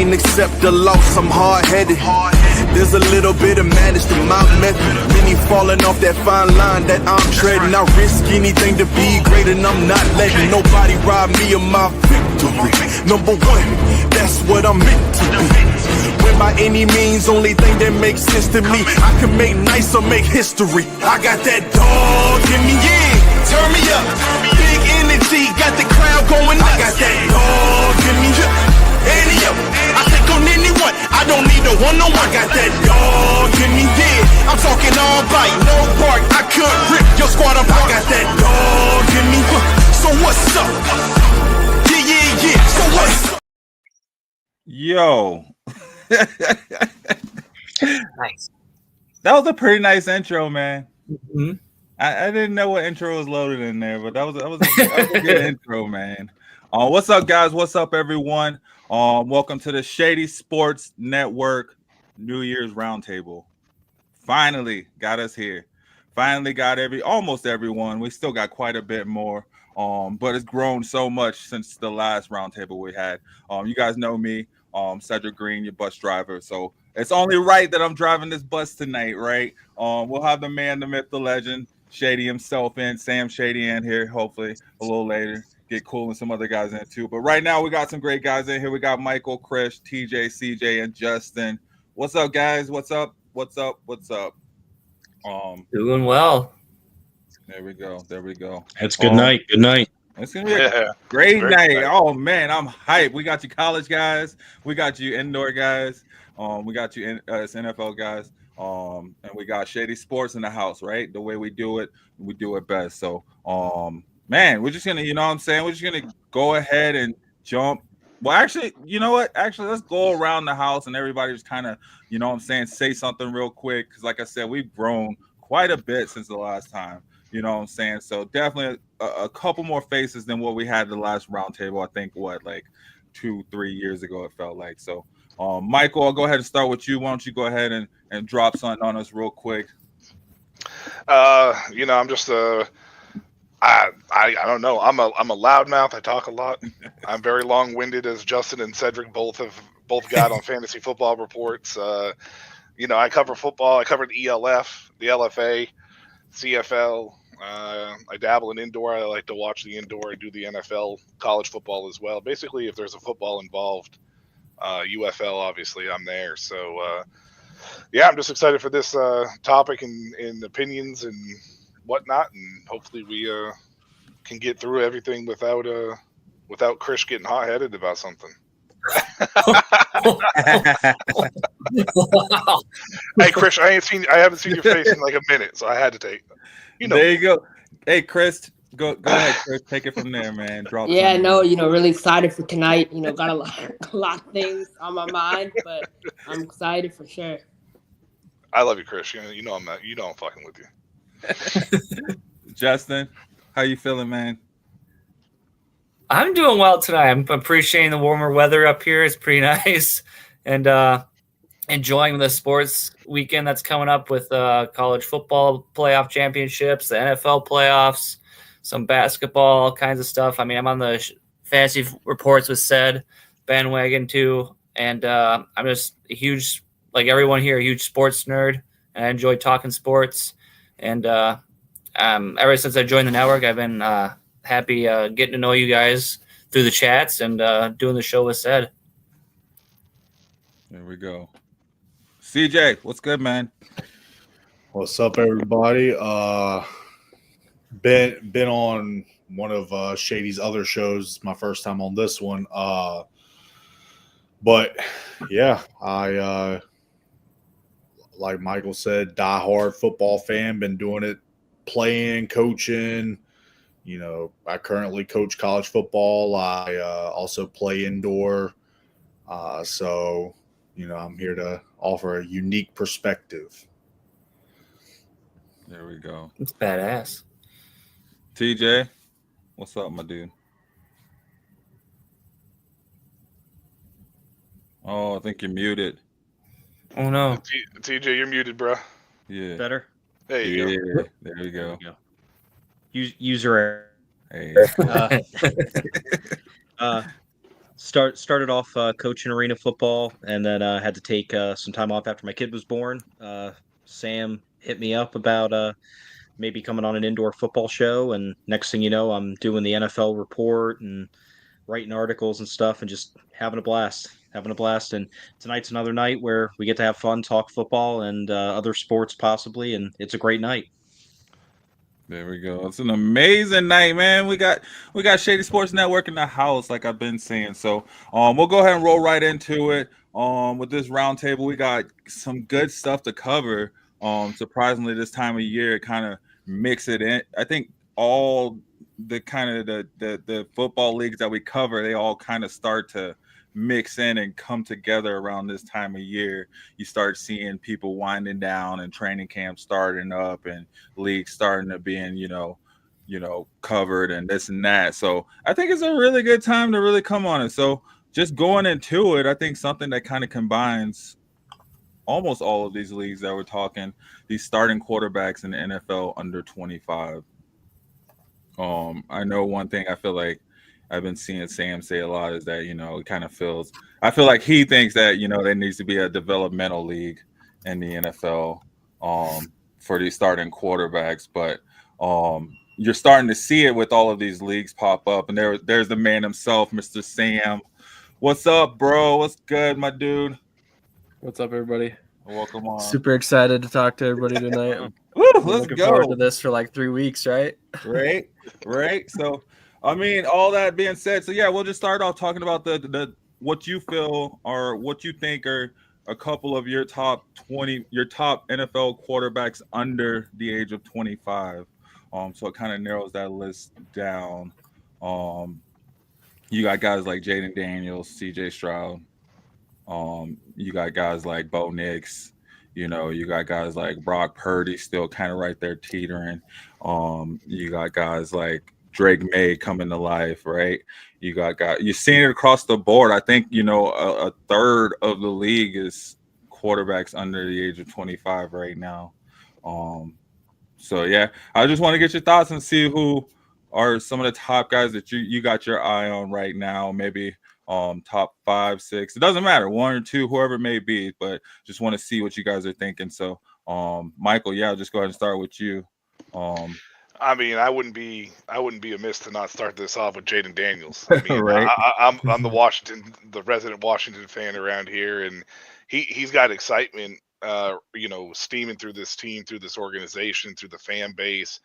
can't accept the loss, I'm hard-headed. There's a little bit of madness to my method. Many falling off that fine line that I'm treading. I risk anything to be great, and I'm not letting nobody rob me of my victory. Number one, that's what I'm meant to be. When by any means, only thing that makes sense to me, I can make nice or make history. I got that dog in me, yeah. Turn me up. Big energy, got the crowd going nuts. I got that dog in me, yeah. Any up. I take on anyone. I don't need a one-on-one. I got that dog in me, yeah. I'm talking all bite, no bark. I could rip your squad apart. I got that dog in me. So what's up? Yeah. So what's up? Yo. Nice. That was a pretty nice intro, man. Mm-hmm. I didn't know what intro was loaded in there, but that was a good intro, man. What's up, guys? What's up, everyone? Welcome to the Shady Sports Network New Year's Roundtable. Finally got us here. Finally got almost everyone. We still got quite a bit more. But it's grown so much since the last roundtable we had. You guys know me, Cedric Green, your bus driver. So it's only right that I'm driving this bus tonight, right? We'll have the man, the myth, the legend, Shady himself in, Sam Shady in here, hopefully a little later. Get Cool and some other guys in too. But right now we got some great guys in here. We got Michael, Chris, TJ, CJ, and Justin. What's up, guys? What's up? Doing well. There we go. That's good night. Good night. It's gonna be a great night. Oh man, I'm hyped. We got you college guys, we got you indoor guys, we got you NFL guys, and we got Shady Sports in the house, right? The way we do it best. So man, we're just gonna, you know what I'm saying? We're just gonna go ahead and jump. Well, actually, you know what? Actually, let's go around the house and everybody just kind of, you know what I'm saying, say something real quick. Because like I said, we've grown quite a bit since the last time. You know what I'm saying? So definitely a couple more faces than what we had the last roundtable. I think, like 2-3 years ago, it felt like. So, Michael, I'll go ahead and start with you. Why don't you go ahead and drop something on us real quick? I'm just I don't know. I'm a loudmouth. I talk a lot. I'm very long-winded, as Justin and Cedric both got on fantasy football reports. I cover football. I cover the ELF, the LFA, CFL. I dabble in indoor. I like to watch the indoor. I do the NFL, college football as well. Basically, if there's a football involved, UFL, obviously, I'm there. So, I'm just excited for this topic and opinions and whatnot, and hopefully we can get through everything without Chris getting hot-headed about something. Hey, Chris, I haven't seen your face in like a minute, so I had to take. There you go. Hey, Chris, go ahead, Chris. Take it from there, man. Drop. Yeah, no, really excited for tonight. Got a lot of things on my mind, but I'm excited for sure. I love you, Chris. You know I'm fucking with you. Justin, how you feeling, man? I'm doing well tonight. I'm appreciating the warmer weather up here. It's pretty nice, and enjoying the sports weekend that's coming up with college football playoff championships, the NFL playoffs, some basketball, all kinds of stuff. I mean, I'm on the fantasy reports with Ced bandwagon too, and I'm just a huge, like everyone here, a huge sports nerd, and I enjoy talking sports. And ever since I joined the network, I've been happy getting to know you guys through the chats and doing the show with Ced. There we go. CJ, what's good, man? What's up, everybody? Been on one of Shady's other shows. My first time on this one. But yeah, I like Michael said, diehard football fan. Been doing it, playing, coaching. I currently coach college football. I also play indoor. So, I'm here to offer a unique perspective. There we go. It's badass. TJ, what's up, my dude? Oh, I think you're muted. Oh, no. TJ, you're muted, bro. Yeah. Better? There you go. There we go. User error. Hey. started off coaching arena football, and then had to take some time off after my kid was born. Sam hit me up about maybe coming on an indoor football show, and next thing you know, I'm doing the NFL report and writing articles and stuff, and just having a blast. Having a blast, and tonight's another night where we get to have fun, talk football and other sports possibly, and it's a great night. There we go. It's an amazing night, man. We got Shady Sports Network in the house, like I've been saying. So we'll go ahead and roll right into it. With this roundtable, we got some good stuff to cover. Surprisingly, this time of year, kind of mix it in. I think all the kind of the football leagues that we cover, they all kind of start to mix in and come together around this time of year. You start seeing people winding down and training camp starting up and leagues starting to being, covered and this and that. So I think it's a really good time to really come on it. So just going into it, I think something that kind of combines almost all of these leagues that we're talking, these starting quarterbacks in the NFL under 25. I know one thing I feel like I've been seeing Sam say a lot is that, it kind of feels, I feel like he thinks that, there needs to be a developmental league in the NFL for these starting quarterbacks. But you're starting to see it with all of these leagues pop up. And there's the man himself, Mr. Sam. What's up, bro? What's good, my dude? What's up, everybody? Welcome on. Super excited to talk to everybody tonight. I'm Woo, let's looking go. forward to this for like 3 weeks, right? Right. So, I mean, all that being said, so yeah, we'll just start off talking about the what you feel or what you think are a couple of your top NFL quarterbacks under the age of 25. So it kind of narrows that list down. You got guys like Jaden Daniels, CJ Stroud. You got guys like Bo Nix. You got guys like Brock Purdy still kind of right there teetering. You got guys like Drake May coming to life, right? You got guys, you're seeing it across the board. I think, a third of the league is quarterbacks under the age of 25 right now. So yeah, I just want to get your thoughts and see who are some of the top guys that you got your eye on right now. Maybe top 5, 6. It doesn't matter, 1 or 2, whoever it may be, but just want to see what you guys are thinking. So Michael, yeah, I'll just go ahead and start with you. I mean, I wouldn't be amiss to not start this off with Jaden Daniels. I mean, Right. I'm the resident Washington fan around here, and he's got excitement, steaming through this team, through this organization, through the fan base.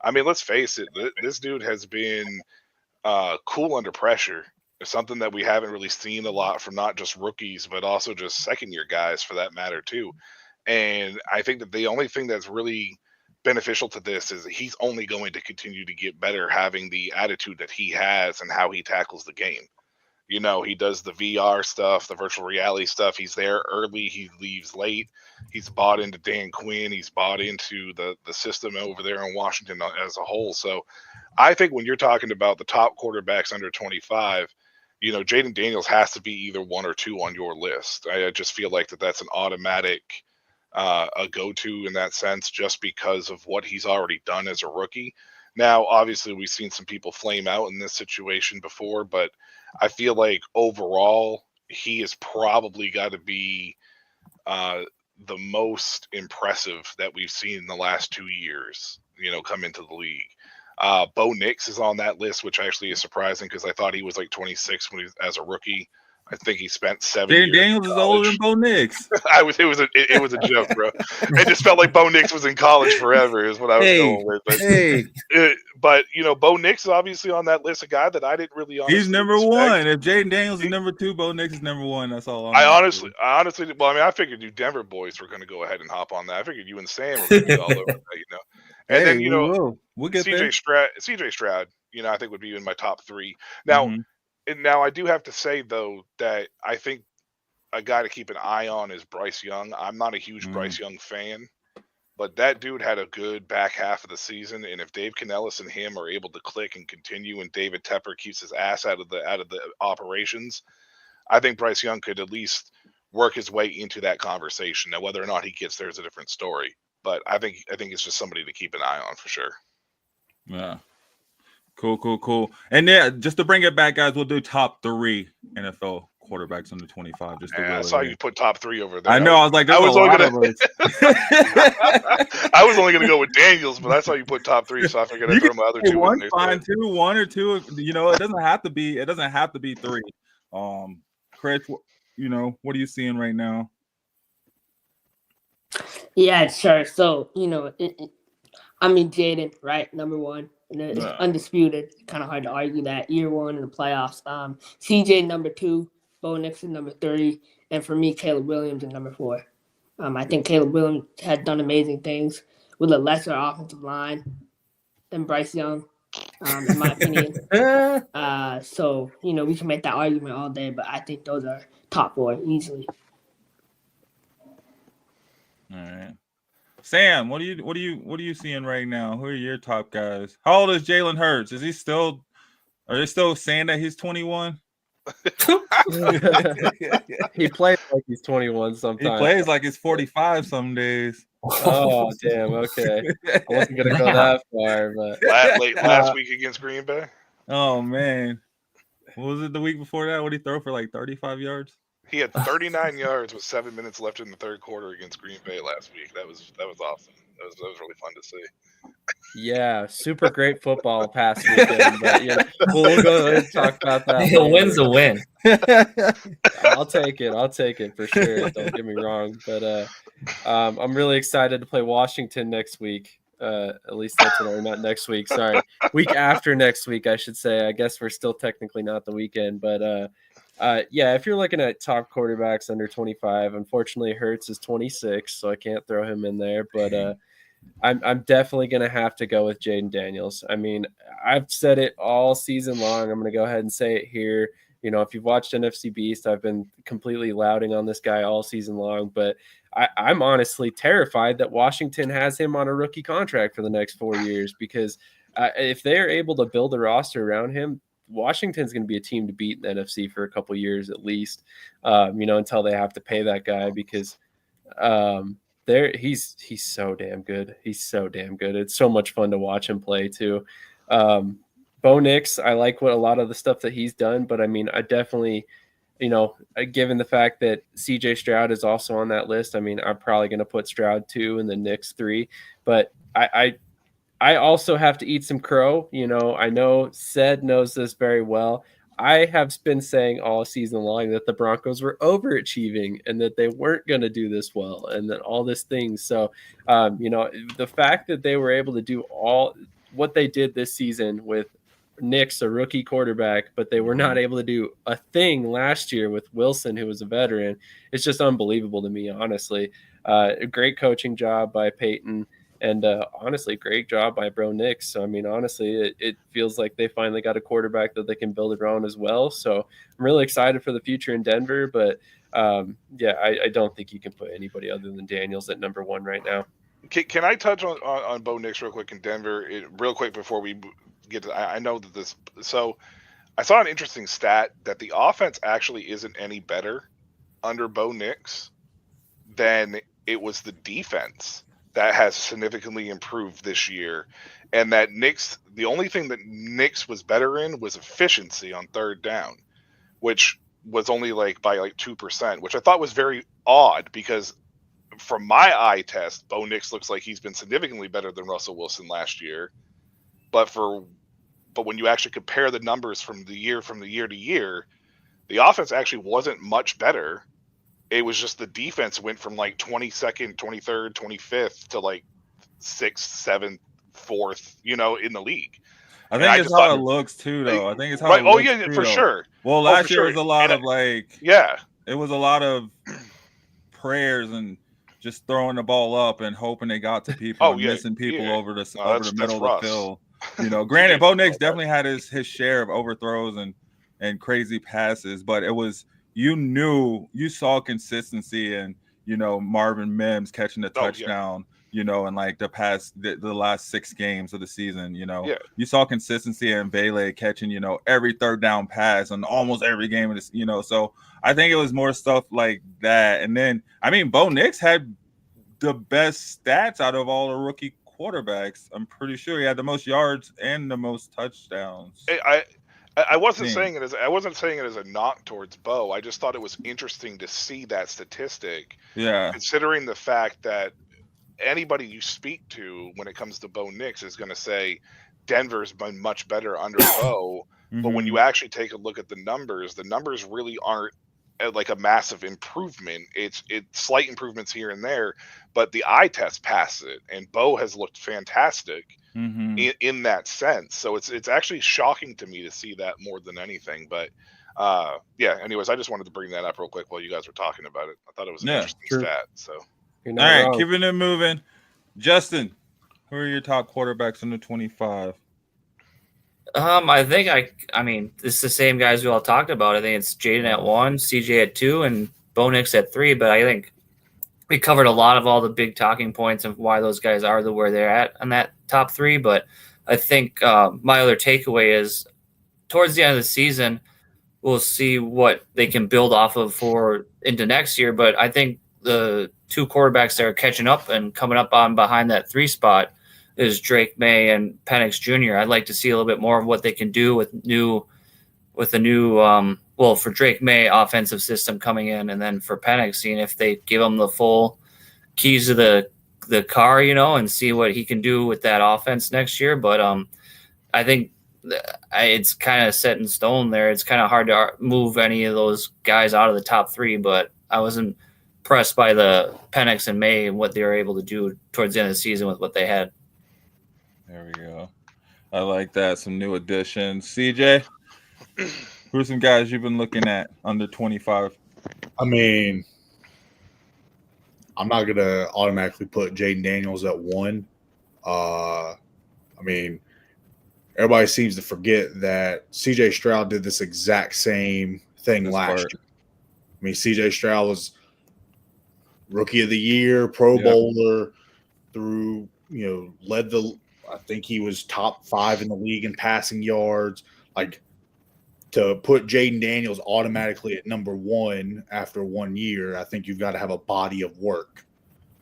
I mean, let's face it, this dude has been cool under pressure. Something that we haven't really seen a lot from not just rookies, but also just second-year guys for that matter too. And I think that the only thing that's really beneficial to this is that he's only going to continue to get better having the attitude that he has and how he tackles the game. He does the VR stuff, the virtual reality stuff. He's there early, he leaves late. He's bought into Dan Quinn. He's bought into the system over there in Washington as a whole. So I think when you're talking about the top quarterbacks under 25, Jaden Daniels has to be either 1 or 2 on your list. I just feel like that's an automatic a go-to in that sense, just because of what he's already done as a rookie. Now, obviously, we've seen some people flame out in this situation before, but I feel like overall, he has probably got to be the most impressive that we've seen in the last 2 years, come into the league. Bo Nix is on that list, which actually is surprising because I thought he was like 26 as a rookie. I think he spent 7 years. Jaden Daniels is older than Bo Nix. It was a joke, bro. It just felt like Bo Nix was in college forever, is what I was going with. But Bo Nix is obviously on that list, a guy that I didn't really honestly He's number expect. 1. If Jaden Daniels is number 2, Bo Nix is number 1. That's all. I honestly, well, I mean, I figured you Denver boys were going to go ahead and hop on that. I figured you and Sam were going to be all over that, And then we'll get CJ Stroud, I think would be in my top 3. Now. And now I do have to say, though, that I think a guy to keep an eye on is Bryce Young. I'm not a huge Bryce Young fan, but that dude had a good back half of the season. And if Dave Canellis and him are able to click and continue, and David Tepper keeps his ass out of the operations, I think Bryce Young could at least work his way into that conversation. Now, whether or not he gets there is a different story. But I think it's just somebody to keep an eye on for sure. Yeah. Cool. And then just to bring it back, guys, we'll do top 3 NFL quarterbacks under 25. Just to I reel saw it you in. put top 3 over there. I know. I was like, there's a lot of us. I was only gonna go with Daniels, but I saw you put top 3, so I figured I'd throw my other 2 in one there. fine too, 1 or 2. You know, it doesn't have to be. It doesn't have to be 3. Chris, you know, what are you seeing right now? Yeah, sure. So, Jaden, right? Number 1. It's undisputed. Kind of hard to argue that. Year 1 in the playoffs. CJ number 2, Bo Nixon number 3, and for me, Caleb Williams in number 4. I think Caleb Williams had done amazing things with a lesser offensive line than Bryce Young, in my opinion. So, we can make that argument all day, but I think those are top 4 easily. All right. Sam, what are you seeing right now? Who are your top guys? How old is Jalen Hurts? Are they still saying that he's 21? He plays like he's 21 sometimes. He plays like he's 45 some days. Oh, damn. Okay. I wasn't going to go that far, but last week against Green Bay. Oh man. What was it the week before that? What did he throw for, like 35 yards? He had 39 yards with 7 minutes left in the third quarter against Green Bay last week. That was awesome. That was really fun to see. Yeah, super great football past weekend, but we'll go ahead and talk about that. A win's a win. I'll take it for sure. Don't get me wrong, but I'm really excited to play Washington next week. At least that's what not next week. Sorry, week after next week, I should say. I guess we're still technically not the weekend, but yeah, if you're looking at top quarterbacks under 25, unfortunately Hurts is 26, so I can't throw him in there, but I'm definitely going to have to go with Jaden Daniels. I mean, I've said it all season long. I'm going to go ahead and say it here. If you've watched NFC Beast, I've been completely lauding on this guy all season long, but I'm honestly terrified that Washington has him on a rookie contract for the next 4 years, because if they're able to build a roster around him, Washington's going to be a team to beat in the NFC for a couple of years at least, until they have to pay that guy, because he's so damn good. He's so damn good. It's so much fun to watch him play too. Bo Nix, I like a lot of the stuff that he's done, but I mean, I definitely, given the fact that CJ Stroud is also on that list, I mean, I'm probably going to put Stroud 2 and the Nix 3, but I also have to eat some crow. I know Sed knows this very well. I have been saying all season long that the Broncos were overachieving and that they weren't going to do this well and that all this things. So, the fact that they were able to do all what they did this season with Nix, a rookie quarterback, but they were not able to do a thing last year with Wilson, who was a veteran, it's just unbelievable to me, honestly. A great coaching job by Peyton. And honestly, great job by Bro Nix. So, I mean, honestly, it feels like they finally got a quarterback that they can build around as well. So I'm really excited for the future in Denver. But, I don't think you can put anybody other than Daniels at number 1 right now. Can I touch on Bo Nix real quick in Denver, real quick before we get to I know that this – so I saw an interesting stat that the offense actually isn't any better under Bo Nix than it was the defense that has significantly improved this year, and that the only thing that Nix was better in was efficiency on third down, which was only by 2%, which I thought was very odd, because from my eye test, Bo Nix looks like he's been significantly better than Russell Wilson last year. But when you actually compare the numbers from the year to year, the offense actually wasn't much better. It was just the defense went from 22nd, 23rd, 25th to 6th, 7th, 4th, in the league. I think it's how it looks too, though. I think it's how it looks. Oh yeah, for sure. Well, last year was a lot of it was a lot of prayers and just throwing the ball up and hoping they got to people and missing people over the middle of the field. Granted, Bo Nix definitely had his share of overthrows and crazy passes, but it was. You saw consistency and, Marvin Mims catching the touchdown, in the last 6 games of the season, You saw consistency in Vele catching, every third down pass on almost every game of this, so I think it was more stuff like that. And then, I mean, Bo Nix had the best stats out of all the rookie quarterbacks. I'm pretty sure he had the most yards and the most touchdowns. I wasn't saying it as a knock towards Bo. I just thought it was interesting to see that statistic, Yeah. considering the fact that anybody you speak to when it comes to Bo Nix is going to say Denver's been much better under Bo. But when you actually take a look at the numbers really aren't like a massive improvement. It's slight improvements here and there, but the eye test passes it, and Bo has looked fantastic in that sense. So it's actually shocking to me to see that more than anything. But yeah. Anyways, I just wanted to bring that up real quick while you guys were talking about it. I thought it was an interesting stat. So You're all not right, wrong. keeping it moving. Justin, who are your top quarterbacks under 25? I mean, it's the same guys we all talked about. I think it's Jaden at 1, CJ at 2, and Bo Nix at 3. But I think we covered a lot of all the big talking points of why those guys are where they're at on that top 3. But I think my other takeaway is towards the end of the season, we'll see what they can build off of for into next year. But I think the 2 quarterbacks that are catching up and coming up on behind that 3 spot is Drake May and Penix Jr. I'd like to see a little bit more of what they can do with the new for Drake May offensive system coming in, and then for Penix, seeing if they give him the full keys to the car, and see what he can do with that offense next year. But I think it's kind of set in stone there. It's kind of hard to move any of those guys out of the top 3, but I was impressed by the Penix and May and what they were able to do towards the end of the season with what they had. There we go. I like that. Some new additions. CJ, who are some guys you've been looking at under 25? I mean, I'm not going to automatically put Jaden Daniels at 1. I mean, everybody seems to forget that CJ Stroud did this exact same thing last year. I mean, CJ Stroud was Rookie of the Year, Pro Bowler, I think he was top 5 in the league in passing yards. Like, to put Jaden Daniels automatically at number 1 after 1 year, I think you've got to have a body of work.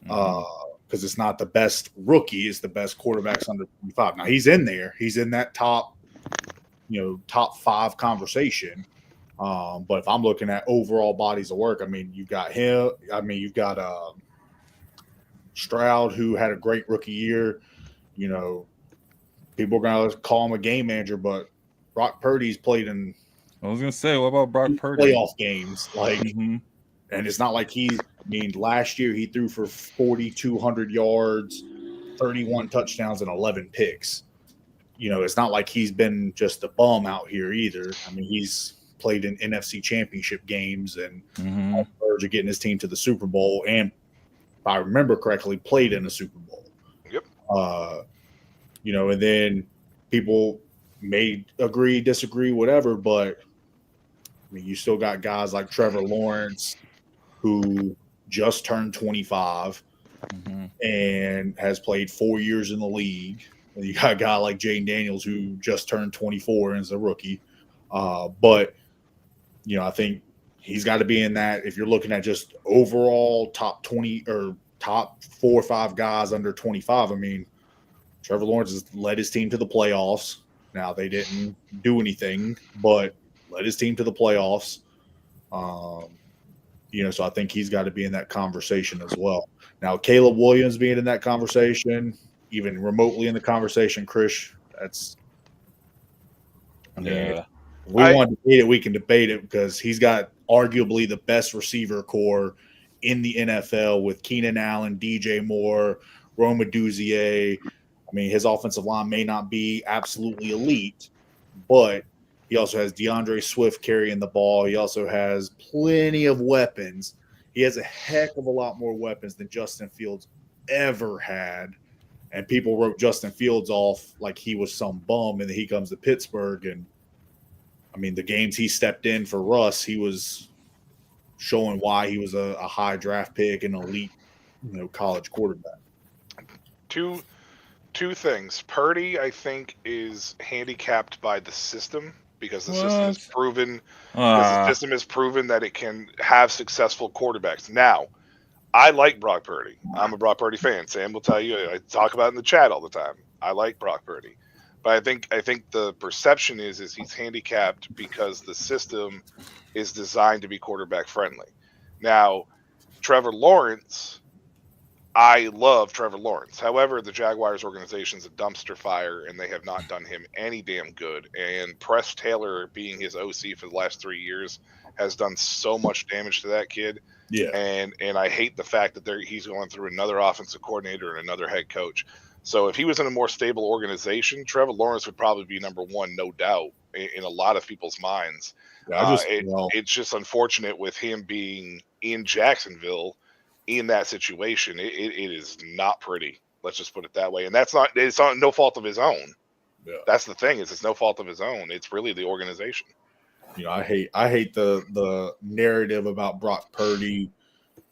Because it's not the best rookie, it's the best quarterbacks under 25. Now, he's in there. He's in that top 5 conversation. But if I'm looking at overall bodies of work, I mean, you've got him. I mean, you've got Stroud, who had a great rookie year. People are going to call him a game manager, but Brock Purdy's played in I was going to say, what about Brock Purdy? Playoff games. And it's not like last year he threw for 4,200 yards, 31 touchdowns, and 11 picks. It's not like he's been just a bum out here either. I mean, he's played in NFC championship games and on the verge of getting his team to the Super Bowl. And if I remember correctly, played in a Super Bowl. Yep. And then people may agree, disagree, whatever, but I mean, you still got guys like Trevor Lawrence, who just turned 25 and has played 4 years in the league. And you got a guy like Jaden Daniels, who just turned 24 and is a rookie. But I think he's got to be in that. If you're looking at just overall top 20 or top 4 or 5 guys under 25, I mean, Trevor Lawrence has led his team to the playoffs. Now, they didn't do anything, but led his team to the playoffs. So I think he's got to be in that conversation as well. Now, Caleb Williams being in that conversation, even remotely in the conversation, Chris, if we want to debate it, we can debate it, because he's got arguably the best receiver core in the NFL with Keenan Allen, DJ Moore, Rome Odunze. I mean, his offensive line may not be absolutely elite, but he also has DeAndre Swift carrying the ball. He also has plenty of weapons. He has a heck of a lot more weapons than Justin Fields ever had. And people wrote Justin Fields off like he was some bum, and then he comes to Pittsburgh. And, I mean, the games he stepped in for Russ, he was showing why he was a high draft pick and elite, college quarterback. Two things. Purdy, I think, is handicapped by the system, because the system has proven that it can have successful quarterbacks. Now, I like Brock Purdy. I'm a Brock Purdy fan. Sam will tell you. I talk about it in the chat all the time. I like Brock Purdy, but I think the perception is he's handicapped because the system is designed to be quarterback friendly. Now, Trevor Lawrence, I love Trevor Lawrence. However, the Jaguars organization is a dumpster fire, and they have not done him any damn good. And Press Taylor, being his OC for the last 3 years, has done so much damage to that kid. Yeah. And I hate the fact that he's going through another offensive coordinator and another head coach. So if he was in a more stable organization, Trevor Lawrence would probably be number one, no doubt, in a lot of people's minds. Yeah, it's just unfortunate with him being in Jacksonville in that situation. It is not pretty. Let's just put it that way. And it's no fault of his own. Yeah. That's the thing, is it's no fault of his own. It's really the organization. I hate the narrative about Brock Purdy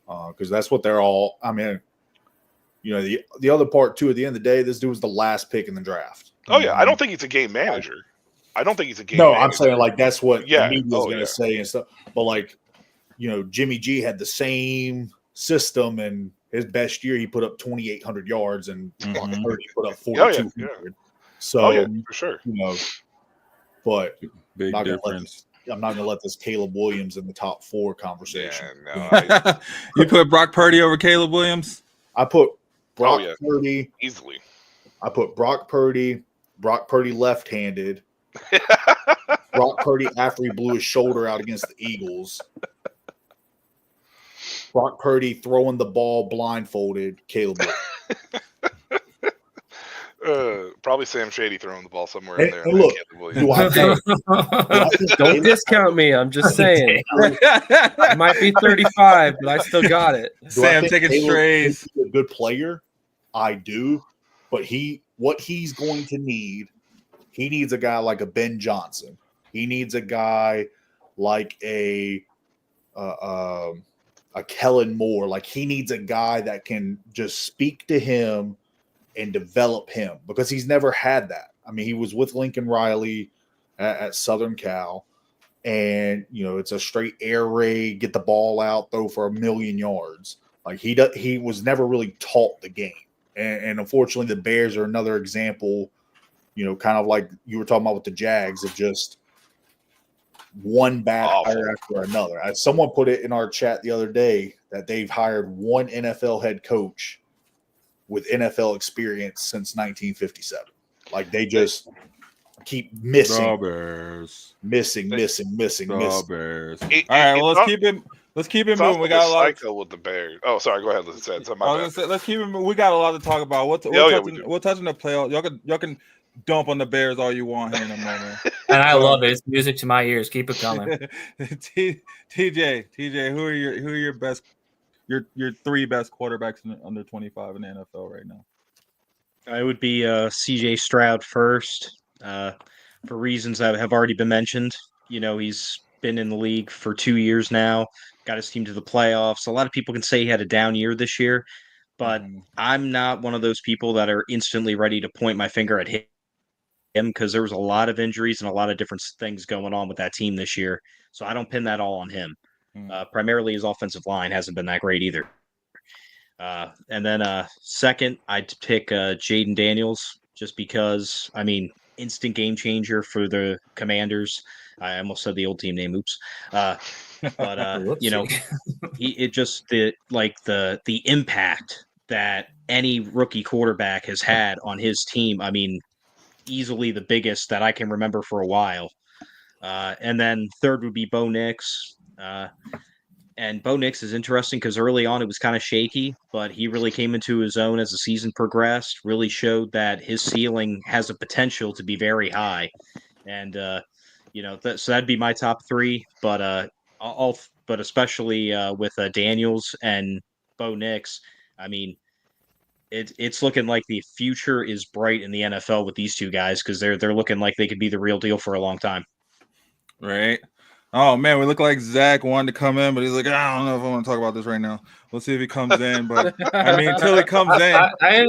because that's what they're all. I mean, the other part too. At the end of the day, this dude was the last pick in the draft. Oh yeah, I don't think he's a game manager. I'm saying like that's what the media's going to say and stuff. But Jimmy G had the same system, and his best year he put up 2,800 yards, and Brock Purdy put up 4,200. So for sure. But big difference. I'm not going to let this Caleb Williams in the top 4 conversation. Yeah, no, you put Brock Purdy over Caleb Williams? I put Brock Purdy easily. I put Brock Purdy left-handed. Brock Purdy after he blew his shoulder out against the Eagles. Brock Purdy throwing the ball blindfolded. Caleb Williams. Probably Sam Shady throwing the ball somewhere in there. And look, don't discount me. I'm just saying. I might be 35, but I still got it. Sam taking strays. A good player, I do, but what he's going to need, he needs a guy like a Ben Johnson. He needs a guy like a Kellen Moore. Like he needs a guy that can just speak to him and develop him, because he's never had that. I mean, he was with Lincoln Riley at Southern Cal, and it's a straight air raid, get the ball out, throw for 1,000,000 yards. Like he was never really taught the game, and unfortunately, the Bears are another example. Kind of like you were talking about with the Jags, of just one bad hire after another. Someone put it in our chat the other day that they've hired one NFL head coach with NFL experience since 1957. Like they just keep missing. Missing. All right, well, let's keep it moving. We got a lot with the Bears. Oh, sorry, go ahead. Let's keep it moving. We got a lot to talk about. We'll touch on the playoffs. Y'all can dump on the Bears all you want here in a moment. And I love it. It's music to my ears. Keep it coming. TJ, who are your best? Your 3 best quarterbacks under 25 in the NFL right now? I would be CJ Stroud first, for reasons that have already been mentioned. He's been in the league for 2 years now, got his team to the playoffs. A lot of people can say he had a down year this year, but I'm not one of those people that are instantly ready to point my finger at him, because there was a lot of injuries and a lot of different things going on with that team this year. So I don't pin that all on him. Primarily his offensive line hasn't been that great either. And then second, I'd pick Jaden Daniels, just because, instant game changer for the Commanders. I almost said the old team name. Oops. But the impact that any rookie quarterback has had on his team. Easily the biggest that I can remember for a while. And then third would be Bo Nix. And Bo Nix is interesting because early on it was kind of shaky, but he really came into his own as the season progressed, really showed that his ceiling has a potential to be very high. And, so that'd be my top 3, but especially with Daniels and Bo Nix, it's looking like the future is bright in the NFL with these two guys, because they're looking like they could be the real deal for a long time. Right. Oh man, we look like Zach wanted to come in, but he's like, I don't know if I want to talk about this right now. We'll see if he comes in, but until he comes in, I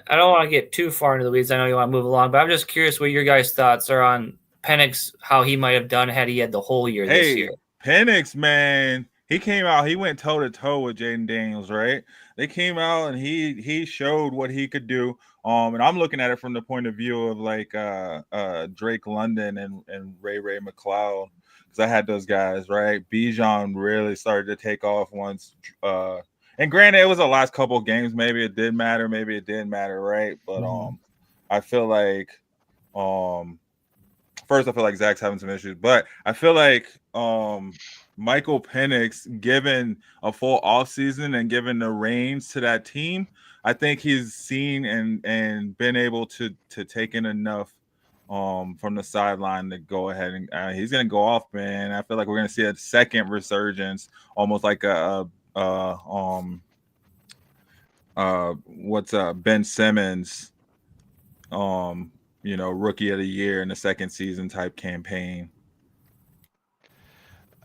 don't want to get too far into the weeds. I know you want to move along, but I'm just curious what your guys' thoughts are on Penix, how he might have done had he had the whole year this year. Penix, man, he came out. He went toe to toe with Jaden Daniels, right? They came out and he showed what he could do. And I'm looking at it from the point of view of like Drake London and Ray McLeod, because I had those guys, right? Bijan really started to take off once. And granted, it was the last couple of games. Maybe it did matter. Maybe it didn't matter, right? But I feel like first, I feel like Zach's having some issues, but I feel like Michael Penix, given a full offseason and given the reins to that team, I think he's seen and been able to take in enough from the sideline to go ahead and he's going to go off, man. I feel like we're going to see a second resurgence, almost like Ben Simmons, rookie of the year in the second season type campaign.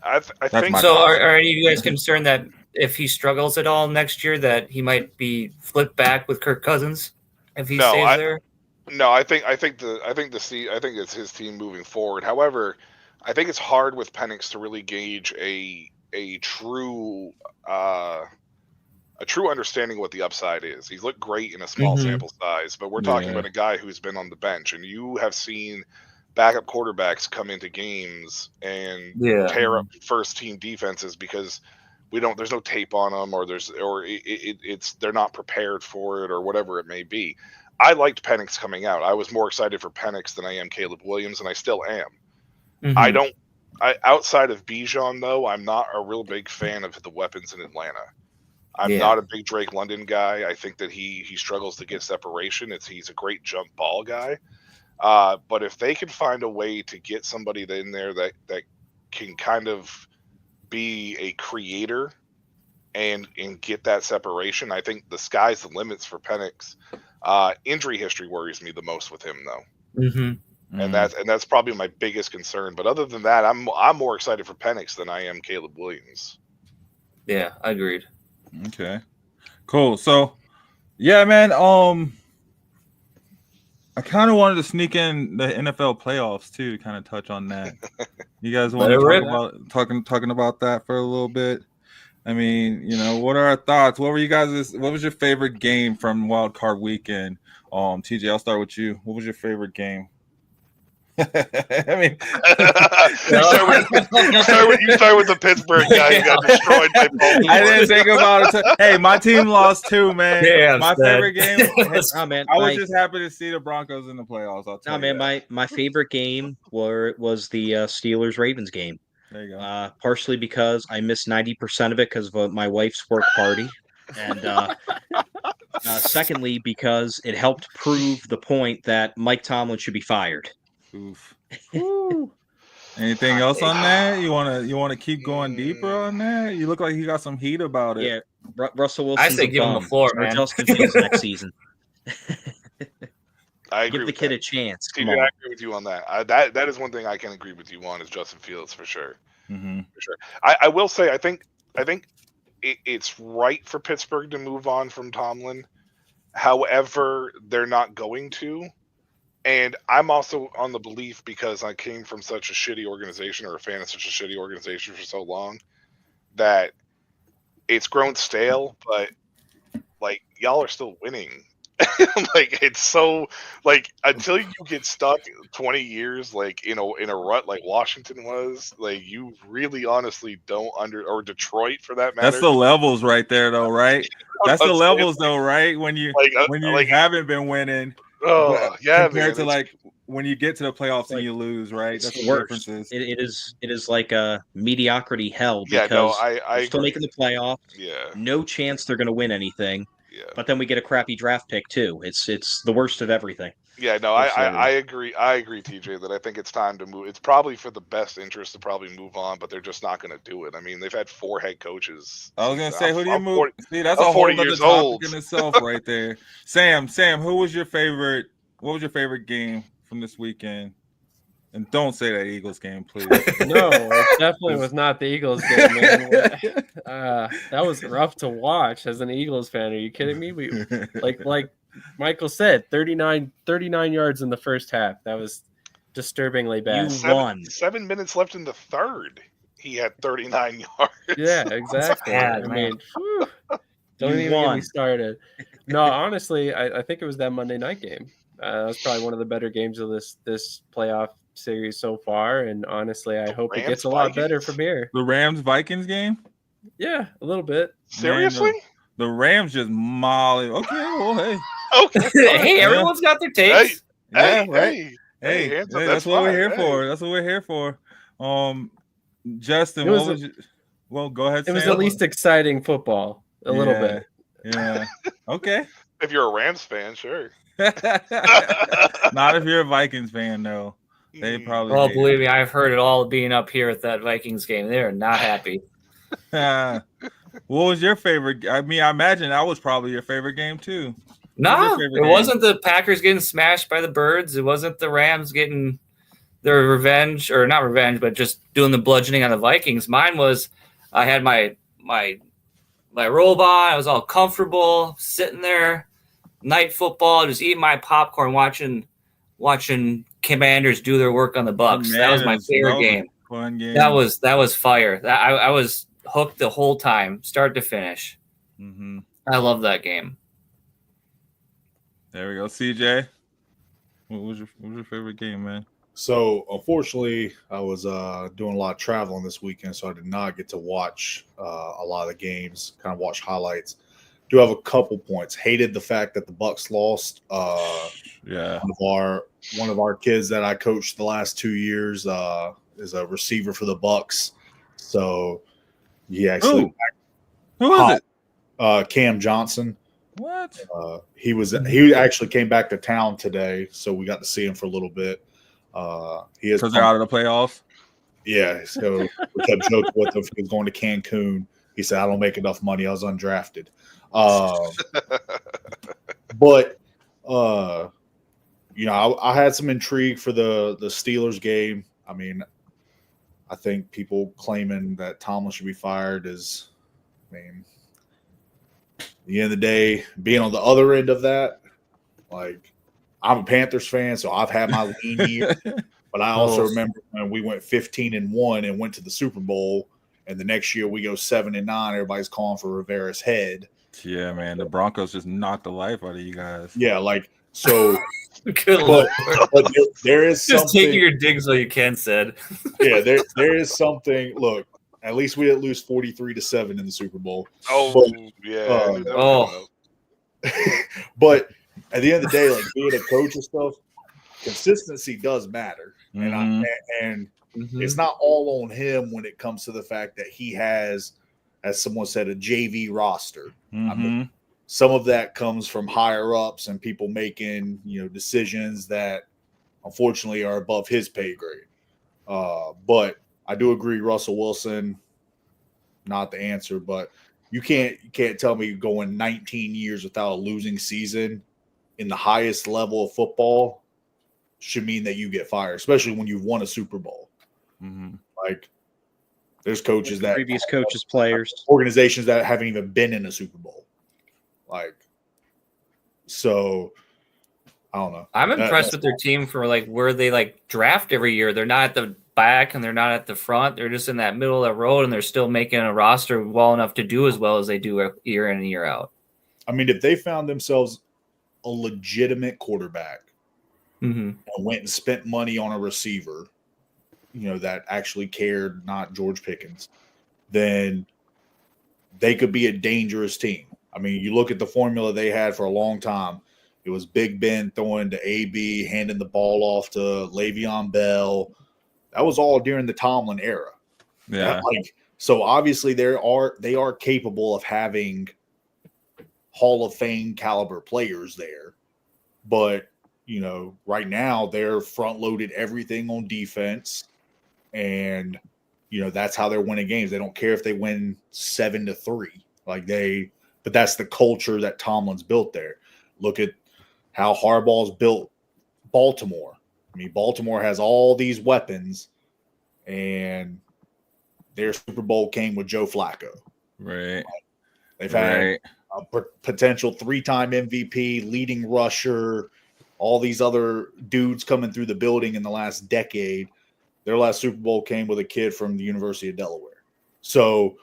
I think so. Are any of you guys concerned that if he struggles at all next year, that he might be flipped back with Kirk Cousins if he stays there? No, I think it's his team moving forward. However, I think it's hard with Penix to really gauge a true understanding of what the upside is. He's looked great in a small sample size, but we're talking about a guy who's been on the bench, and you have seen backup quarterbacks come into games and tear up first team defenses because there's no tape on them, or they're not prepared for it, or whatever it may be. I liked Penix coming out. I was more excited for Penix than I am Caleb Williams, and I still am. Outside of Bijan, though, I'm not a real big fan of the weapons in Atlanta. I'm not a big Drake London guy. I think that he struggles to get separation. He's a great jump ball guy. But if they can find a way to get somebody in there that can kind of be a creator and get that separation, I think the sky's the limits for Penix. Injury history worries me the most with him, though. And that's probably my biggest concern. But other than that, I'm more excited for Penix than I am Caleb Williams. Yeah, I agreed. Okay, cool. So, yeah, man. I kind of wanted to sneak in the NFL playoffs too, to kind of touch on that. You guys want to talking about that for a little bit? I mean, what are our thoughts? What was your favorite game from Wild Card Weekend? TJ, I'll start with you. What was your favorite game? I mean, you start with the Pittsburgh guy who got destroyed by Baltimore. I didn't think about it. Hey, my team lost too, man. Yeah, my favorite game. Man, I was just happy to see the Broncos in the playoffs. I'll tell you. Man, my favorite game was the Steelers-Ravens game. There you go. Partially because I missed 90% of it because of my wife's work party, and secondly because it helped prove the point that Mike Tomlin should be fired. Oof. Anything else on that? You wanna keep going deeper on that? You look like you got some heat about it. Yeah, Russell Wilson. I say give him the floor, man. Justin Fields next season. I agree. Give the kid a chance. Steve, I agree with you on that. That is one thing I can agree with you on is Justin Fields for sure. Mm-hmm. For sure. I will say I think it's right for Pittsburgh to move on from Tomlin. However, they're not going to. And I'm also on the belief, because I came from such a shitty organization, or a fan of such a shitty organization for so long, that it's grown stale, but like y'all are still winning. Like it's so like until you get stuck 20 years like in a rut like Washington was, like you really honestly don't or Detroit for that matter. That's the levels right there though, right? That's the levels though, right? When you haven't been winning. Oh yeah, compared to like when you get to the playoffs and you lose, right? That's the differences. It is like a mediocrity hell because I still making the playoffs. Yeah, no chance they're going to win anything. Yeah, but then we get a crappy draft pick too. It's the worst of everything. Yeah, no, I agree. I agree, TJ, that I think it's time to move. It's probably for the best interest to probably move on, but they're just not going to do it. I mean, they've had 4 head coaches. I was going to say, who do you move? See, that's a whole other topic in itself right there. Sam, who was your favorite? What was your favorite game from this weekend? And don't say that Eagles game, please. No, it definitely was not the Eagles game, man. That was rough to watch as an Eagles fan. Are you kidding me? We like Michael said, 39 yards in the first half. That was disturbingly bad. You won. 7 minutes left in the third. he had 39 yards. Yeah, exactly. bad, I man. mean, whew, don't You even get me won. started. No, honestly, I think it was that Monday night game. That was probably one of the better games of this playoff series so far. And honestly, I hope it gets a lot better from here. The Rams Vikings game. Yeah, a little bit. Seriously? Man, the Rams just molly. Okay, well, hey, Okay. Hey, everyone's got their takes. yeah, Hey, right. hey, hands up, That's what we're here fine. for. That's what we're here for. Justin, It was what was you? Well, go ahead. It was Sam. the least exciting football, a little bit. Yeah. Okay. If you're a Rams fan, sure. Not if you're a Vikings fan, though. They probably. Oh, hate believe me, I've heard it all being up here at that Vikings game. They're not happy. it. What was your favorite? I mean, I imagine that was probably your favorite game too. No, it wasn't the Packers getting smashed by the Birds. It wasn't the Rams getting their revenge, or not revenge, but just doing the bludgeoning on the Vikings. Mine was, I had my robe on. I was all comfortable, sitting there, night football, just eating my popcorn, watching Commanders do their work on the Bucks. That was my favorite game. Fun game. That was fire. I was hooked the whole time, start to finish. Mm-hmm. I love that game. There we go, CJ. What was your favorite game, man? So unfortunately, I was doing a lot of traveling this weekend, so I did not get to watch a lot of the games. Kind of watch highlights. Do have a couple points. Hated the fact that the Bucks lost. Yeah, one of our kids that I coached the last 2 years is a receiver for the Bucks. So he actually who was it? Cam Johnson. What? He actually came back to town today, so we got to see him for a little bit. He is Because they're out of the playoffs. Yeah, so we kept joking with him. He was going to Cancun. He said, "I don't make enough money. I was undrafted." But I had some intrigue for the Steelers game. I mean, I think people claiming that Tomlin should be fired is, at the end of the day, being on the other end of that, like, I'm a Panthers fan, so I've had my lean year. But I also remember when we went 15-1 and went to the Super Bowl, and the next year we go 7-9. Everybody's calling for Rivera's head. Yeah, man, the Broncos just knocked the life out of you guys. Yeah, like so. Good but there is just something, taking your digs while you can, said. Yeah, there is something. Look, at least we didn't lose 43-7 in the Super Bowl. But at the end of the day, like being a coach and stuff, consistency does matter, and it's not all on him when it comes to the fact that he has, as someone said, a JV roster. I mean, some of that comes from higher ups and people making decisions that unfortunately are above his pay grade. But I do agree, Russell Wilson, not the answer. But you can't tell me going 19 years without a losing season in the highest level of football should mean that you get fired, especially when you've won a Super Bowl. Like, there's coaches that previous coaches, players, organizations that haven't even been in a Super Bowl. Like, so I don't know. I'm impressed with their team for like where they like draft every year. They're not at the back and they're not at the front. They're just in that middle of the road, and they're still making a roster well enough to do as well as they do year in and year out. I mean, if they found themselves a legitimate quarterback and went and spent money on a receiver, that actually cared, not George Pickens, then they could be a dangerous team. I mean, you look at the formula they had for a long time. It was Big Ben throwing to AB, handing the ball off to Le'Veon Bell. That was all during the Tomlin era. Yeah. So obviously they are capable of having Hall of Fame caliber players there. But, right now they're front loaded everything on defense. And, that's how they're winning games. They don't care if they win 7-3. But that's the culture that Tomlin's built there. Look at how Harbaugh's built Baltimore. I mean, Baltimore has all these weapons, and their Super Bowl came with Joe Flacco. Right. They've had a potential 3-time MVP, leading rusher, all these other dudes coming through the building in the last decade. Their last Super Bowl came with a kid from the University of Delaware. So,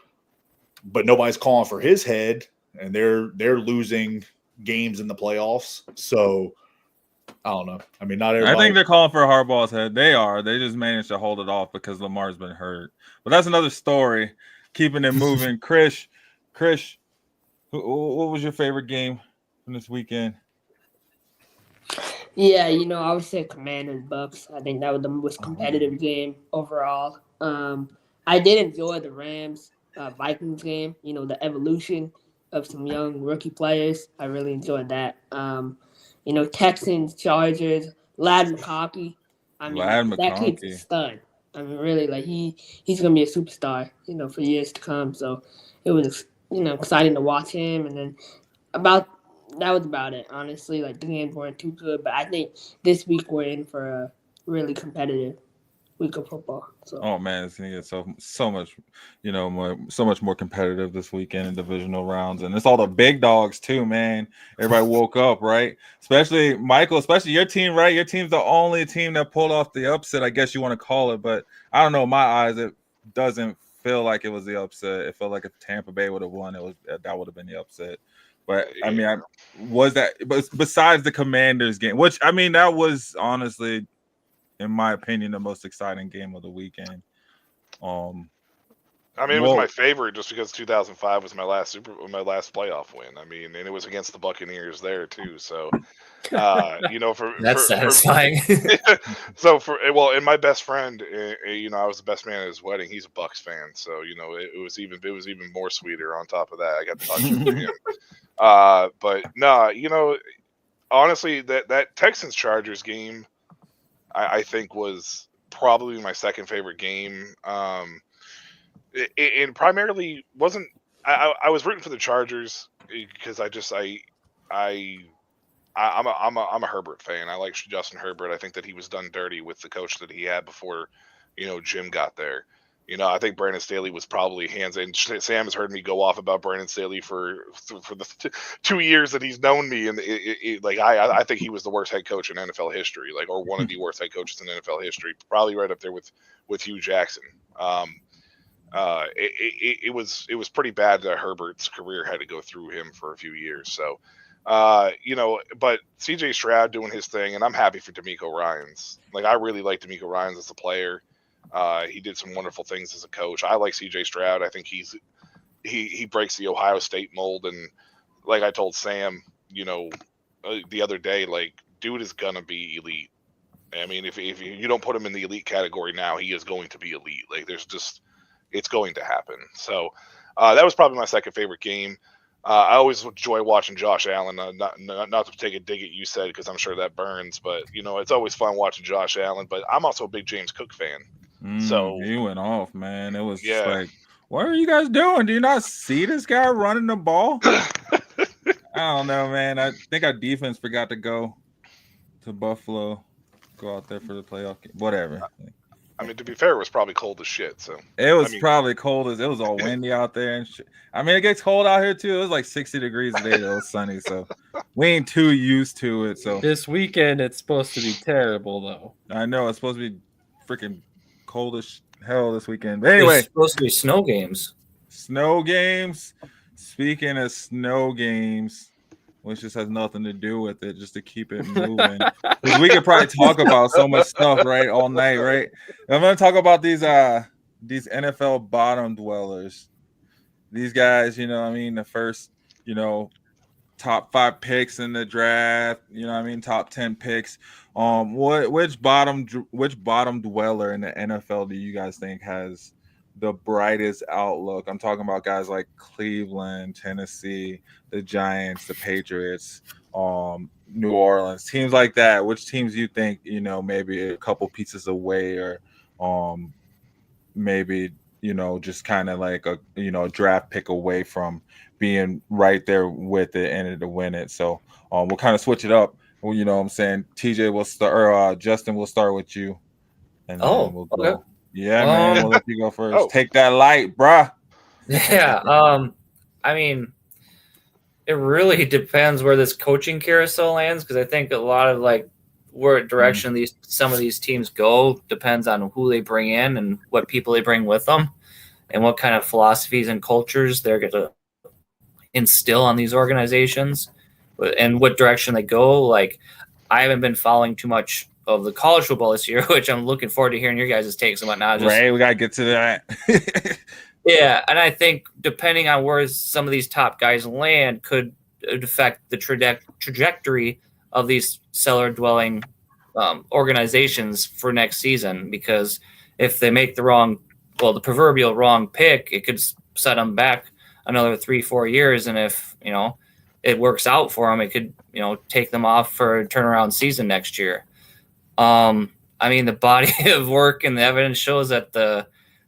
but nobody's calling for his head, and they're losing games in the playoffs. So, I don't know. I mean, not everybody. I think they're calling for Harbaugh's head. They are. They just managed to hold it off because Lamar's been hurt. But that's another story. Keeping it moving. Krish, what was your favorite game from this weekend? Yeah, I would say Commanders Bucks. I think that was the most competitive game overall. I did enjoy the Rams Vikings game. The evolution of some young rookie players. I really enjoyed that. Texans Chargers. Lad McConkey. That kid's a stud. Really, like he's gonna be a superstar. For years to come. So it was exciting to watch him, and then that was about it, honestly. Like, the games weren't too good, but I think this week we're in for a really competitive week of football. So. Oh man, it's gonna get so much, so much more competitive this weekend in divisional rounds, and it's all the big dogs too, man. Everybody woke up, right? Especially Michael, especially your team, right? Your team's the only team that pulled off the upset, I guess you want to call it, but I don't know. In my eyes, it doesn't feel like it was the upset. It felt like if Tampa Bay would have won, that would have been the upset. But I mean, but besides the Commanders game, which that was honestly, in my opinion, the most exciting game of the weekend. It was my favorite just because 2005 was my last playoff win. And it was against the Buccaneers there too. So, that's satisfying. So and my best friend, I was the best man at his wedding. He's a Bucs fan, so it was even more sweeter. On top of that, I got to talk to him. But no, honestly, that Texans Chargers game, I think was probably my second favorite game. It primarily wasn't. I was rooting for the Chargers because I'm a Herbert fan. I like Justin Herbert. I think that he was done dirty with the coach that he had before, Jim got there. I think Brandon Staley was probably hands in. Sam has heard me go off about Brandon Staley for the 2 years that he's known me, and I think he was the worst head coach in NFL history, or one of the worst head coaches in NFL history, probably right up there with Hugh Jackson. It was pretty bad that Herbert's career had to go through him for a few years. So, but CJ Stroud doing his thing, and I'm happy for DeMeco Ryans. I really like DeMeco Ryans as a player. He did some wonderful things as a coach. I like CJ Stroud. I think he breaks the Ohio State mold, and like I told Sam, the other day, dude is gonna be elite. If you don't put him in the elite category now, he is going to be elite. It's going to happen. So that was probably my second favorite game. I always enjoy watching Josh Allen. Not to take a dig at you said, because I'm sure that burns, but it's always fun watching Josh Allen. But I'm also a big James Cook fan. So he went off, man. It was just like, what are you guys doing? Do you not see this guy running the ball? I don't know, man. I think our defense forgot to go to Buffalo, go out there for the playoff game. Whatever. To be fair, it was probably cold as shit. So it was probably cold as it was all windy out there and shit. It gets cold out here too. It was like 60 degrees today. It was sunny, so we ain't too used to it. So this weekend it's supposed to be terrible, though. I know it's supposed to be freaking cold as hell this weekend. But anyway, it's supposed to be snow games. Snow games. Speaking of snow games, which just has nothing to do with it, just to keep it moving. We could probably talk about so much stuff, right, all night, right? I'm going to talk about these NFL bottom dwellers. These guys, the first, top 5 picks in the draft, top 10 picks. Which bottom dweller in the NFL do you guys think has the brightest outlook? I'm talking about guys like Cleveland, Tennessee, the Giants, the Patriots, New Orleans, teams like that. Which teams do you think, maybe a couple pieces away, or maybe, just kind of like a draft pick away from being right there with it and to win it? So we'll kind of switch it up. Well, what I'm saying, TJ will start, or Justin, we'll start with you, and then we'll go. Okay. Yeah, man, we'll let you go first. Take that light, bruh. Yeah. It really depends where this coaching carousel lands, because I think a lot of where direction some of these teams go depends on who they bring in and what people they bring with them, and what kind of philosophies and cultures they're going to instill on these organizations, and what direction they go. Like, I haven't been following too much of the college football this year, which I'm looking forward to hearing your guys' takes and whatnot. Right, we gotta get to that. Yeah, and I think depending on where some of these top guys land could affect the trajectory of these cellar-dwelling organizations for next season. Because if they make the proverbial wrong pick, it could set them back another 3-4 years. And if it works out for them, it could take them off for a turnaround season next year. I mean, the body of work and the evidence shows that the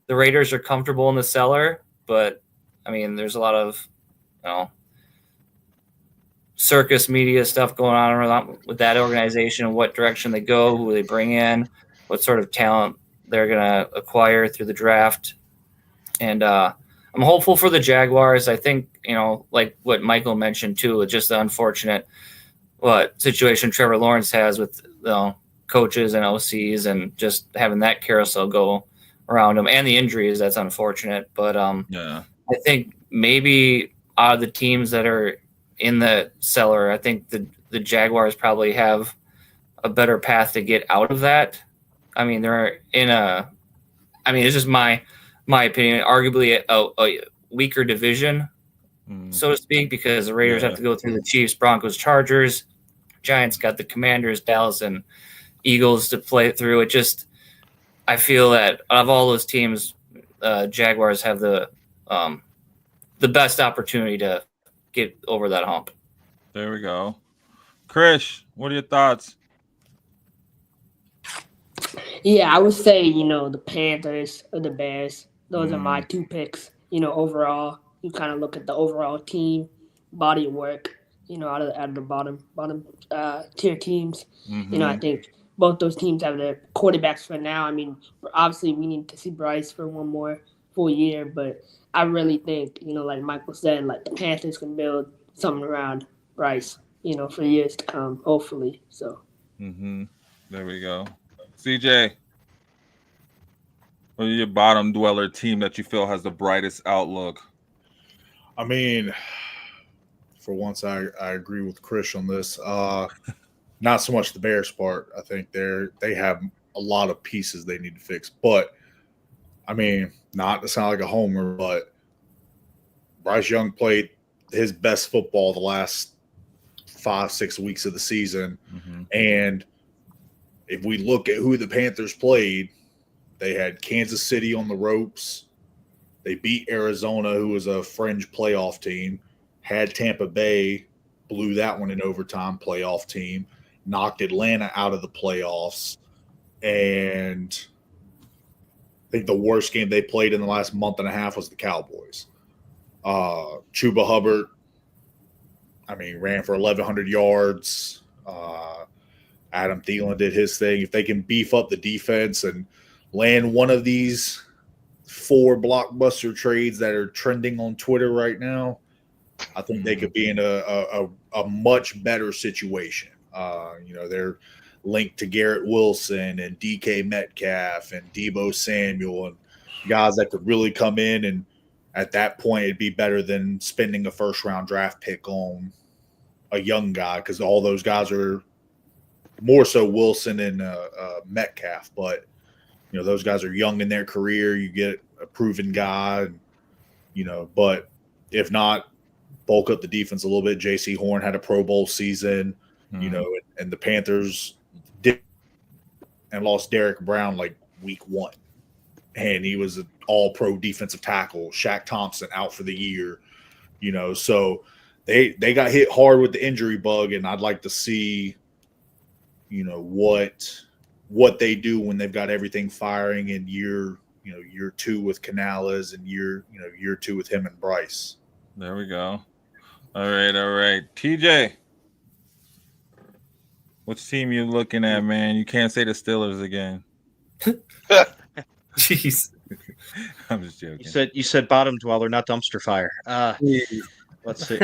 Raiders are comfortable in the cellar, but I mean, there's a lot of circus media stuff going on with that organization, what direction they go, who they bring in, what sort of talent they're going to acquire through the draft. And I'm hopeful for the Jaguars. I think, like what Michael mentioned too, it's just the unfortunate situation Trevor Lawrence has with coaches and OCs, and just having that carousel go around him, and the injuries. That's unfortunate. But I think maybe out of the teams that are in the cellar, I think the Jaguars probably have a better path to get out of that. I mean, they're it's just my opinion, arguably a weaker division, so to speak, because the Raiders have to go through the Chiefs, Broncos, Chargers. Giants got the Commanders, Dallas, and Eagles to play through. I feel that of all those teams, Jaguars have the best opportunity to get over that hump. There we go. Chris, what are your thoughts? Yeah, I would say, the Panthers or the Bears. Those are my two picks. Overall, you kind of look at the overall team, body of work, out of the bottom tier teams. I think both those teams have their quarterbacks for now. I mean, obviously we need to see Bryce for one more full year, but I really think, like Michael said, like the Panthers can build something around Bryce, for years to come, hopefully. So. There we go. CJ, what are your bottom dweller team that you feel has the brightest outlook? I mean, for once, I agree with Chris on this. Not so much the Bears part. I think they have a lot of pieces they need to fix. But, I mean, not to sound like a homer, but Bryce Young played his best football the last 5-6 weeks of the season. And if we look at who the Panthers played, they had Kansas City on the ropes. They beat Arizona, who was a fringe playoff team. Had Tampa Bay, blew that one in overtime, playoff team. Knocked Atlanta out of the playoffs. And I think the worst game they played in the last month and a half was the Cowboys. Chuba Hubbard, ran for 1,100 yards. Adam Thielen did his thing. If they can beef up the defense and land one of these 4 blockbuster trades that are trending on Twitter right now, I think they could be in a much better situation. They're linked to Garrett Wilson and DK Metcalf and Deebo Samuel and guys that could really come in, and at that point it'd be better than spending a first-round draft pick on a young guy, because all those guys are more so Wilson and Metcalf. But, those guys are young in their career. You get a proven guy, but if not, bulk up the defense a little bit. J.C. Horn had a Pro Bowl season, and the Panthers did and lost Derek Brown like week 1. And he was an all-pro defensive tackle. Shaq Thompson out for the year, so they got hit hard with the injury bug, and I'd like to see, what they do when they've got everything firing in year 2 with Canales and year 2 with him and Bryce. There we go. All right. TJ, which team you looking at, man? You can't say the Steelers again. Jeez. I'm just joking. You said bottom dweller, not dumpster fire. Let's see.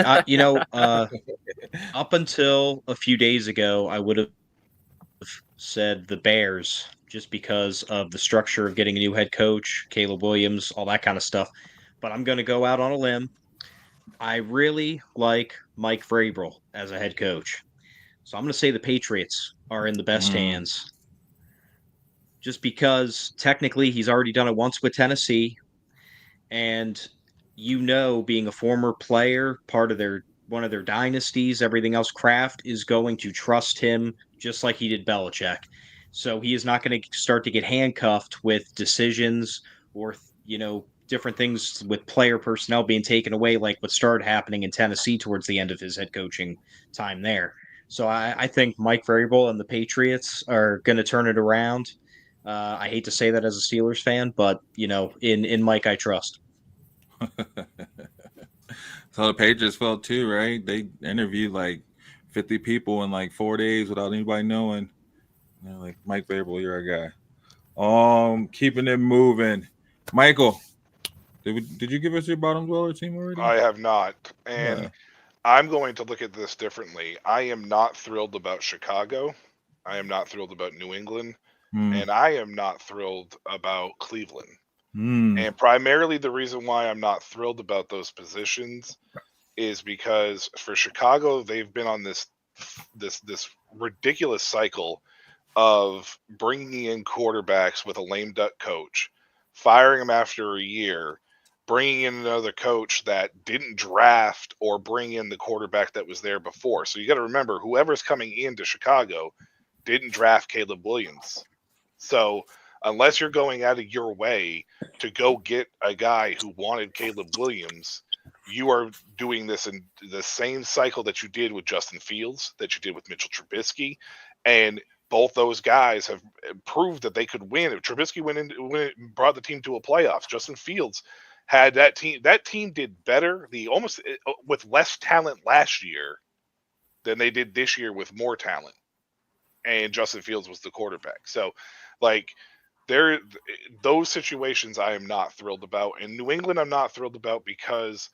Up until a few days ago, I would have said the Bears, just because of the structure of getting a new head coach, Caleb Williams, all that kind of stuff. But I'm going to go out on a limb. I really like Mike Vrabel as a head coach. So I'm going to say the Patriots are in the best hands. Just because technically he's already done it once with Tennessee. And being a former player, part of one of their dynasties, everything else, Kraft is going to trust him just like he did Belichick. So he is not going to start to get handcuffed with decisions or different things with player personnel being taken away, like what started happening in Tennessee towards the end of his head coaching time there. So I think Mike Vrabel and the Patriots are going to turn it around. I hate to say that as a Steelers fan, but in Mike I trust. So the Patriots felt too, right? They interviewed like 50 people in like 4 days without anybody knowing. They're like, Mike Vrabel, you're our guy. Keeping it moving. Michael, did you give us your bottom dweller team already? I have not. And I'm going to look at this differently. I am not thrilled about Chicago. I am not thrilled about New England. And I am not thrilled about Cleveland. And primarily the reason why I'm not thrilled about those positions is because for Chicago, they've been on this ridiculous cycle of bringing in quarterbacks with a lame duck coach, firing them after a year, bringing in another coach that didn't draft or bring in the quarterback that was there before. So you got to remember, whoever's coming into Chicago didn't draft Caleb Williams. So unless you're going out of your way to go get a guy who wanted Caleb Williams, you are doing this in the same cycle that you did with Justin Fields, that you did with Mitchell Trubisky. And both those guys have proved that they could win. If Trubisky brought the team to a playoffs, Justin Fields had that team. That team did better, with less talent last year than they did this year with more talent. And Justin Fields was the quarterback. So, those situations I am not thrilled about. In New England, I'm not thrilled about because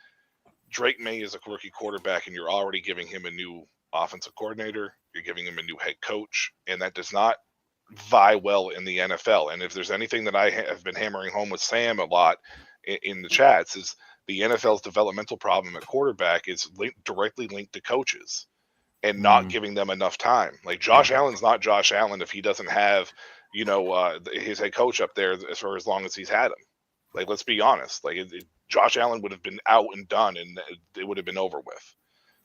Drake May is a rookie quarterback, and you're already giving him a new offensive coordinator. You're giving him a new head coach, and that does not vie well in the NFL. And if there's anything that I have been hammering home with Sam a lot in the chats, is the NFL's developmental problem at quarterback is directly linked to coaches and not giving them enough time. Like Josh Allen's not Josh Allen if he doesn't have, his head coach up there for as long as he's had him. Like, let's be honest. Josh Allen would have been out and done, and it would have been over with.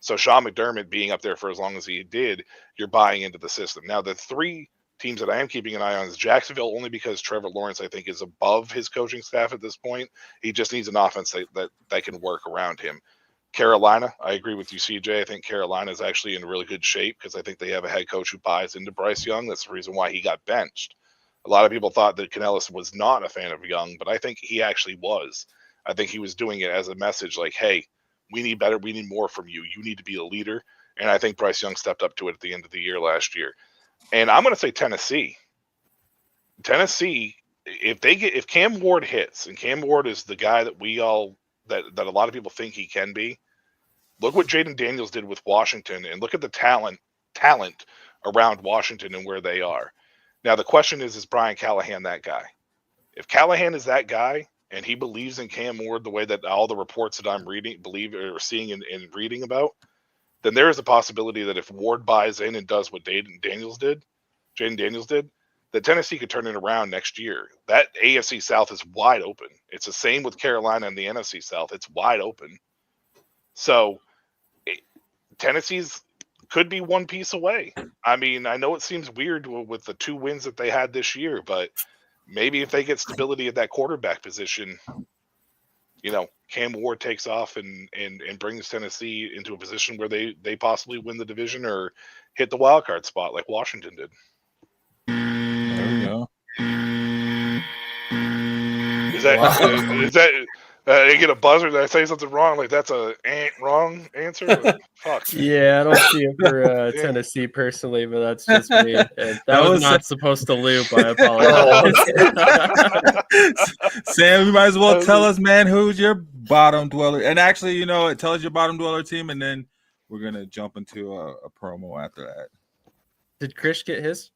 So Sean McDermott being up there for as long as he did, you're buying into the system. Now, the three teams that I am keeping an eye on is Jacksonville, only because Trevor Lawrence, I think, is above his coaching staff at this point. He just needs an offense that can work around him. Carolina, I agree with you, CJ. I think Carolina is actually in really good shape because I think they have a head coach who buys into Bryce Young. That's the reason why he got benched. A lot of people thought that Canellis was not a fan of Young, but I think he actually was. I think he was doing it as a message like, hey, we need better. We need more from you. You need to be a leader. And I think Bryce Young stepped up to it at the end of the year last year. And I'm going to say Tennessee. Tennessee, if Cam Ward hits, and Cam Ward is the guy that that a lot of people think he can be. Look what Jaden Daniels did with Washington, and look at the talent around Washington and where they are. Now the question is Brian Callahan that guy? If Callahan is that guy, and he believes in Cam Ward the way that all the reports that I'm seeing and reading about, then there is a possibility that if Ward buys in and does what Jaden Daniels did, that Tennessee could turn it around next year. That AFC South is wide open. It's the same with Carolina and the NFC South. It's wide open. So Tennessee's could be one piece away. I mean, I know it seems weird with the 2 wins that they had this year, but maybe if they get stability at that quarterback position, Cam Ward takes off and brings Tennessee into a position where they possibly win the division or hit the wild card spot like Washington did. There we go. Is that you get a buzzer? Did I say something wrong? Like that's a wrong answer? Fuck. Yeah, I don't see it for Tennessee personally, but that's just me. And that was not supposed to loop. I apologize. Sam, you might as well tell us, man, who's your bottom dweller? And actually, tell us your bottom dweller team, and then we're gonna jump into a promo after that. Did Krish get his?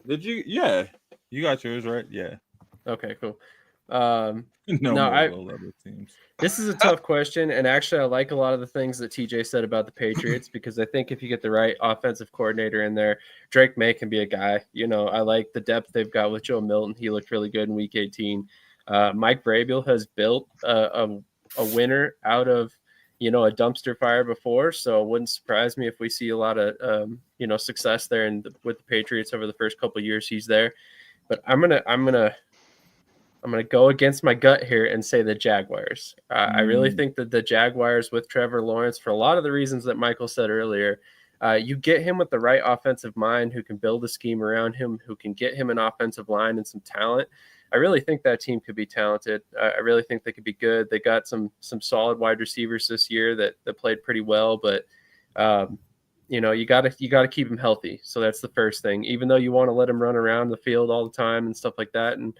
Did you? Yeah, you got yours right. Yeah. Okay, cool. No, No, more low-level teams. This is a tough question, and actually, I like a lot of the things that TJ said about the Patriots because I think if you get the right offensive coordinator in there, Drake May can be a guy. You know, I like the depth they've got with Joe Milton. He looked really good in Week 18. Mike Vrabel has built a winner out of a dumpster fire before, so it wouldn't surprise me if we see a lot of success there with the Patriots over the first couple of years he's there. But I'm gonna go against my gut here and say the Jaguars. I really think that the Jaguars with Trevor Lawrence, for a lot of the reasons that Michael said earlier, you get him with the right offensive mind who can build a scheme around him, who can get him an offensive line and some talent. I really think that team could be talented. I really think they could be good. They got some solid wide receivers this year that played pretty well, but you got to keep him healthy. So that's the first thing. Even though you want to let him run around the field all the time and stuff like that, and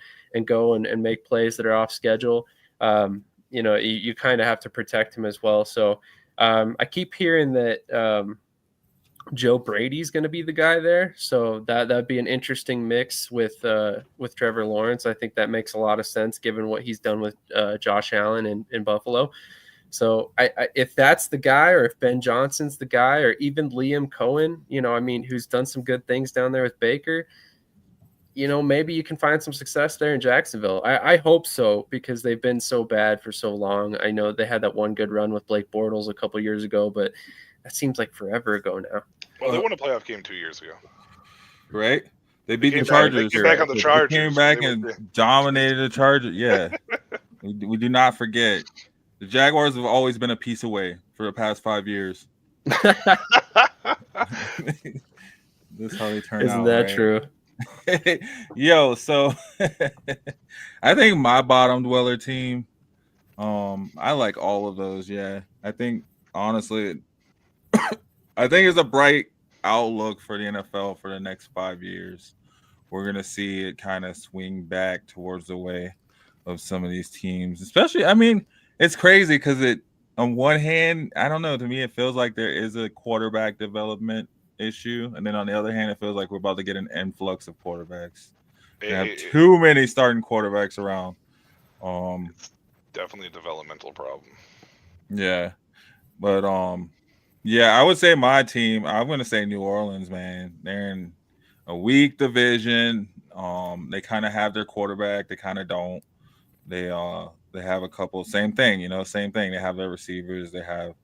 go and make plays that are off schedule, you kind of have to protect him as well. So I keep hearing that Joe Brady's going to be the guy there. So that'd be an interesting mix with Trevor Lawrence. I think that makes a lot of sense given what he's done with Josh Allen in Buffalo. So if that's the guy, or if Ben Johnson's the guy, or even Liam Cohen, who's done some good things down there with Baker, maybe you can find some success there in Jacksonville. I hope so, because they've been so bad for so long. I know they had that one good run with Blake Bortles a couple years ago, but that seems like forever ago now. Well, they won a playoff game 2 years ago. Right? They beat the Chargers. They came back on the Chargers. They came back and dominated the Chargers. Yeah. we do not forget. The Jaguars have always been a piece away for the past 5 years. This is how they turn out. Isn't that true? Yo, so I think my bottom dweller team, I like all of those. Yeah, I think honestly, I think it's a bright outlook for the NFL for the next 5 years. We're gonna see it kind of swing back towards the way of some of these teams, especially. I mean, it's crazy because on one hand, I don't know. To me, it feels like there is a quarterback development issue, and then on the other hand, it feels like we're about to get an influx of quarterbacks. We have too many starting quarterbacks around. It's definitely a developmental problem. Yeah, but yeah, I would say my team. I'm going to say New Orleans, man. They're in a weak division. They kind of have their quarterback. They kind of don't. They have a couple. Same thing. Same thing. They have their receivers. They have.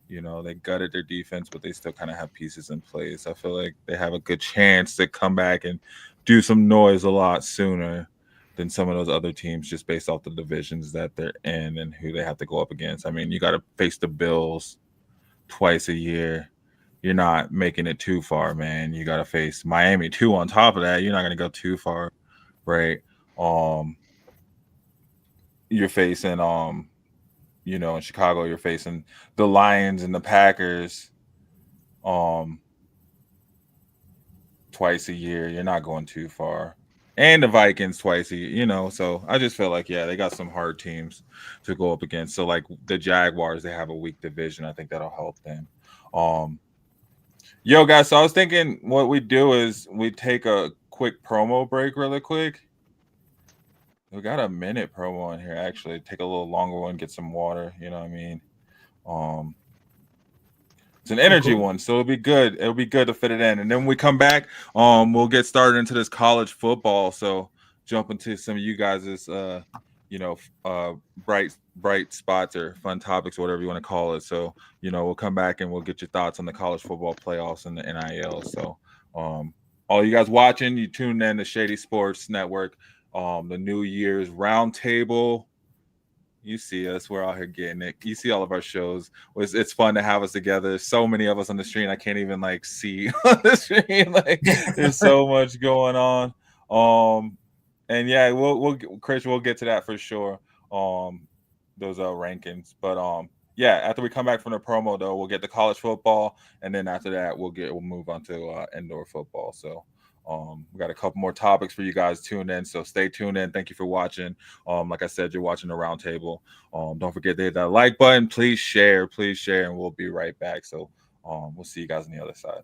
They gutted their defense, but they still kind of have pieces in place. I feel like they have a good chance to come back and do some noise a lot sooner than some of those other teams, just based off the divisions that they're in and who they have to go up against. I mean, you got to face the Bills twice a year. You're not making it too far, man. You got to face Miami too. On top of that, you're not going to go too far, right? You're facing in Chicago, you're facing the Lions and the Packers twice a year. You're not going too far. And the Vikings twice a year, so I just feel like, yeah, they got some hard teams to go up against. So like the Jaguars, they have a weak division. I think that'll help them. Yo, guys, so I was thinking what we do is we take a quick promo break really quick. We got a minute promo in here, actually. Take a little longer one, get some water, you know what I mean? It's an energy one, so it'll be good. It'll be good to fit it in. And then when we come back, we'll get started into this college football. So jump into some of you guys' bright spots or fun topics, whatever you want to call it. So, we'll come back and we'll get your thoughts on the college football playoffs and the NIL. So all you guys watching, you tuned in to Shady Sports Network. The New Year's Roundtable. You see us. We're out here getting it. You see all of our shows. It's fun to have us together. So many of us on the screen. I can't even see on the screen. There's so much going on. And yeah, Chris, we'll get to that for sure. Those rankings. But yeah, after we come back from the promo though, we'll get to college football, and then after that, we'll move on to indoor football. So. We got a couple more topics for you guys tuned in, so stay tuned in. Thank you for watching. Like I said, you're watching the Roundtable. Don't forget to hit that like button. Please share, and we'll be right back. So we'll see you guys on the other side.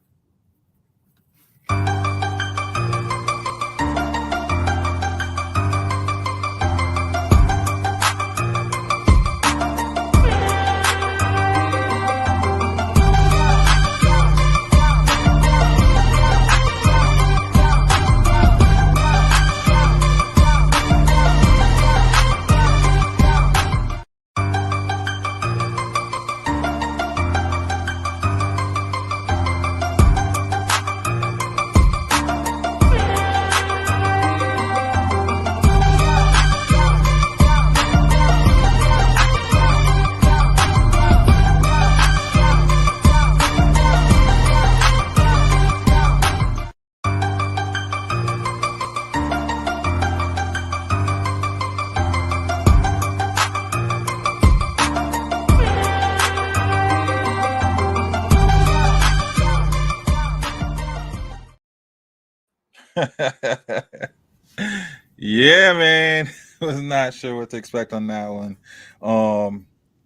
Yeah, man. Was not sure what to expect on that one.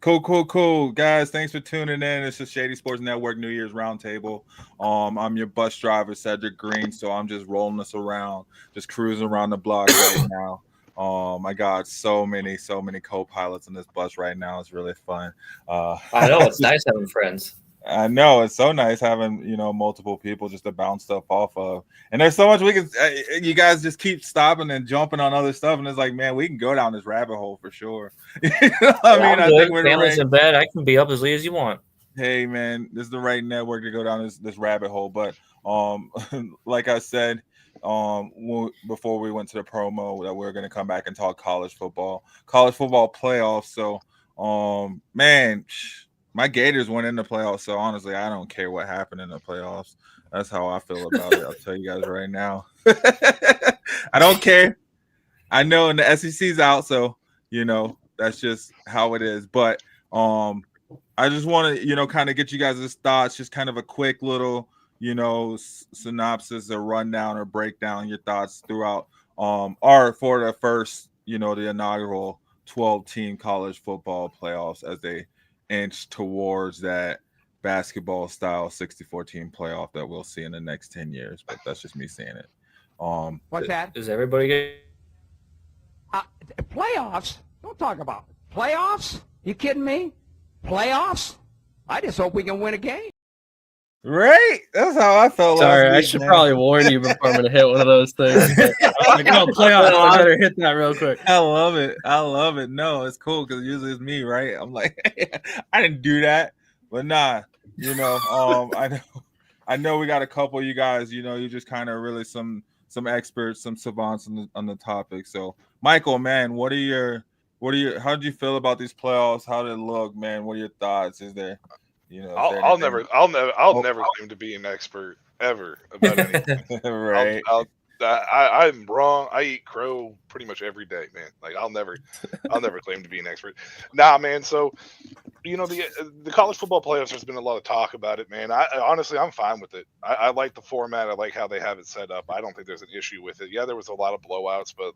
Cool. Guys, thanks for tuning in. It's the Shady Sports Network New Year's Roundtable. I'm your bus driver, Cedric Green, so I'm just rolling us around, just cruising around the block right now. I got so many co-pilots in this bus right now. It's really fun. I know it's nice having friends. I know it's so nice having multiple people just to bounce stuff off of, and there's so much we can. You guys just keep stopping and jumping on other stuff, and it's like, man, we can go down this rabbit hole for sure. I think we're family's in bed. I can be up as late as you want. Hey, man, this is the right network to go down this rabbit hole. But like I said, before we went to the promo, that we're gonna come back and talk college football playoffs. So, man. My Gators went in the playoffs, so honestly, I don't care what happened in the playoffs. That's how I feel about it. I'll tell you guys right now. I don't care. I know, and the SEC's out, so that's just how it is. But I just want to kind of get you guys' thoughts, just kind of a quick little synopsis or rundown or breakdown your thoughts throughout for the first the inaugural 12-team college football playoffs as they inch towards that basketball style 64-team playoff that we'll see in the next 10 years. But that's just me saying it. What's that? Does everybody get Playoffs? Don't talk about playoffs. You kidding me? Playoffs? I just hope we can win a game. Right? That's how I felt. Sorry, I should probably warn you before I'm going to hit one of those things. Like, oh, playoffs, I better hit that real quick. I love it. No, it's cool because usually it's me, right? I'm like, I didn't do that. But nah, I know we got a couple of you guys, you just kind of really some experts, some savants on the topic. So, Michael, man, how did you feel about these playoffs? How did it look, man? What are your thoughts? Is there I'll never claim to be an expert ever about anything. Right. I'm wrong. I eat crow pretty much every day, man. Like I'll never claim to be an expert. Nah, man. So, the college football playoffs, there's been a lot of talk about it, man. I honestly, I'm fine with it. I like the format. I like how they have it set up. I don't think there's an issue with it. Yeah, there was a lot of blowouts, but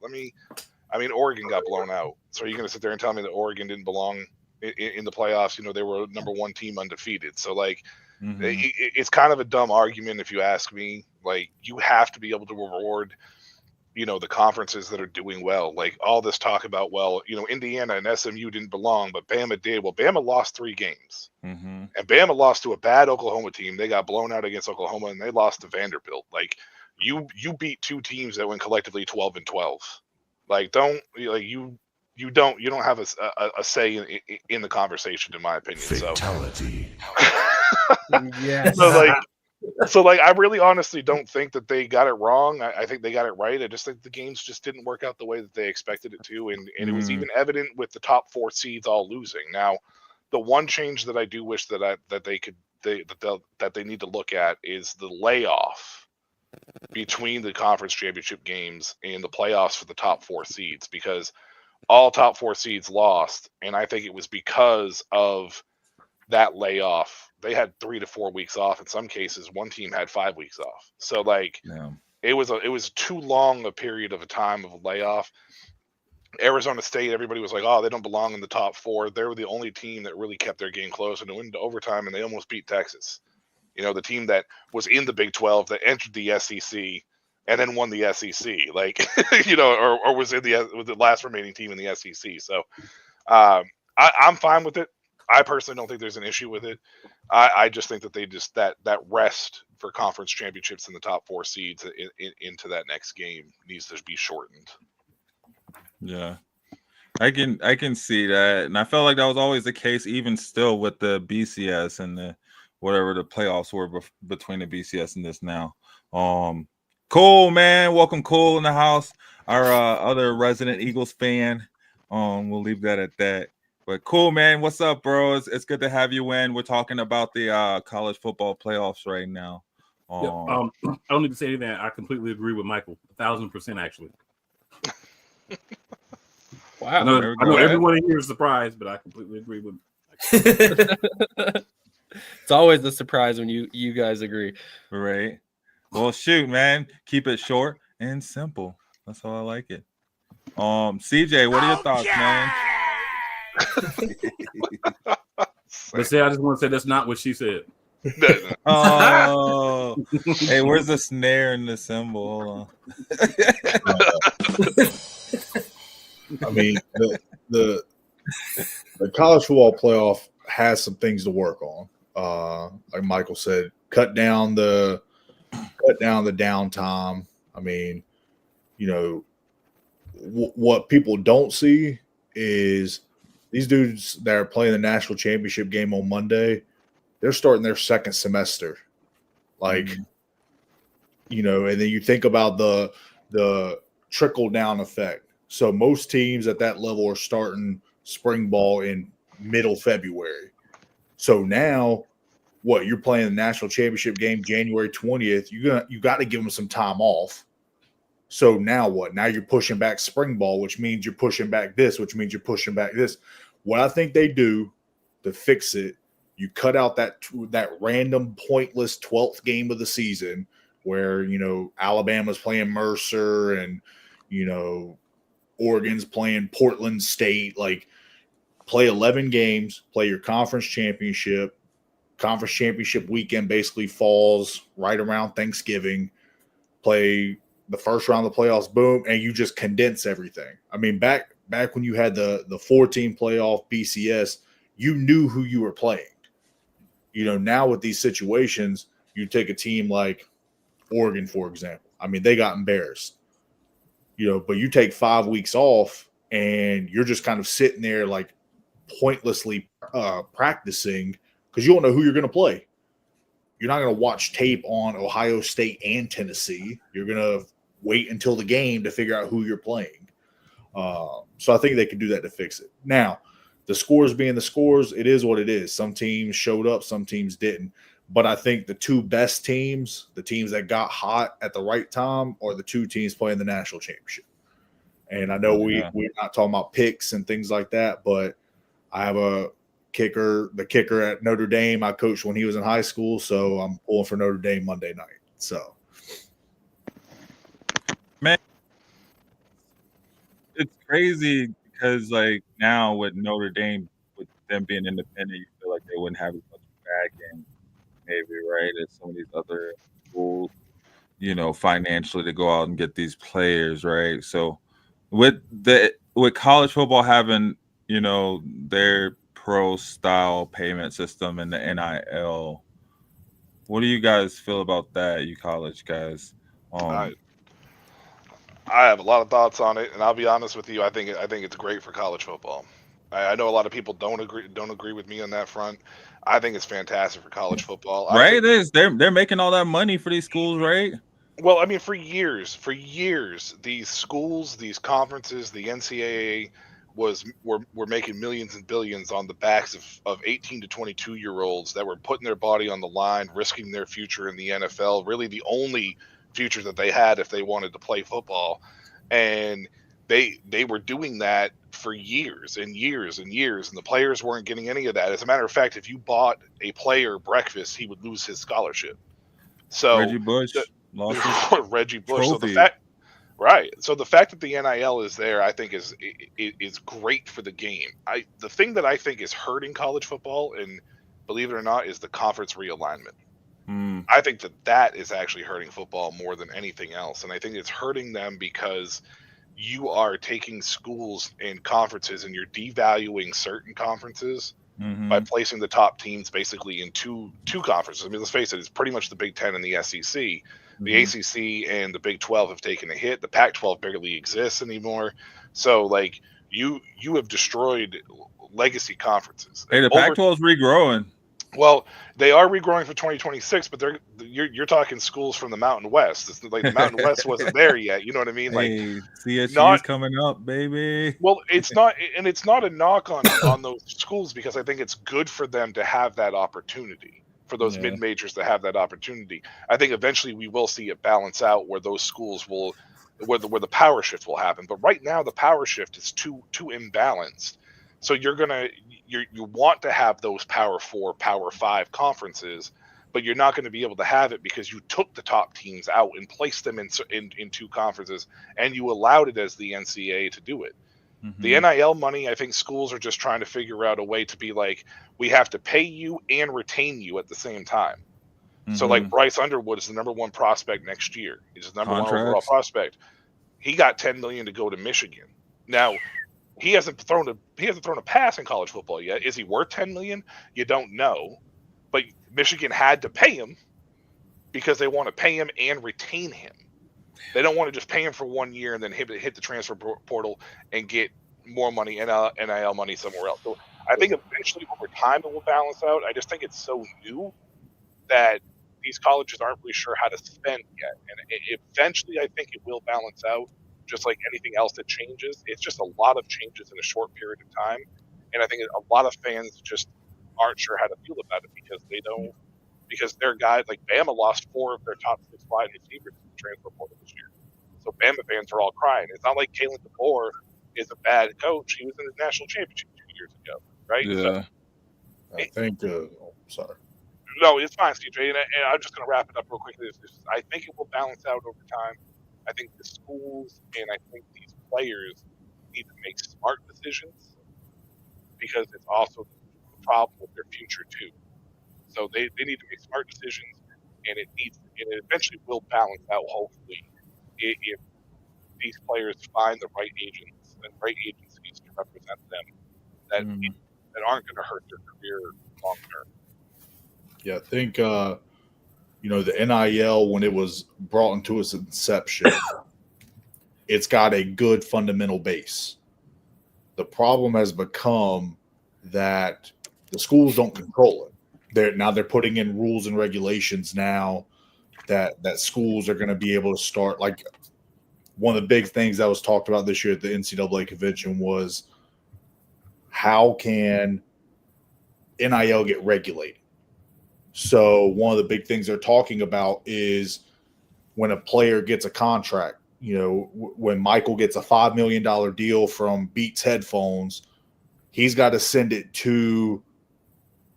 Oregon got blown out. So are you going to sit there and tell me that Oregon didn't belong in the playoffs? They were number one team undefeated. So it's kind of a dumb argument if you ask me. Like, you have to be able to reward the conferences that are doing well. Like all this talk about, Indiana and SMU didn't belong, but Bama did. Well, Bama lost 3 games, and Bama lost to a bad Oklahoma team. They got blown out against Oklahoma, and they lost to Vanderbilt. Like you beat 2 teams that went collectively 12-12. Like you don't have a say in the conversation, in my opinion. Fatality. Yes. So I really honestly don't think that they got it wrong. I think they got it right. I just think the games just didn't work out the way that they expected it to, and it was even evident with the top 4 seeds all losing. Now, the one change that I do wish that they need to look at is the layoff between the conference championship games and the playoffs for the top 4 seeds, because all top 4 seeds lost, and I think it was because of that layoff. They had 3 to 4 weeks off. In some cases, one team had 5 weeks off. So it was too long a period of a time of a layoff. Arizona State, everybody was like, oh, they don't belong in the top 4. They were the only team that really kept their game close and went into overtime, and they almost beat Texas. The team that was in the Big 12 that entered the SEC and then won the SEC, or was with the last remaining team in the SEC. So I'm fine with it. I personally don't think there's an issue with it. I just think that they just that rest for conference championships in the top 4 seeds into that next game needs to be shortened. Yeah, I can see that, and I felt like that was always the case, even still with the BCS and the whatever the playoffs were between the BCS and this now. Cole, man, welcome Cole in the house. Our other resident Eagles fan. We'll leave that at that. But cool, man. What's up, bro? It's good to have you in. We're talking about the college football playoffs right now. I don't need to say anything. I completely agree with Michael. 1,000% actually. Wow. I know everyone in here is surprised, but I completely agree with It's always a surprise when you guys agree. Right. Well, shoot, man. Keep it short and simple. That's how I like it. CJ, what are your thoughts, man? But see, I just want to say that's not what she said. Oh, hey, where's the snare and the cymbal? Hold on. I mean, the college football playoff has some things to work on. Like Michael said, cut down the downtime. I mean, you know, what people don't see is these dudes that are playing the national championship game on Monday, they're starting their second semester. Like, you know, and then you think about the trickle down effect. So most teams at that level are starting spring ball in middle February. So now what, you're playing the national championship game January 20th, you got to give them some time off. So now what? Now you're pushing back spring ball, which means you're pushing back this, which means you're pushing back this. What I think they do to fix it, you cut out that random pointless 12th game of the season where, you know, Alabama's playing Mercer and, you know, Oregon's playing Portland State. Like, play 11 games, play your conference championship. Conference championship weekend basically falls right around Thanksgiving. Play the first round of the playoffs, boom, and you just condense everything. I mean, back when you had the 4-team playoff BCS, you knew who you were playing. You know, now with these situations, you take a team like Oregon, for example. I mean, they got embarrassed. You know, but you take 5 weeks off and you're just kind of sitting there like pointlessly practicing because you don't know who you're going to play. You're not going to watch tape on Ohio State and Tennessee. You're going to wait until the game to figure out who you're playing. So I think they could do that to fix it. Now, the scores being the scores, it is what it is. Some teams showed up, some teams didn't. But I think the two best teams, the teams that got hot at the right time, are the two teams playing the national championship. And I know we're not talking about picks and things like that, but I have the kicker at Notre Dame I coached when he was in high school, so I'm pulling for Notre Dame Monday night. So, man, it's crazy because like now with Notre Dame, with them being independent, you feel like they wouldn't have as much backing, maybe, right, as some of these other schools, you know, financially to go out and get these players, right? So with college football having, you know, their pro style payment system and the NIL, what do you guys feel about that, you college guys? I have a lot of thoughts on it, and I'll be honest with you. I think it's great for college football. I know a lot of people don't agree with me on that front. I think it's fantastic for college football. Right? They're making all that money for these schools, right? Well, I mean, for years, these schools, these conferences, the NCAA were making millions and billions on the backs of 18 to 22-year-olds that were putting their body on the line, risking their future in the NFL, really the only future that they had if they wanted to play football. And they were doing that for years and years and years, and the players weren't getting any of that. As a matter of fact, if you bought a player breakfast, he would lose his scholarship. So Reggie Bush lost his Reggie Bush. trophy. So the fact that the NIL is there, I think is great for the game. The thing that I think is hurting college football, and believe it or not, is the conference realignment. I think that is actually hurting football more than anything else, and I think it's hurting them because you are taking schools and conferences and you're devaluing certain conferences by placing the top teams basically in two conferences. I mean, let's face it, it's pretty much the Big Ten and the SEC. The ACC and the Big 12 have taken a hit. The Pac-12 barely exists anymore. So, like, you have destroyed legacy conferences. Hey, the Pac-12 is regrowing. Well, they are regrowing for 2026, but you're talking schools from the Mountain West. It's like the Mountain West wasn't there yet. You know what I mean? Like, CSU is coming up, baby. Well, it's not a knock on those schools, because I think it's good for them to have that opportunity, for those mid majors to have that opportunity. I think eventually we will see it balance out where those schools will, where the power shift will happen. But right now the power shift is too imbalanced. So you want to have those Power 4, Power 5 conferences, but you're not going to be able to have it because you took the top teams out and placed them in two conferences, and you allowed it as the NCAA to do it. The NIL money, I think schools are just trying to figure out a way to be like, we have to pay you and retain you at the same time. So like Bryce Underwood is the number 1 prospect next year. He's the number 1 overall prospect. He got $10 million to go to Michigan. Now, he hasn't thrown a pass in college football yet. Is he worth $10 million? You don't know. But Michigan had to pay him because they want to pay him and retain him. They don't want to just pay him for 1 year and then hit the transfer portal and get more money, NIL money somewhere else. So I think eventually over time it will balance out. I just think it's so new that these colleges aren't really sure how to spend yet. And eventually I think it will balance out, just like anything else that changes. It's just a lot of changes in a short period of time. And I think a lot of fans just aren't sure how to feel about it because their guys, like Bama lost 4 of their top 6 wide receivers in the transfer portal this year. So Bama fans are all crying. It's not like Kalen DeBoer is a bad coach. He was in the national championship 2 years ago, right? Yeah. So, I think, sorry. No, it's fine, CJ. And I'm just going to wrap it up real quickly. I think it will balance out over time. I think the schools and I think these players need to make smart decisions because it's also a problem with their future too. So they need to make smart decisions, and it eventually will balance out. Hopefully, if these players find the right agents and right agencies to represent them that aren't going to hurt their career long term. Yeah, I think the NIL, when it was brought into its inception, it's got a good fundamental base. The problem has become that the schools don't control it. They're putting in rules and regulations now that schools are going to be able to start. Like, one of the big things that was talked about this year at the NCAA convention was how can NIL get regulated? So one of the big things they're talking about is when a player gets a contract, when Michael gets a $5 million deal from Beats Headphones, he's got to send it to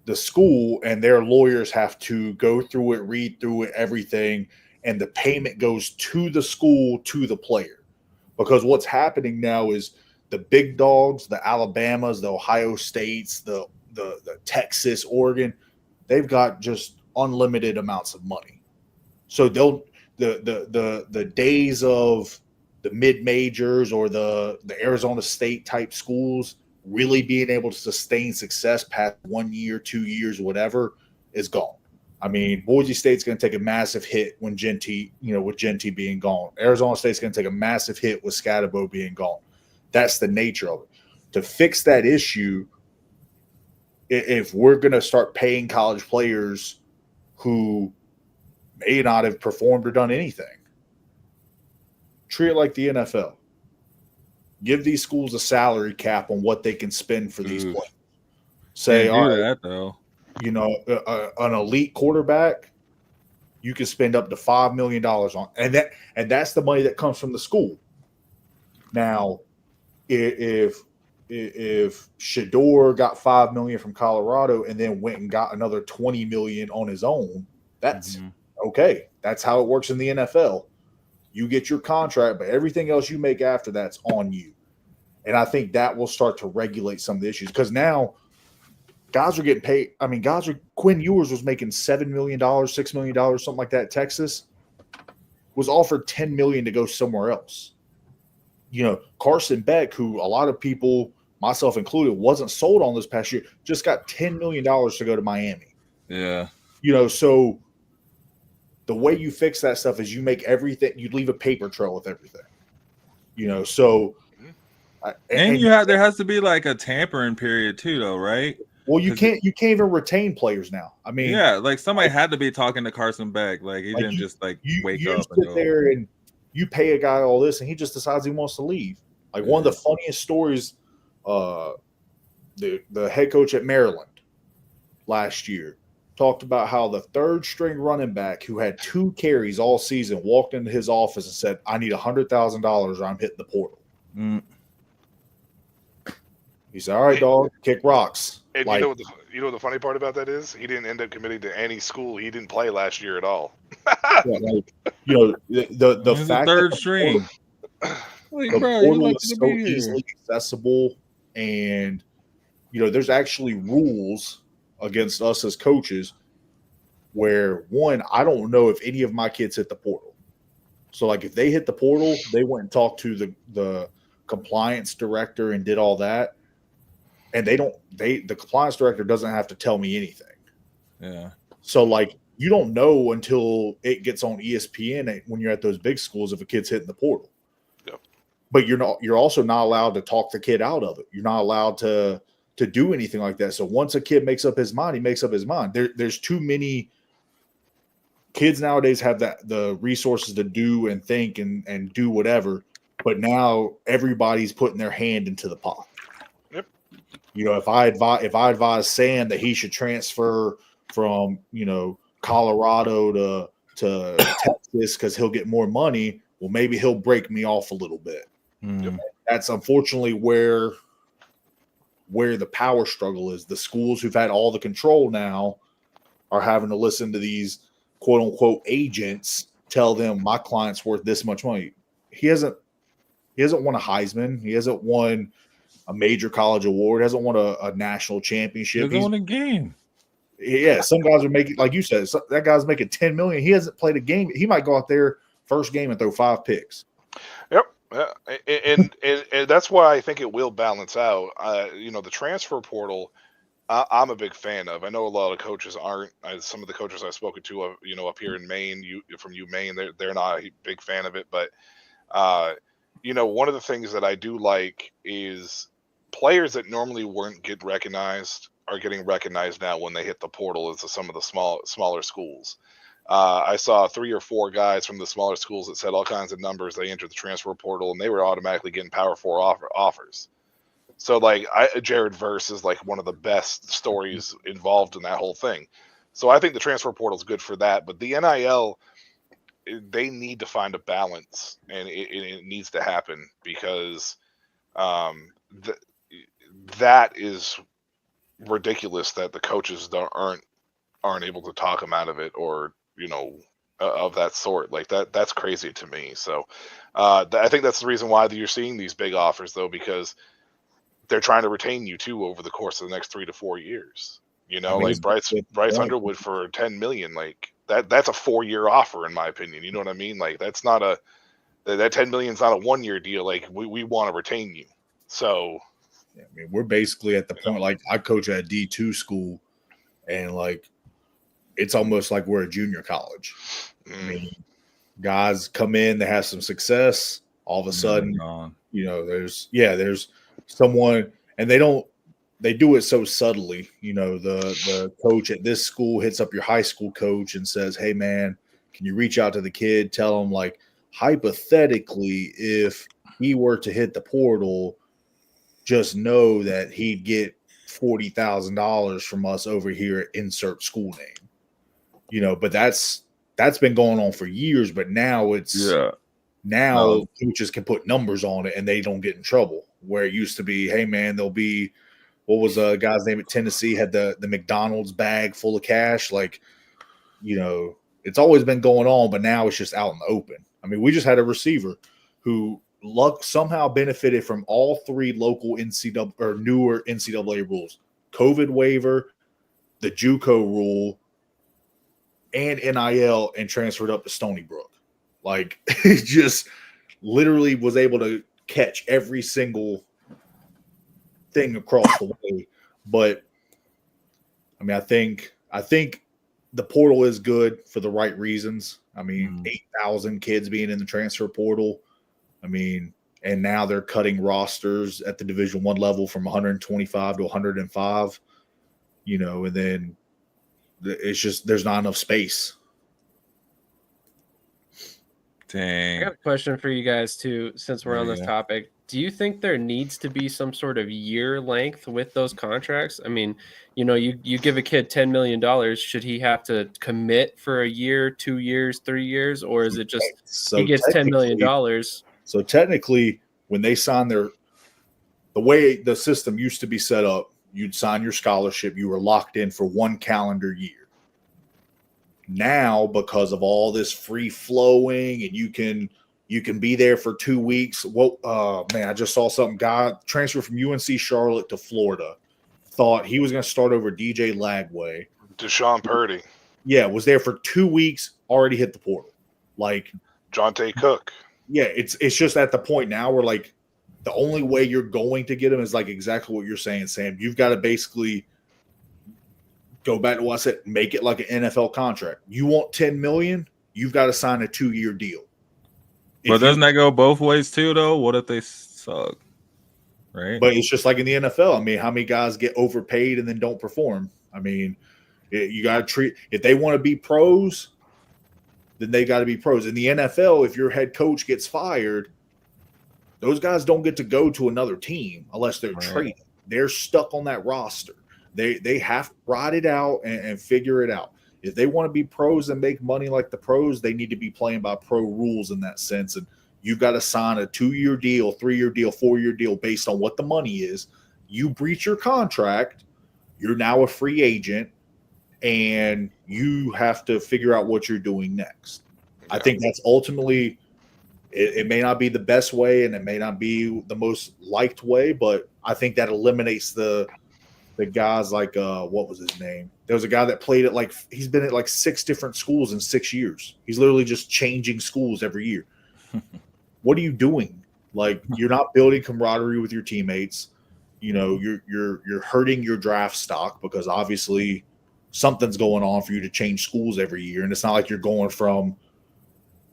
the school, and their lawyers have to go through it, read through it, everything, and the payment goes to the school, to the player. Because what's happening now is the big dogs, the Alabamas, the Ohio States, the Texas, Oregon, they've got just unlimited amounts of money. So the days of the mid majors or the Arizona State type schools really being able to sustain success past 1 year, 2 years, whatever, is gone. I mean, Boise State's going to take a massive hit when with Genty being gone. Arizona State's going to take a massive hit with Scatterbo being gone. That's the nature of it. To fix that issue, if we're going to start paying college players who may not have performed or done anything, treat it like the NFL. Give these schools a salary cap on what they can spend for these players. Say, all right, that though. An elite quarterback, you can spend up to $5 million on, and that's the money that comes from the school. Now, if Shador got $5 million from Colorado and then went and got another $20 million on his own, that's okay. That's how it works in the NFL. You get your contract, but everything else you make after that's on you. And I think that will start to regulate some of the issues because now guys are getting paid. I mean, Quinn Ewers was making $7 million, $6 million, something like that. Texas was offered $10 million to go somewhere else. Carson Beck, who a lot of people, myself included, wasn't sold on this past year, just got $10 million to go to Miami. Yeah. So the way you fix that stuff is you make everything, you leave a paper trail with everything. There has to be like a tampering period too, though, right? Well, you can't even retain players now. I mean, yeah, like somebody had to be talking to Carson Beck. Like he didn't just wake up and sit there and you pay a guy all this, and he just decides he wants to leave. Like one of the funniest stories, the head coach at Maryland last year talked about how the third string running back who had 2 carries all season walked into his office and said, "I need $100,000 or I'm hitting the portal." He said, "All right, dog, kick rocks." And Like- you know what the funny part about that is? He didn't end up committing to any school. He didn't play last year at all. the He's fact the third that string. Like, the bro, you portal lucky is to so be here. easily accessible, and there's actually rules against us as coaches where, one, I don't know if any of my kids hit the portal. So like if they hit the portal, they went and talked to the compliance director and did all that, and the compliance director doesn't have to tell me anything. Yeah. So like you don't know until it gets on ESPN when you're at those big schools if a kid's hitting the portal. Yep. But you're also not allowed to talk the kid out of it. You're not allowed to do anything like that. So once a kid makes up his mind, he makes up his mind. There's too many kids nowadays have the resources to do and think and do whatever, but now everybody's putting their hand into the pot. Yep. If I advise Sam that he should transfer from Colorado to Texas because he'll get more money, well, maybe he'll break me off a little bit. Mm. That's unfortunately where the power struggle is. The schools who've had all the control now are having to listen to these quote unquote agents tell them my client's worth this much money. He hasn't won a Heisman. He hasn't won a major college award. He hasn't won a national championship. He's won a game. Yeah, some guys are making, like you said, that guy's making $10 million. He hasn't played a game. He might go out there first game and throw 5 picks. Yep. And that's why I think it will balance out. The transfer portal, I'm a big fan of. I know a lot of coaches aren't. Some of the coaches I've spoken to, up here in Maine, from Maine, they're not a big fan of it. But, one of the things that I do like is players that normally weren't get recognized are getting recognized now when they hit the portal as some of the smaller schools. I saw 3 or 4 guys from the smaller schools that said all kinds of numbers. They entered the transfer portal and they were automatically getting Power 4 offers. So like Jared Verse is like one of the best stories involved in that whole thing. So I think the transfer portal is good for that. But the NIL, they need to find a balance, and it needs to happen because that is ridiculous that the coaches aren't able to talk them out of it, or of that sort. Like that's crazy to me. So I think that's the reason why you're seeing these big offers, though, because they're trying to retain you too over the course of the next 3 to 4 years. Like Bryce Underwood for $10 million, like that's a 4-year offer in my opinion. You know what I mean? Like that's not that $10 million is not a 1-year deal. Like we want to retain you. So I mean, we're basically at the point, like I coach at a D2 school, and like it's almost like we're a junior college. I mean, guys come in, they have some success, all of a sudden, there's someone, and they do it so subtly. The coach at this school hits up your high school coach and says, "Hey man, can you reach out to the kid? Tell him, like, hypothetically, if he were to hit the portal, just know that he'd get $40,000 from us over here at insert school name." But that's been going on for years, but now coaches can put numbers on it and they don't get in trouble. Where it used to be, hey man, there'll be, what was a guy's name at Tennessee, had the McDonald's bag full of cash. Like, it's always been going on, but now it's just out in the open. I mean, we just had a receiver who somehow benefited from all 3 local NCAA or newer NCAA rules: COVID waiver, the JUCO rule, and NIL, and transferred up to Stony Brook. Like, he just literally was able to catch every single thing across the way. But I mean, I think the portal is good for the right reasons. I mean, 8,000 kids being in the transfer portal. I mean, and now they're cutting rosters at the Division I level from 125 to 105. And then it's just there's not enough space. Dang. I got a question for you guys too, since we're on this topic. Do you think there needs to be some sort of year length with those contracts? I mean, you give a kid $10 million. Should he have to commit for a year, 2 years, 3 years, or is it just he gets $10 million? So technically, when they sign the way the system used to be set up you'd sign your scholarship. You were locked in for 1 calendar year. Now, because of all this free flowing and you can be there for 2 weeks. Man, I just saw something. Guy transferred from UNC Charlotte to Florida. Thought he was going to start over DJ Lagway. Deshaun Purdy. Yeah, was there for 2 weeks, already hit the portal. Like Jonte Cook. Yeah, it's just at the point now where like the only way you're going to get him is like exactly what you're saying, Sam. You've got to basically go back to what I said, make it like an NFL contract. You want $10 million, you've got to sign a 2-year deal. But doesn't that go both ways too, though? What if they suck? Right. But it's just like in the NFL. I mean, how many guys get overpaid and then don't perform? I mean, you got to treat – if they want to be pros, then they got to be pros. In the NFL, if your head coach gets fired, those guys don't get to go to another team unless they're traded. They're stuck on that roster. They have to ride it out and figure it out. If they want to be pros and make money like the pros, they need to be playing by pro rules in that sense. And you've got to sign a 2-year deal, 3-year deal, 4-year deal based on what the money is. You breach your contract, you're now a free agent, and you have to figure out what you're doing next. Yeah. I think that's ultimately it may not be the best way and it may not be the most liked way, but I think that eliminates the guys like what was his name? There was a guy that played at he's been at like 6 different schools in 6 years. He's literally just changing schools every year. What are you doing? Like, you're not building camaraderie with your teammates. You know, you're hurting your draft stock because obviously something's going on for you to change schools every year. And it's not like you're going from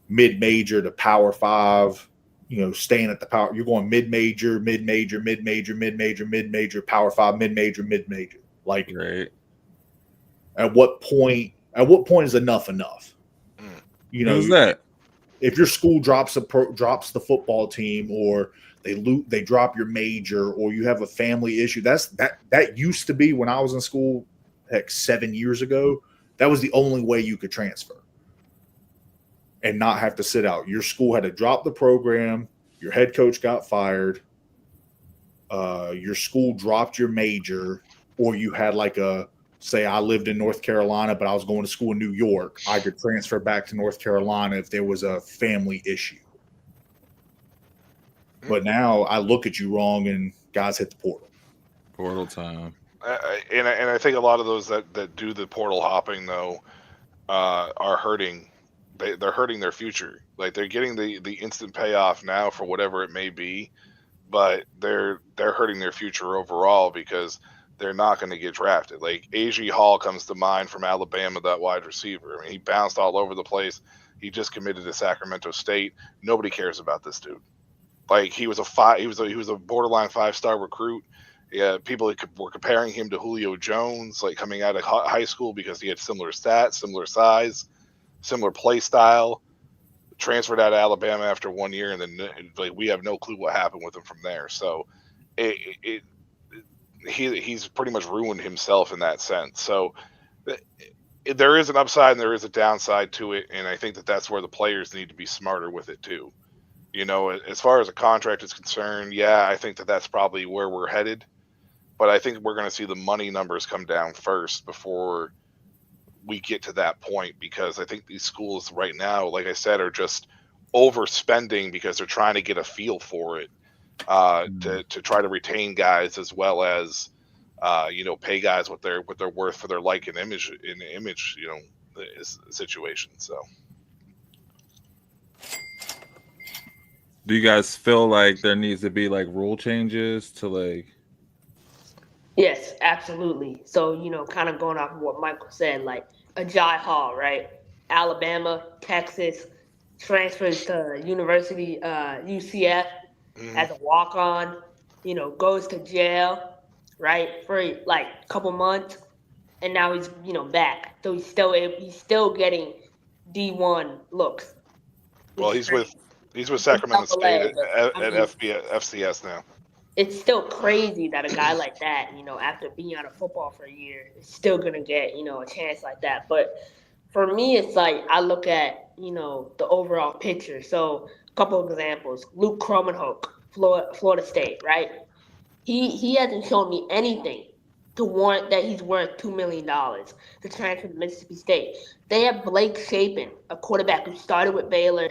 mid-major to Power 5, you know, staying at the power. You're going mid-major, mid-major, mid-major, mid-major, mid-major, Power 5, mid-major, mid-major. Like, right. At what point is enough enough? You know, who's that? If your school drops the football team, or they drop your major, or you have a family issue, that used to be when I was in school, heck, 7 years ago. That was the only way you could transfer and not have to sit out. Your school had to drop the program. Your head coach got fired. Your school dropped your major, or you had say I lived in North Carolina, but I was going to school in New York. I could transfer back to North Carolina if there was a family issue. But now I look at you wrong and guys hit the portal. Portal time. And I think a lot of those that do the portal hopping, though, are hurting. They're hurting their future. Like, they're getting the instant payoff now for whatever it may be, but they're hurting their future overall because they're not going to get drafted. Like, A.J. Hall comes to mind from Alabama, that wide receiver. I mean, he bounced all over the place. He just committed to Sacramento State. Nobody cares about this dude. Like, he was a borderline 5-star recruit. Yeah, people were comparing him to Julio Jones, like, coming out of high school because he had similar stats, similar size, similar play style. Transferred out of Alabama after 1 year, and then we have no clue what happened with him from there. So he's pretty much ruined himself in that sense. So there is an upside and there is a downside to it, and I think that's where the players need to be smarter with it too. You know, as far as a contract is concerned, yeah, I think that's probably where we're headed, but I think we're going to see the money numbers come down first before we get to that point, because I think these schools right now, like I said, are just overspending because they're trying to get a feel for it. To try to retain guys, as well as pay guys what they're worth for their like and image situation. So, do you guys feel like there needs to be rule changes to Yes, absolutely. So, kind of going off of what Michael said, like Ajay Hall, right? Alabama, Texas, transfers to University UCF as a walk-on, goes to jail, right, for a couple months, and now he's back. So he's still getting D1 looks. Well, he's with Sacramento State at FCS now. It's still crazy that a guy like that, after being out of football for a year, is still gonna get a chance like that. But for me, it's I look at the overall picture. So a couple of examples: Luke Kromenhoek, Florida State, right? He hasn't shown me anything to warrant that he's worth $2 million to transfer to Mississippi State. They have Blake Shapen, a quarterback who started with Baylor.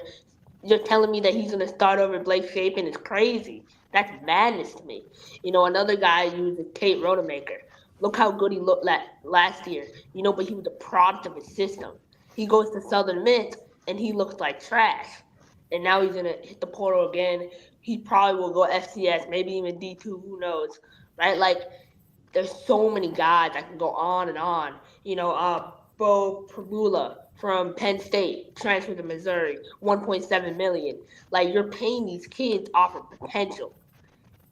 You're telling me that he's going to start over Blake Shapen is crazy. That's madness to me. Another guy I use is Tate Rodemaker. Look how good he looked last year. But he was a product of his system. He goes to Southern Miss, and he looks like trash. And now he's going to hit the portal again. He probably will go FCS, maybe even D2, who knows, right? Like, there's so many guys I can go on and on. Bo Prabula from Penn State transferred to Missouri, $1.7 million. Like, you're paying these kids off of potential,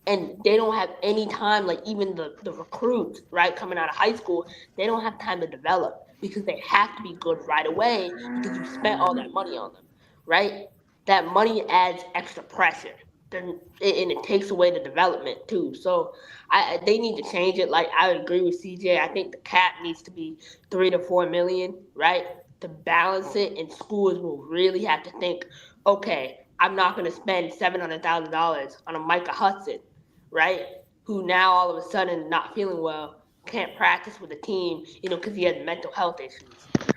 and they don't have any time. Like, even the recruits, right, coming out of high school, they don't have time to develop because they have to be good right away because you spent all that money on them, right? That money adds extra pressure. And it takes away the development too. So they need to change it. Like, I agree with CJ. I think the cap needs to be 3 to 4 million, right, to balance it. And schools will really have to think, okay, I'm not going to spend $700,000 on a Micah Hudson, right, who now all of a sudden not feeling well, can't practice with the team, because he had mental health issues.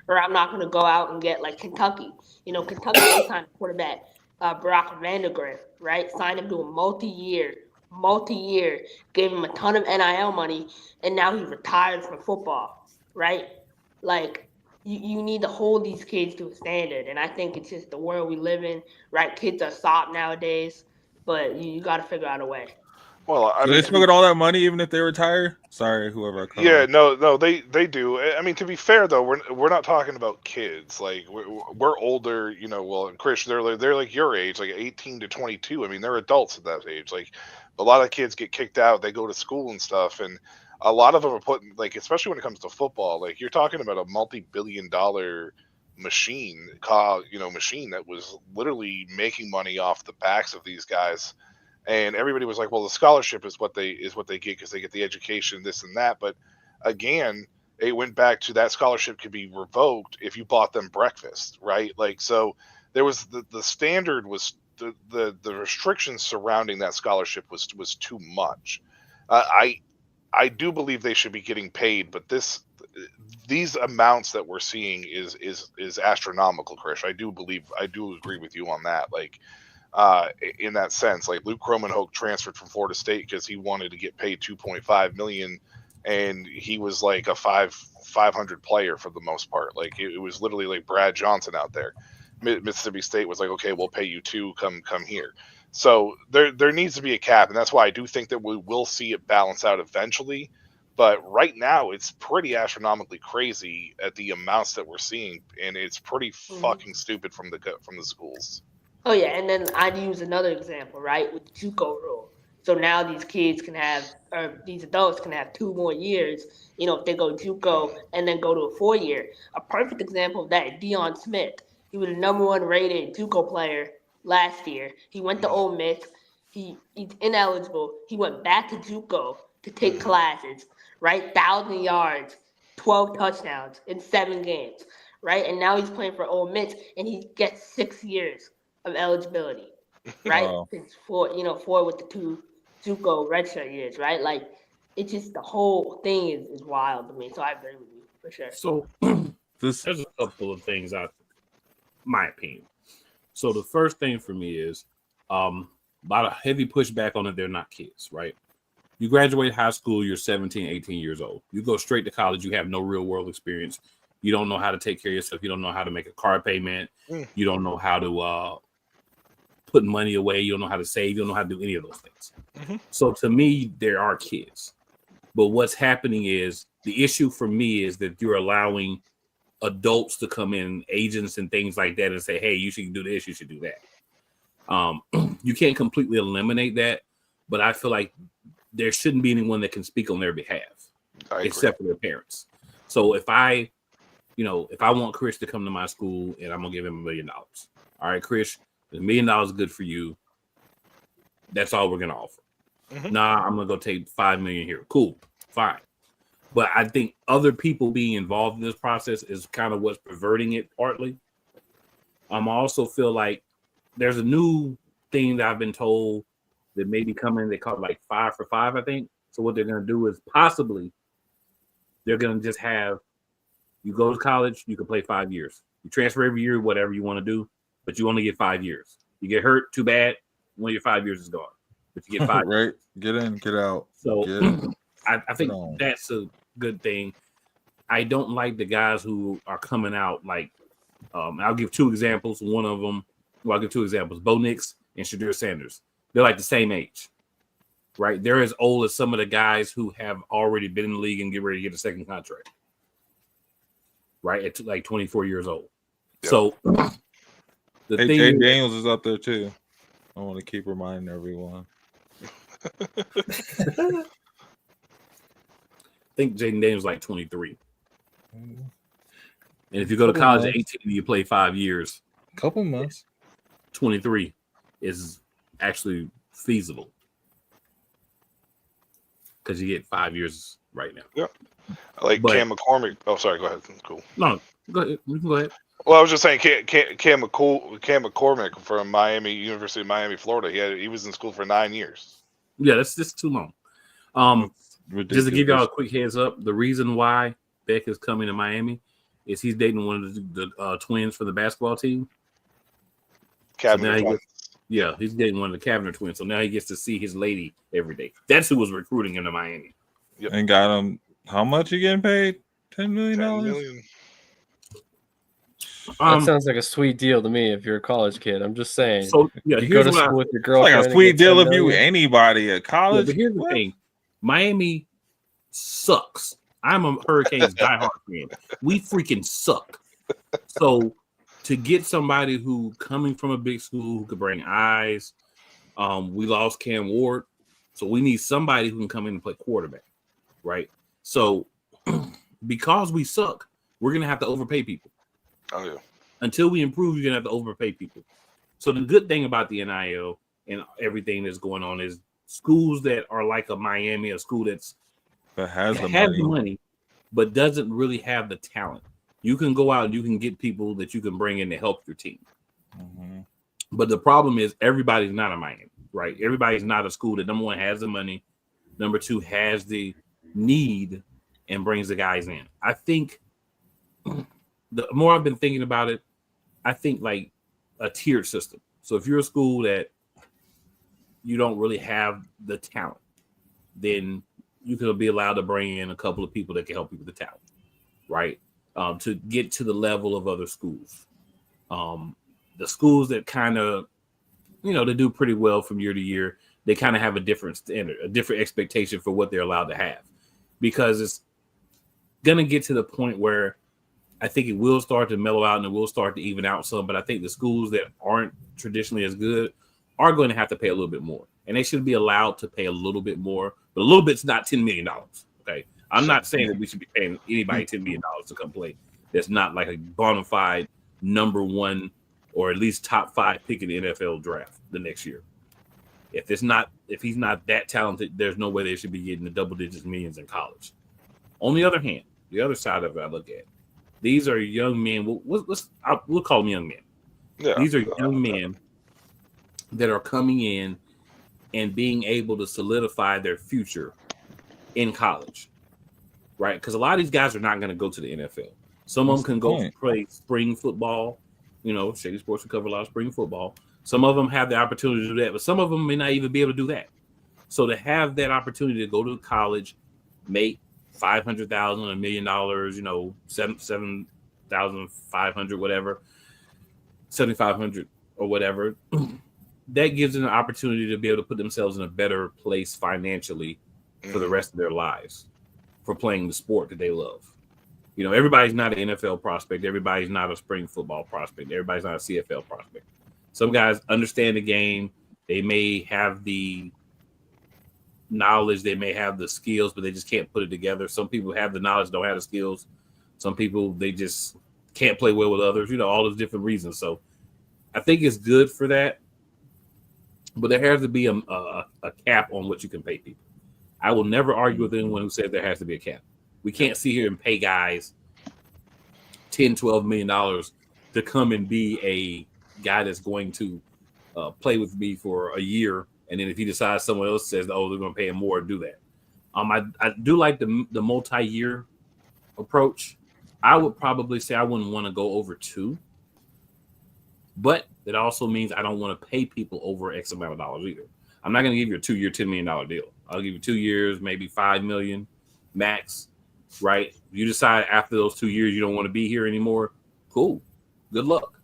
Or I'm not going to go out and get like Kentucky. Kentucky, they signed a quarterback, Barack Vandegrift, right? Signed him to a multi-year, gave him a ton of NIL money, and now he's retired from football, right? Like, you need to hold these kids to a standard, and I think it's just the world we live in, right? Kids are soft nowadays, but you got to figure out a way. Well, So they still get all that money even if they retire? Sorry, whoever I called. Yeah, no, they do. I mean, to be fair though, we're not talking about kids. Like, we're older, Well, Chris, they're like your age, like 18 to 22. I mean, they're adults at that age. Like, a lot of kids get kicked out. They go to school and stuff, and a lot of them are putting, like, especially when it comes to football, like, you're talking about a multi-billion-dollar machine that was literally making money off the backs of these guys. And everybody was like, well, the scholarship is what they get because they get the education, this and that. But again, it went back to that scholarship could be revoked if you bought them breakfast, right? Like, so there was the standard was the restrictions surrounding that scholarship was too much. I do believe they should be getting paid, but these amounts that we're seeing is astronomical, Chris. I do agree with you on that. Like, in that sense, like Luke Kromenhoek transferred from Florida State because he wanted to get paid $2.5 million, and he was like a 500 player for the most part. Like, it was literally like Brad Johnson out there. Mississippi State was like, okay, we'll pay you $2, come here. So there needs to be a cap, and that's why I do think that we will see it balance out eventually. But right now, it's pretty astronomically crazy at the amounts that we're seeing, and it's pretty fucking stupid from the schools. Oh yeah, and then I'd use another example, right, with the JUCO rule. So now these kids can have, or these adults can have 2 more years, if they go JUCO and then go to a 4-year. A perfect example of that is Deion Smith. He was the #1 rated JUCO player last year. He went to Ole Miss. He's ineligible. He went back to JUCO to take classes, right? 1,000 yards, 12 touchdowns in 7 games, right? And now he's playing for Ole Miss, and he gets 6 years of eligibility, right? Wow. It's 4 with the 2 JUCO redshirt years, right? Like, it's just the whole thing is wild to me. So I agree with you for sure. So there's a couple of things my opinion. So the first thing for me is a lot of heavy pushback on it. They're not kids, right? You graduate high school, you're 17, 18 years old. You go straight to college, you have no real world experience. You don't know how to take care of yourself. You don't know how to make a car payment. You don't know how to put money away. You don't know how to save. You don't know how to do any of those things. So to me, there are kids. But what's happening is the issue for me is that you're allowing adults to come in, agents and things like that, and say, hey, you should do this, you should do that. You can't completely eliminate that, but I feel like there shouldn't be anyone that can speak on their behalf except for their parents. So if I want Chris to come to my school and I'm gonna give him $1 million. All right, Chris, $1 million is good for you. That's all we're gonna offer. Nah, I'm gonna go take $5 million here. Cool, fine. But I think other people being involved in this process is kind of what's perverting it partly. I also feel like there's a new thing that I've been told that may be coming. They call it like 5 for 5, I think. So what they're gonna do is possibly they're going to just have you go to college, you can play 5 years. You transfer every year, whatever you want to do, but you only get 5 years. You get hurt, too bad. One of your 5 years is gone, but you get 5 right. Get in, get out. So Get in. I think that's a good thing. I don't like the guys who are coming out like I'll give 2 examples. One of them, well, I'll give 2 examples. Bo Nix and Shadir Sanders. They're like the same age, right? They're as old as some of the guys who have already been in the league and get ready to get a second contract, right? At like 24 years old. Yep. So the thing Jay Daniels is up there too. I want to keep reminding everyone. I think Jaden Daniels like 23. And if you go to college at 18, you play 5 years. Couple months. 23 is actually feasible because you get 5 years right now. Yeah, I like Cam McCormick. Oh, sorry. Go ahead. Cool. No, go ahead. You can go ahead. Well, I was just saying, Cam McCormick from University of Miami, Florida. He was in school for 9 years. Yeah, that's just too long. Just to give y'all a quick heads up, the reason why Beck is coming to Miami is he's dating one of the twins for the basketball team. Kavanaugh. He's dating one of the Kavanaugh twins. So now he gets to see his lady every day. That's who was recruiting him to Miami. Yep. And got him. How much you getting paid? $10 million. $10 million. That sounds like a sweet deal to me if you're a college kid. I'm just saying. So yeah, you go to school with your girlfriend. Like a sweet deal if you anybody at college. Yeah, but here's the thing: Miami sucks. I'm a Hurricanes diehard fan. We freaking suck. So to get somebody who coming from a big school who could bring eyes, we lost Cam Ward, so we need somebody who can come in and play quarterback, right? So because we suck, we're gonna have to overpay people. Oh yeah. Until we improve, you're gonna have to overpay people. So the good thing about the NIL and everything that's going on is schools that are like a Miami, a school that has the money, but doesn't really have the talent. You can go out and you can get people that you can bring in to help your team. Mm-hmm. But the problem is everybody's not a Miami, right? Everybody's not a school that number one has the money, number two has the need and brings the guys in. I think the more I've been thinking about it, I think like a tiered system. So if you're a school that you don't really have the talent, then you can be allowed to bring in a couple of people that can help you with the talent, right? To get to the level of other schools. The schools that kind of, they do pretty well from year to year, they kind of have a different standard, a different expectation for what they're allowed to have. Because it's going to get to the point where I think it will start to mellow out and it will start to even out some. But I think the schools that aren't traditionally as good are going to have to pay a little bit more. And they should be allowed to pay a little bit more. But a little bit's not $10 million. Okay. I'm not saying that we should be paying anybody $10 million to come play. That's not like a bona fide number one or at least top 5 pick in the NFL draft the next year. If he's not that talented, there's no way they should be getting the double digits millions in college. On the other hand, the other side of it I look at, these are young men. We'll call them young men. Yeah. These are young men that are coming in and being able to solidify their future in college, right? Because a lot of these guys are not going to go to the NFL. Some of them can go play spring football. Shady Sports will cover a lot of spring football. Some of them have the opportunity to do that, but some of them may not even be able to do that. So to have that opportunity to go to college, make $500,000, $1 million, $7,500, whatever, $7,500 or whatever, that gives them an opportunity to be able to put themselves in a better place financially for the rest of their lives for playing the sport that they love. Everybody's not an NFL prospect. Everybody's not a spring football prospect. Everybody's not a CFL prospect. Some guys understand the game. They may have the knowledge, they may have the skills, but they just can't put it together. Some people have the knowledge, don't have the skills. Some people, they just can't play well with others, all those different reasons. So I think it's good for that, but there has to be a cap on what you can pay people. I will never argue with anyone who says there has to be a cap. We can't sit here and pay guys $10-12 million to come and be a guy that's going to play with me for a year. And then if he decides someone else says, they're going to pay him more, do that. I do like the multi-year approach, I would probably say I wouldn't want to go over 2. But that also means I don't want to pay people over X amount of dollars either. I'm not going to give you a 2-year, $10 million deal. I'll give you 2 years, maybe $5 million max, right? You decide after those 2 years you don't want to be here anymore. Cool. Good luck.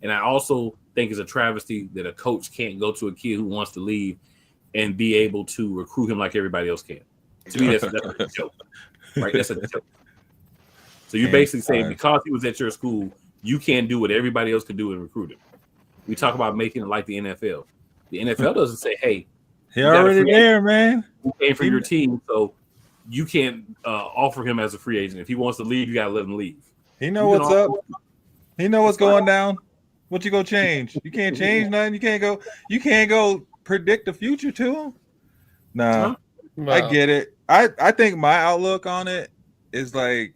And I also think it's a travesty that a coach can't go to a kid who wants to leave and be able to recruit him like everybody else can. To me, that's a joke, right? That's a joke. So you're basically saying because he was at your school, you can't do what everybody else can do in recruiting. We talk about making it like the NFL. The NFL doesn't say, "Hey, he already there, man. Who came from your team, so you can't offer him as a free agent. If he wants to leave, you got to let him leave." He know what's up. He know what's going down. What you gonna change? You can't change nothing. You can't go predict the future to him. No, wow. I get it. I think my outlook on it is like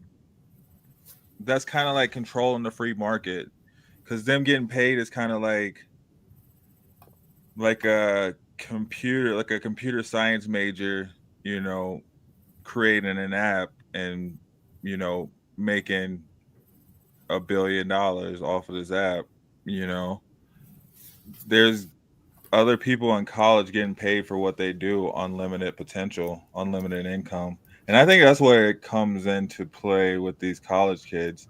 that's kind of like controlling the free market, because them getting paid is kind of like a computer science major, creating an app and making $1 billion off of this app. There's other people in college getting paid for what they do, unlimited potential, unlimited income. And I think that's where it comes into play with these college kids.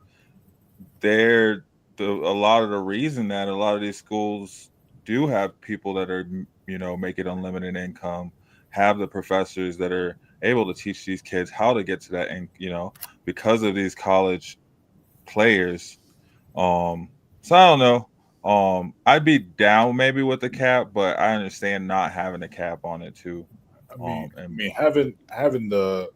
A lot of the reason that a lot of these schools do have people that are, making unlimited income, have the professors that are able to teach these kids how to get to that, and because of these college players. So I don't know. I'd be down maybe with the cap, but I understand not having a cap on it too. I mean, having the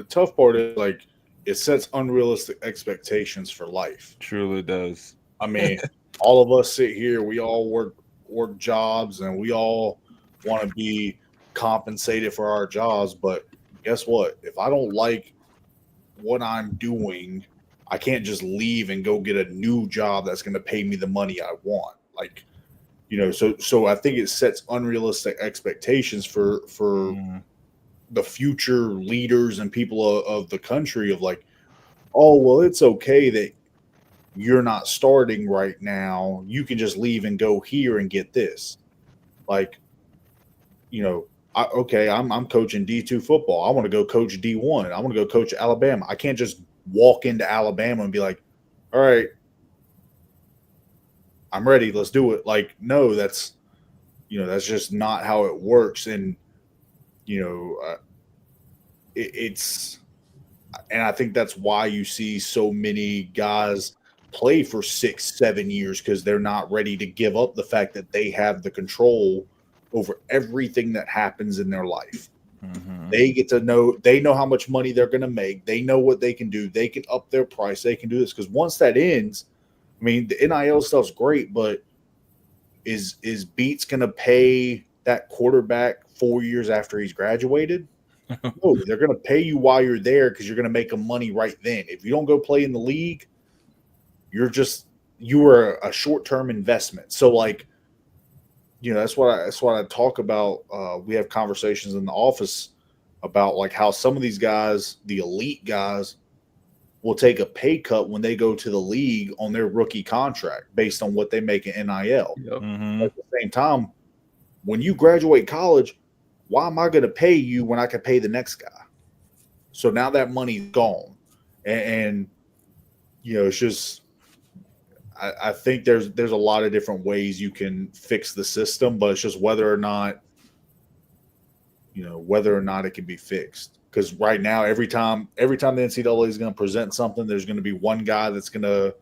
tough part is like it sets unrealistic expectations for life. Truly does. I mean, all of us sit here, we all work jobs, and we all want to be compensated for our jobs. But guess what? If I don't like what I'm doing, I can't just leave and go get a new job that's going to pay me the money I want. Like, so I think it sets unrealistic expectations for the future leaders and people of the country of like, oh, well, it's okay that you're not starting right now. You can just leave and go here and get this. Like, I'm coaching D2 football. I want to go coach D1. I want to go coach Alabama. I can't just walk into Alabama and be like, all right, I'm ready. Let's do it. Like, no, that's just not how it works. And, it's, and I think that's why you see so many guys play for 6-7 years, because they're not ready to give up the fact that they have the control over everything that happens in their life. Mm-hmm. They know how much money they're going to make. They know what they can do. They can up their price. They can do this, because once that ends, I mean, the NIL stuff's great, but is Beats going to pay that quarterback 4 years after he's graduated? No, they're going to pay you while you're there, because you're going to make them money right then. If you don't go play in the league, you were a short-term investment. So like, that's what I talk about. We have conversations in the office about like how some of these guys, the elite guys, will take a pay cut when they go to the league on their rookie contract based on what they make in NIL. Yep. Mm-hmm. At the same time, when you graduate college, why am I going to pay you when I can pay the next guy? So now that money's gone, and it's just. I think there's a lot of different ways you can fix the system, but it's just whether or not it can be fixed. Because right now, every time the NCAA is going to present something, there's going to be one guy that's going to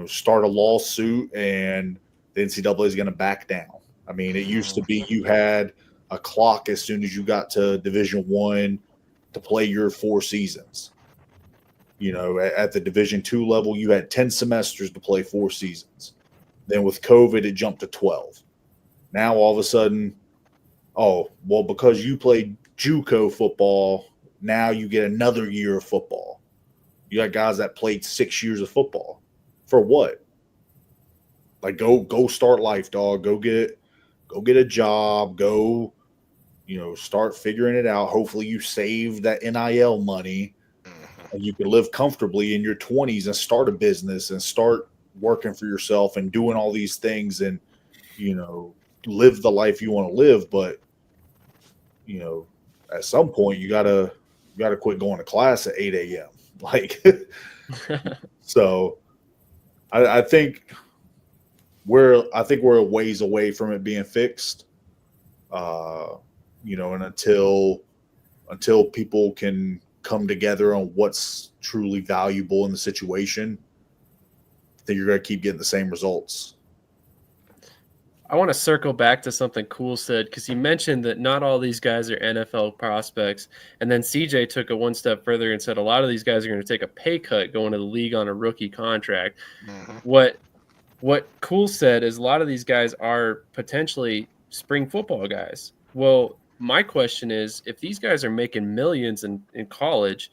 start a lawsuit, and the NCAA is going to back down. I mean, it used to be you had a clock as soon as you got to Division I to play your 4 seasons. At the Division II level, you had 10 semesters to play 4 seasons. Then with COVID, it jumped to 12. Now all of a sudden, because you played JUCO football, now you get another year of football. You got guys that played 6 years of football. For what? Like, go start life, dog. Go get a job. Go start figuring it out. Hopefully you save that NIL money and you can live comfortably in your 20s and start a business and start working for yourself and doing all these things and, live the life you want to live. But, at some point you gotta quit going to class at 8 a.m. Like, so I think we're a ways away from it being fixed. And until people can come together on what's truly valuable in the situation, I think you're going to keep getting the same results. I want to circle back to something Cool said, because he mentioned that not all these guys are NFL prospects. And then CJ took it one step further and said a lot of these guys are going to take a pay cut going to the league on a rookie contract. What Cool said is a lot of these guys are potentially spring football guys. Well, my question is, if these guys are making millions in college,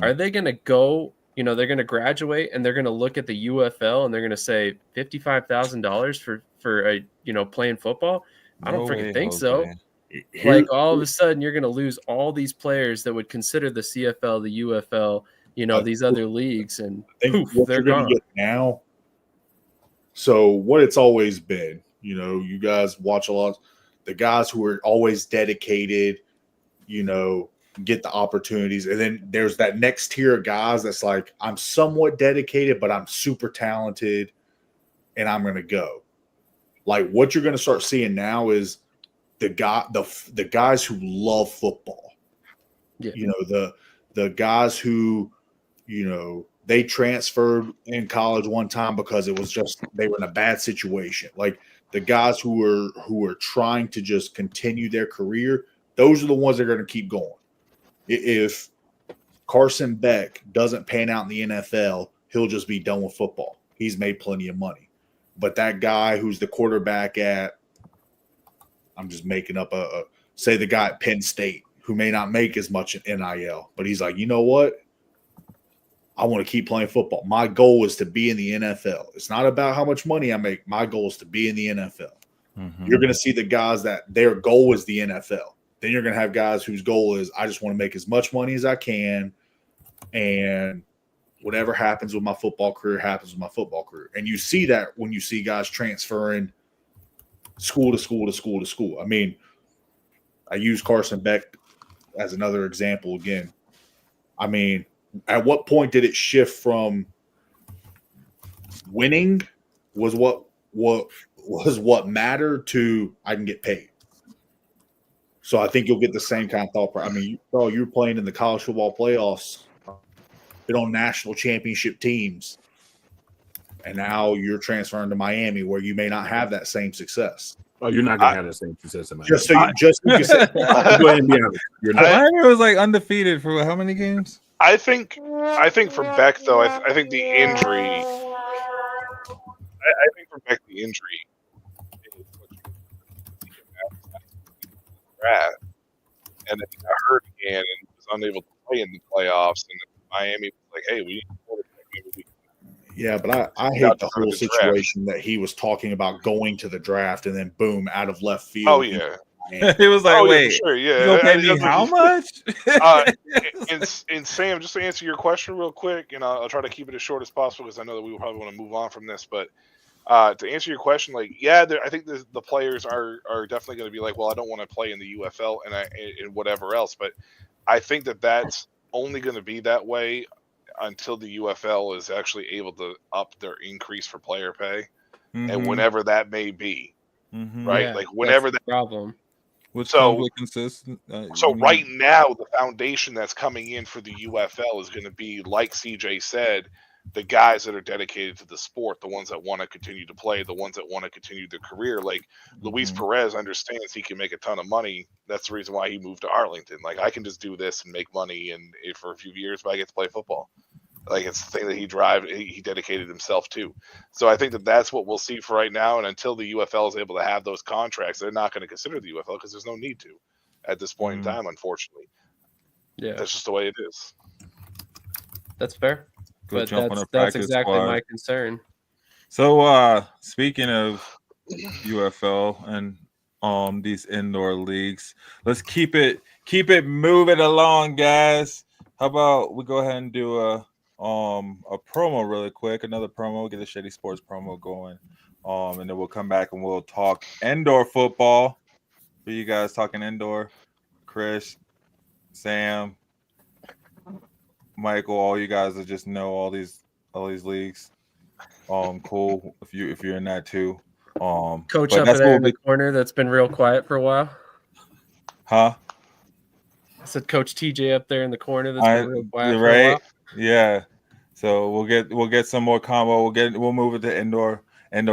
are they going to go, they're going to graduate and they're going to look at the UFL and they're going to say $55,000 for playing football? I don't freaking think so. Like, all of a sudden you're going to lose all these players that would consider the CFL, the UFL, these other leagues, and poof, they're gone now. So what it's always been, you guys watch a lot. The guys who are always dedicated, get the opportunities. And then there's that next tier of guys that's like, I'm somewhat dedicated, but I'm super talented and I'm going to go. Like, what you're going to start seeing now is the guys who love football. Yeah. The guys who, they transferred in college one time because it was just they were in a bad situation. Like, the guys who are trying to just continue their career, those are the ones that are going to keep going. If Carson Beck doesn't pan out in the NFL, he'll just be done with football. He's made plenty of money. But that guy who's the quarterback at, I'm just making up say the guy at Penn State who may not make as much in NIL, but he's like, you know what? I want to keep playing football. My goal is to be in the NFL. It's not about how much money I make. My goal is to be in the NFL. You're going to see the guys that their goal is the NFL. Then you're going to have guys whose goal is, I just want to make as much money as I can, and whatever happens with my football career happens with my football career. And you see that when you see guys transferring school to school to school to school. I mean, I use Carson Beck as another example again. I mean, at what point did it shift from winning was what mattered to I can get paid? So I think you'll get the same kind of thought. I mean, you're playing in the college football playoffs, been on national championship teams, and now you're transferring to Miami where you may not have that same success. Oh, you're not gonna have the same success in Miami. Just so you can go ahead and be honest. You're not. Miami was like undefeated for how many games? I think for Beck though, I think the injury. I think for Beck the injury. And then he got hurt again and was unable to play in the playoffs. And Miami was like, "Hey, we need to quarterback." Yeah, but I hate the whole situation that he was talking about going to the draft and then boom, out of left field. Oh yeah. It was like, wait, yeah, sure, yeah. You gonna pay me how much? And Sam, just to answer your question real quick, and I'll try to keep it as short as possible because I know that we will probably want to move on from this. But to answer your question, like, yeah, I think the players are definitely going to be like, well, I don't want to play in the UFL and whatever else. But I think that's only going to be that way until the UFL is actually able to up their increase for player pay, and whenever that may be, right? Yeah, like whenever that problem. So right now, the foundation that's coming in for the UFL is going to be, like CJ said, the guys that are dedicated to the sport, the ones that want to continue to play, the ones that want to continue their career. Like Luis Perez understands he can make a ton of money. That's the reason why he moved to Arlington. Like, I can just do this and make money and for a few years, but I get to play football. Like, it's the thing that he dedicated himself to. So I think that's what we'll see for right now. And until the UFL is able to have those contracts, they're not going to consider the UFL because there's no need to at this point in time, unfortunately. Yeah. That's just the way it is. That's fair. But that's exactly my concern. So speaking of UFL and these indoor leagues. Let's keep it moving along, guys. How about we go ahead and do a promo really quick, another promo, we'll get a Shady Sports promo going. And then we'll come back and we'll talk indoor football. For you guys talking indoor, Chris, Sam, Michael, all you guys that just know all these leagues. Cool if you're in that too. Coach but up that's there what in the corner that's been real quiet for a while. Huh? I said Coach TJ up there in the corner that's been real quiet you're for a while. Yeah. So we'll get some more combo. We'll move it to indoor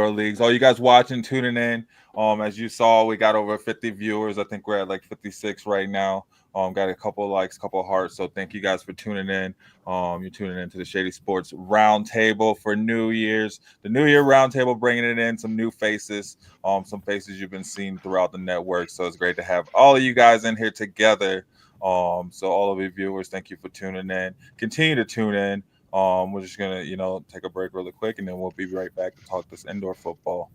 leagues. All you guys watching, tuning in. As you saw, we got over 50 viewers. I think we're at like 56 right now. Got a couple of likes, couple of hearts. So thank you guys for tuning in. You're tuning into the Shady Sports Roundtable for New Year's. The New Year Roundtable, bringing it in, some new faces, some faces you've been seeing throughout the network. So it's great to have all of you guys in here together. So all of you viewers, thank you for tuning in. Continue to tune in. We're just gonna, take a break really quick, and then we'll be right back to talk this indoor football.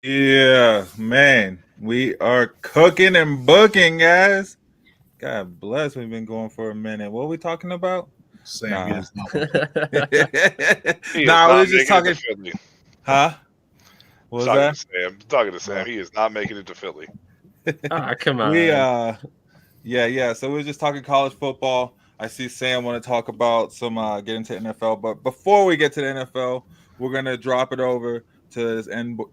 Yeah, man, we are cooking and booking, guys. God bless. We've been going for a minute. What are we talking about? Sam, he does not. We're just talking. Huh? What was that? Sam. Talking to Sam. He is not making it to Philly. Come on. Yeah. So we're just talking college football. I see Sam want to talk about some get into NFL, but before we get to the NFL, we're gonna drop it over to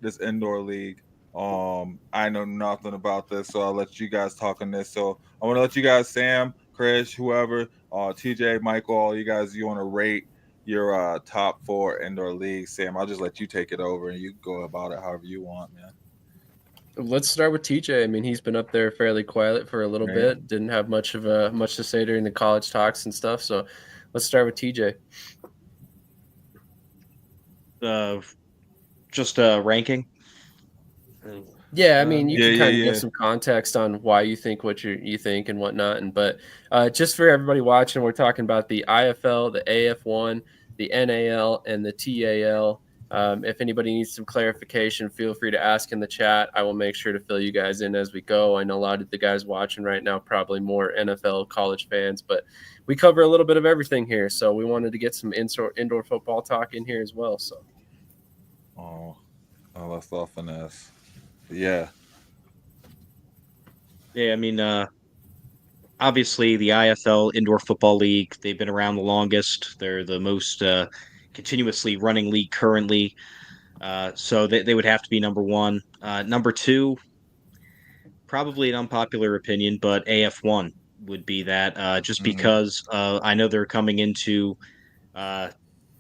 this indoor league. I know nothing about this, so I'll let you guys talk on this. So I want to let you guys, Sam, Chris, whoever, TJ, Michael, all you guys, you want to rate your top 4 indoor leagues. Sam, I'll just let you take it over, and you can go about it however you want, man. Let's start with TJ. I mean, he's been up there fairly quiet for a little bit. Didn't have much to say during the college talks and stuff. So let's start with TJ. Just ranking. Yeah, I mean, you can kind of give some context on why you think what you think and whatnot. But just for everybody watching, we're talking about the IFL, the AF1, the NAL, and the TAL. If anybody needs some clarification, feel free to ask in the chat. I will make sure to fill you guys in as we go. I know a lot of the guys watching right now probably more NFL college fans, but we cover a little bit of everything here. So we wanted to get some indoor football talk in here as well. So, that's all finesse. Yeah. I mean, obviously the IFL Indoor Football League, they've been around the longest. They're the most continuously running league currently. So they would have to be number 1. Number 2, probably an unpopular opinion, but AF1 would be that just because I know they're coming into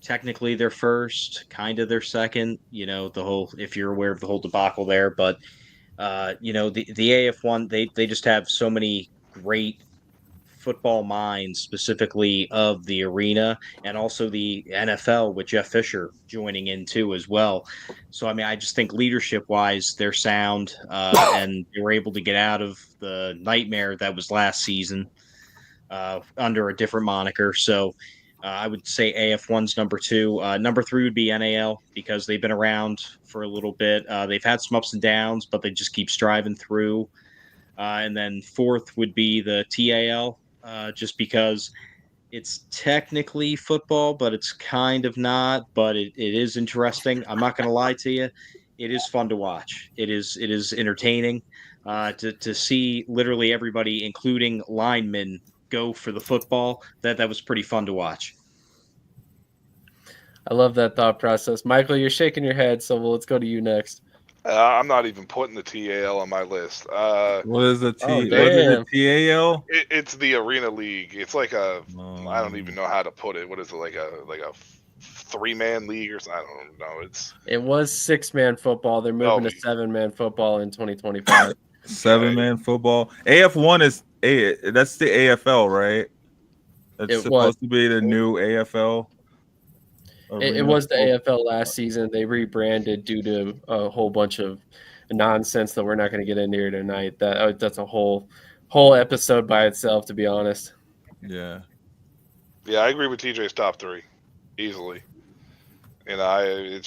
technically their first, kind of their second, the whole, if you're aware of the whole debacle there, but the AF1, they just have so many great football minds, specifically of the arena, and also the NFL with Jeff Fisher joining in too as well. So I mean, I just think leadership wise, they're sound, and they were able to get out of the nightmare that was last season under a different moniker. So I would say AF1's number 2. Number 3 would be NAL, because they've been around for a little bit. They've had some ups and downs, but they just keep striving through. And then 4th would be the TAL, just because it's technically football, but it's kind of not. But it is interesting. I'm not going to lie to you. It is fun to watch. It is entertaining to see literally everybody, including linemen, go for the football. That was pretty fun to watch. I love that thought process. Michael, you're shaking your head, so let's go to you next. I'm not even putting the TAL on my list. What is the TAL? It's the Arena League. It's like I don't even know how to put it. What is it, like a 3-man league or something. I don't know. It was 6-man football. They're moving to 7-man football in 2025. 7-man football. AF1 is that's the AFL, right? That's supposed to be the new AFL. It was the AFL last season. They rebranded due to a whole bunch of nonsense that we're not going to get into here tonight. That's a whole episode by itself, to be honest. Yeah. Yeah, I agree with TJ's top 3 easily. And I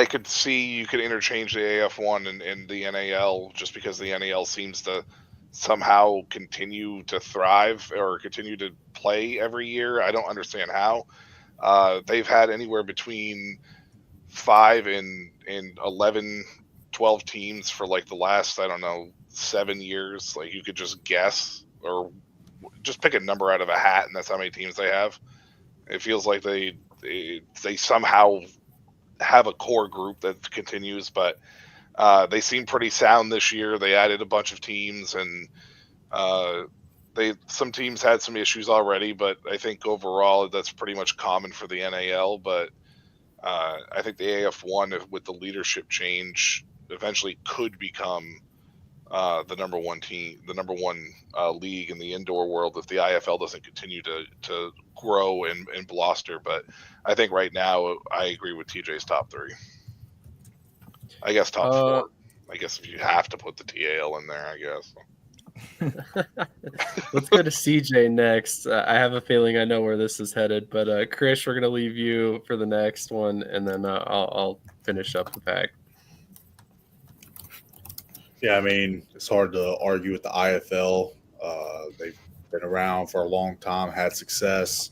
could see you could interchange the AF1 and the NAL just because the NAL seems to somehow continue to thrive or continue to play every year. I don't understand how. They've had anywhere between 5 and 11, 12 teams for like the last, 7 years. Like you could just guess or just pick a number out of a hat, and that's how many teams they have. It feels like they somehow have a core group that continues, but they seem pretty sound this year. They added a bunch of teams, and some teams had some issues already, but I think overall that's pretty much common for the NAL. But I think the AF1 with the leadership change eventually could become the number one team, the number one league in the indoor world if the IFL doesn't continue to grow and bluster. But I think right now I agree with TJ's top 3. I guess top 4. I guess if you have to put the TAL in there, I guess. Let's go to CJ next. I have a feeling I know where this is headed, but Chris, we're going to leave you for the next one, and then I'll finish up the pack. Yeah, I mean, it's hard to argue with the IFL. They've been around for a long time, had success.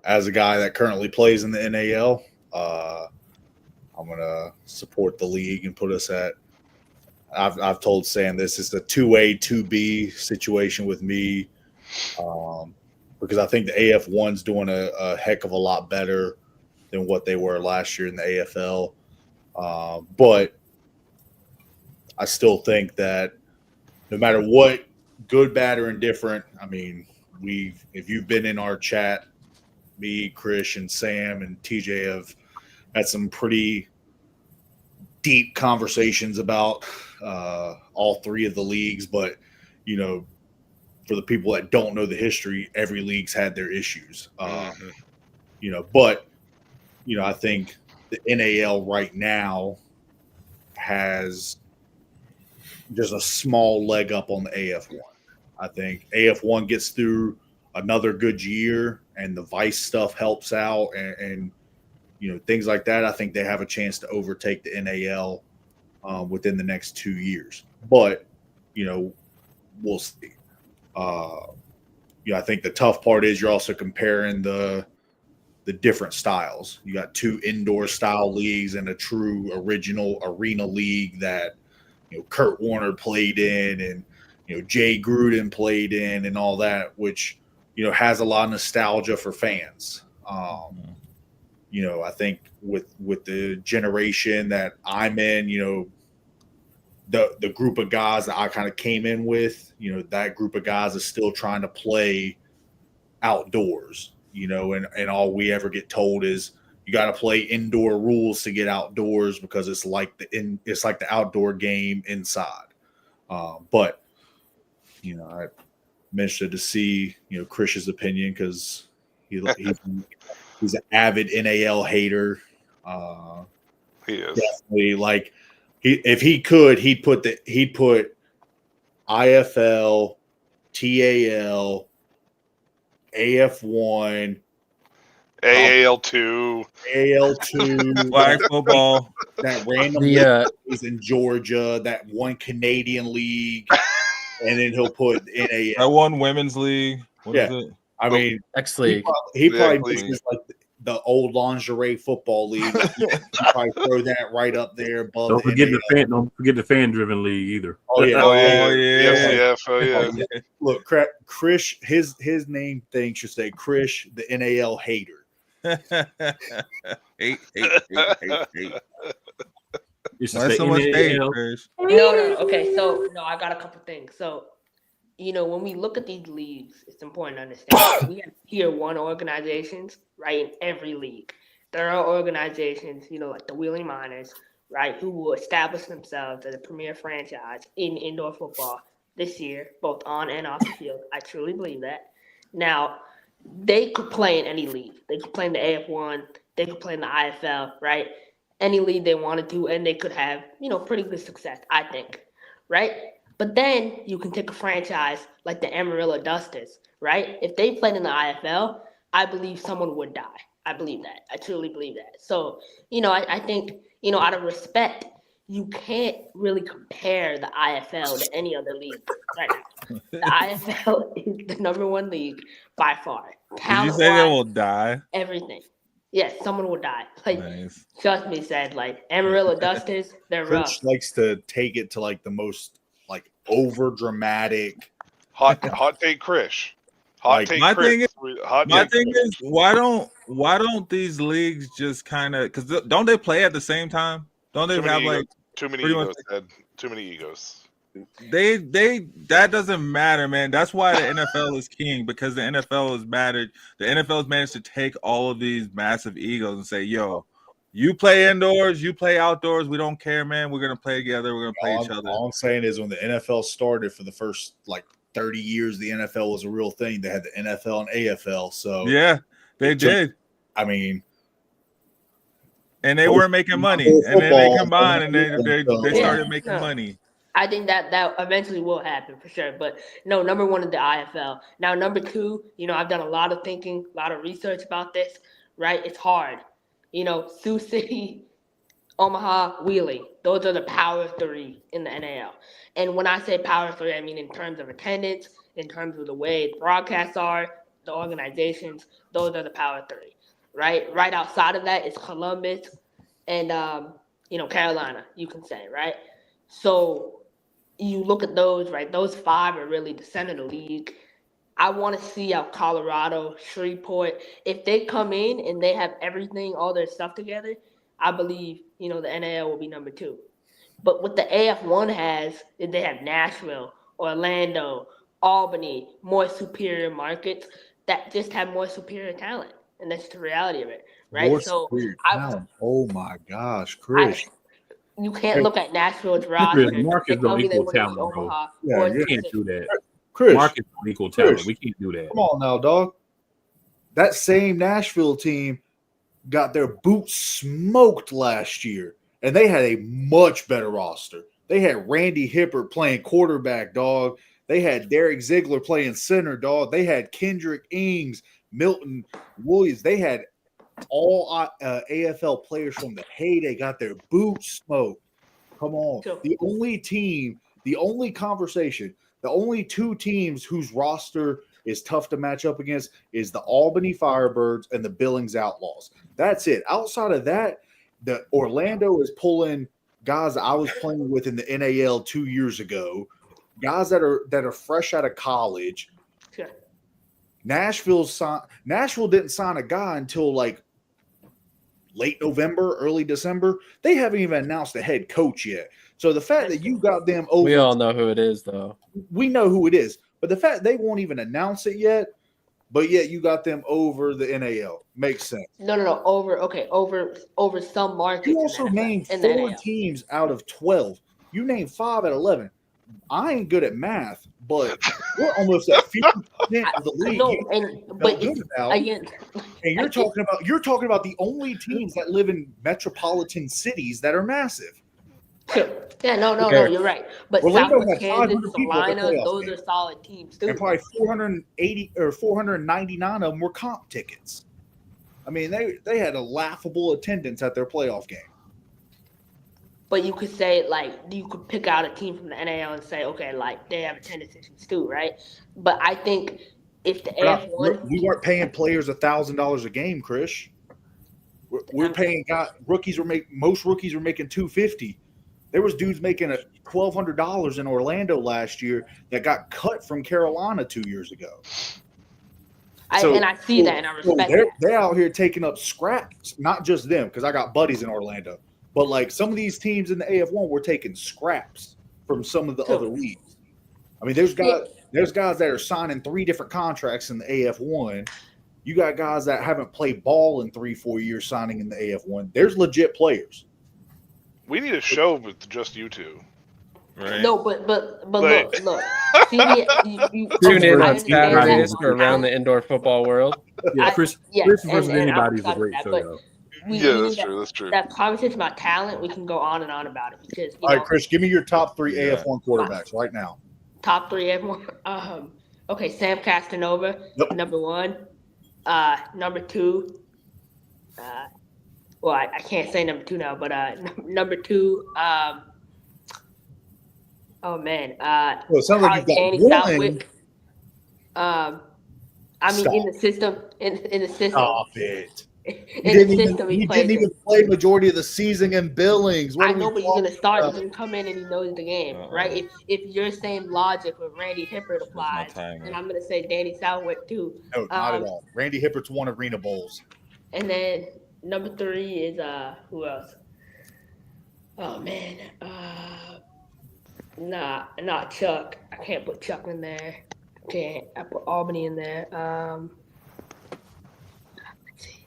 As a guy that currently plays in the NAL, I'm going to support the league and put us at – I've told Sam this is a 2A, 2B situation with me because I think the AF1's doing a heck of a lot better than what they were last year in the AFL. But I still think that no matter what, good, bad, or indifferent, I mean, if you've been in our chat, me, Chris, and Sam and TJ have had some pretty deep conversations about all 3 of the leagues. But, for the people that don't know the history, every league's had their issues. But, I think the NAL right now has just a small leg up on the AF1. I think AF1 gets through another good year and the Vice stuff helps out and things like that. I think they have a chance to overtake the NAL within the next 2 years. But, we'll see. I think the tough part is you're also comparing the different styles. You got 2 indoor style leagues and a true original arena league that Kurt Warner played in and Jay Gruden played in and all that, which has a lot of nostalgia for fans. I think with the generation that I'm in, the group of guys that I kind of came in with, that group of guys is still trying to play outdoors. And all we ever get told is you got to play indoor rules to get outdoors because it's like the outdoor game inside. But I'm interested to see Chris's opinion because he's an avid NAL hater. He is definitely if he could, he'd put IFL, TAL, AF1, AAL2, flag football, that random is in Georgia, that one Canadian league, and then he'll put NAL. That one women's league. What is it? I mean, X League. He probably misses the old lingerie football league. You probably throw that right up there above. Don't forget the fan-driven league either. Oh yeah. Yeah. Look, Chris, his name thing should say Chris, the NAL hater. hate. It's Why so much hate, Chris? No. Okay, so I got a couple things. So when we look at these leagues, it's important to understand we have tier 1 organizations, right, in every league. There are organizations, like the Wheeling Miners, right, who will establish themselves as a premier franchise in indoor football this year, both on and off the field. I truly believe that. Now, they could play in any league. They could play in the AF1. They could play in the IFL, right? Any league they wanted to, and they could have, pretty good success, I think, right? But then you can take a franchise like the Amarillo Dusters, right? If they played in the IFL, I believe someone would die. I believe that. I truly believe that. So, I think, out of respect, you can't really compare the IFL to any other league right now. The IFL is the number 1 league by far. Did you say they will die? Everything. Yes, someone will die. Nice. Trust me, said Amarillo Dusters, they're rough. Chris likes to take it to the most over dramatic. Hot take, Krish. Hot take, my Chris. Thing is, why don't these leagues just kind of, because don't they play at the same time? Don't they have too many egos? Too many egos. That doesn't matter, man. That's why the NFL is king, because the NFL has mattered. The NFL has managed to take all of these massive egos and say, "Yo, you play indoors, you play outdoors. We don't care, man. We're gonna play together. We're gonna play each other." All I'm saying is, when the NFL started, for the first 30 years, the NFL was a real thing. They had the NFL and AFL. So yeah, they did. I mean, and they weren't making money, and then they combined and they started making money. I think that eventually will happen for sure. But no, number 1 is the IFL. Now, number 2, I've done a lot of thinking, a lot of research about this, right? It's hard. Sioux City, Omaha, Wheeling, those are the power 3 in the NAL. And when I say power 3, I mean in terms of attendance, in terms of the way the broadcasts are, the organizations, those are the power 3, right? Right outside of that is Columbus and, Carolina, you can say, right? So you look at those, right? Those 5 are really the center of the league. I want to see how Colorado, Shreveport, if they come in and they have everything, all their stuff together, I believe, the NAL will be number 2. But what the AF1 has is they have Nashville, Orlando, Albany, more superior markets that just have more superior talent. And that's the reality of it, right? More superior talent. Oh, my gosh, Chris. You can't look at Nashville's roster. Markets don't equal talent, Omaha, yeah, you can't do that. Chris, markets don't equal talent. We can't do that. Come on now, dog. That same Nashville team got their boots smoked last year, and they had a much better roster. They had Randy Hippert playing quarterback, dog. They had Derek Ziegler playing center, dog. They had Kendrick Ings, Milton Williams. They had all AFL players from the heyday got their boots smoked. Come on. The only team, the only conversation, the only 2 teams whose roster is tough to match up against is the Albany Firebirds and the Billings Outlaws. That's it. Outside of that, the Orlando is pulling guys I was playing with in the NAL 2 years ago, guys that are fresh out of college. Sure. Nashville didn't sign a guy until late November, early December. They haven't even announced a head coach yet. So the fact that you got them over, we all know who it is, though. We know who it is, but the fact they won't even announce it yet, but yet you got them over the NAL makes sense. No. Over some markets. You also named 4 teams out of 12. You named 5 at 11. I ain't good at math, but we're almost at 50% of the league. And you're talking about the only teams that live in metropolitan cities that are massive. Sure. Yeah, no, you're right. But Southwest Kansas, Salina, those are solid teams too. And probably 480 or 499 of them were comp tickets. I mean, they had a laughable attendance at their playoff game. But you could say, you could pick out a team from the NAL and say, okay, they have attendance issues too, right? But I think if the AF1... We weren't paying players $1,000 a game, Chris. We're paying guys... Most rookies were making $250. There was dudes making $1,200 in Orlando last year that got cut from Carolina 2 years ago. I see that, and I respect that. They're out here taking up scraps, not just them, because I got buddies in Orlando. But some of these teams in the AF1 were taking scraps from some of the other leagues. I mean, there's guys There's guys that are signing 3 different contracts in the AF1. You got guys that haven't played ball in 3-4 years signing in the AF1. There's legit players. We need a show with just you two. Right. No, but Like- look. See, you Tune in I on understand Saturdays that. for Around the Indoor Football World. Yeah, Chris versus anybody is a great show, but though. That's true. That conversation about talent, we can go on and on about it because All right, Chris, give me your top 3 Yeah. AF1 quarterbacks right now. top 3 everyone. Okay, Sam Castanova, Yep. number 1. Number 2. Well, I can't say number 2 now, but number 2. Oh man. Well, it sounds like you've got Danny one. Southwick. I mean, Stop. in the system, in the system, Stop it. in the system, He plays didn't even play majority of the season in Billings. What I are we know, but he's talking gonna start. about? He's gonna come in and he knows the game, right? If your same logic with Randy Hippert applies, then I'm gonna say Danny Southwick too. No, not at all. Randy Hippert's won arena bowls. And then number 3 is who else? Oh man, not Chuck. I can't put Chuck in there. Can't. I put Albany in there. Let's see.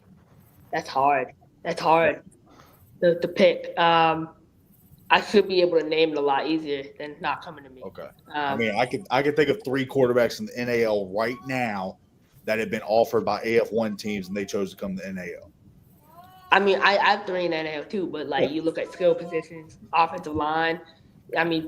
That's hard. The pick. I should be able to name it a lot easier than not coming to me. Okay. I mean, I could think of 3 quarterbacks in the NAL right now that have been offered by AF1 teams and they chose to come to the NAL. I mean, I have 3 in the NAL too, but like you look at skill positions, offensive line. I mean,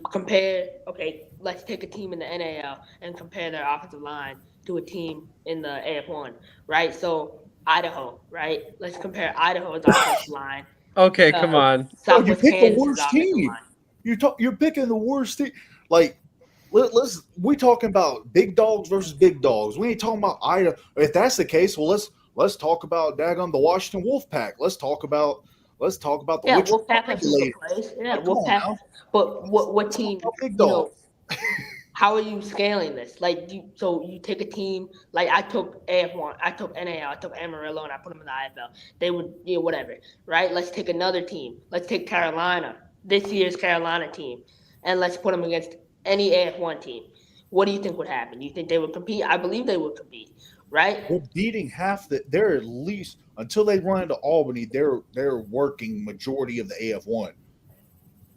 let's take a team in the NAL and compare their offensive line to a team in the AF1, right? So Idaho, right? Let's compare Idaho's offensive line. Okay, come on. You picked the worst team. You're picking the worst team. Like, we talking about big dogs versus big dogs. We ain't talking about Idaho. If that's the case, well, let's talk about daggone the Washington Wolfpack. Let's talk about the Wolfpack has some good plays. Yeah, Wolfpack. But what team? Big dogs. How are you scaling this? Like, you take a team like I took AF1, I took NAL, I took Amarillo, and I put them in the IFL. They would, whatever, right? Let's take another team. Let's take Carolina, this year's Carolina team, and let's put them against any AF1 team. What do you think would happen? Do you think they would compete? I believe they would compete, right? They're beating half the. They're at least until they run into Albany. They're working majority of the AF1.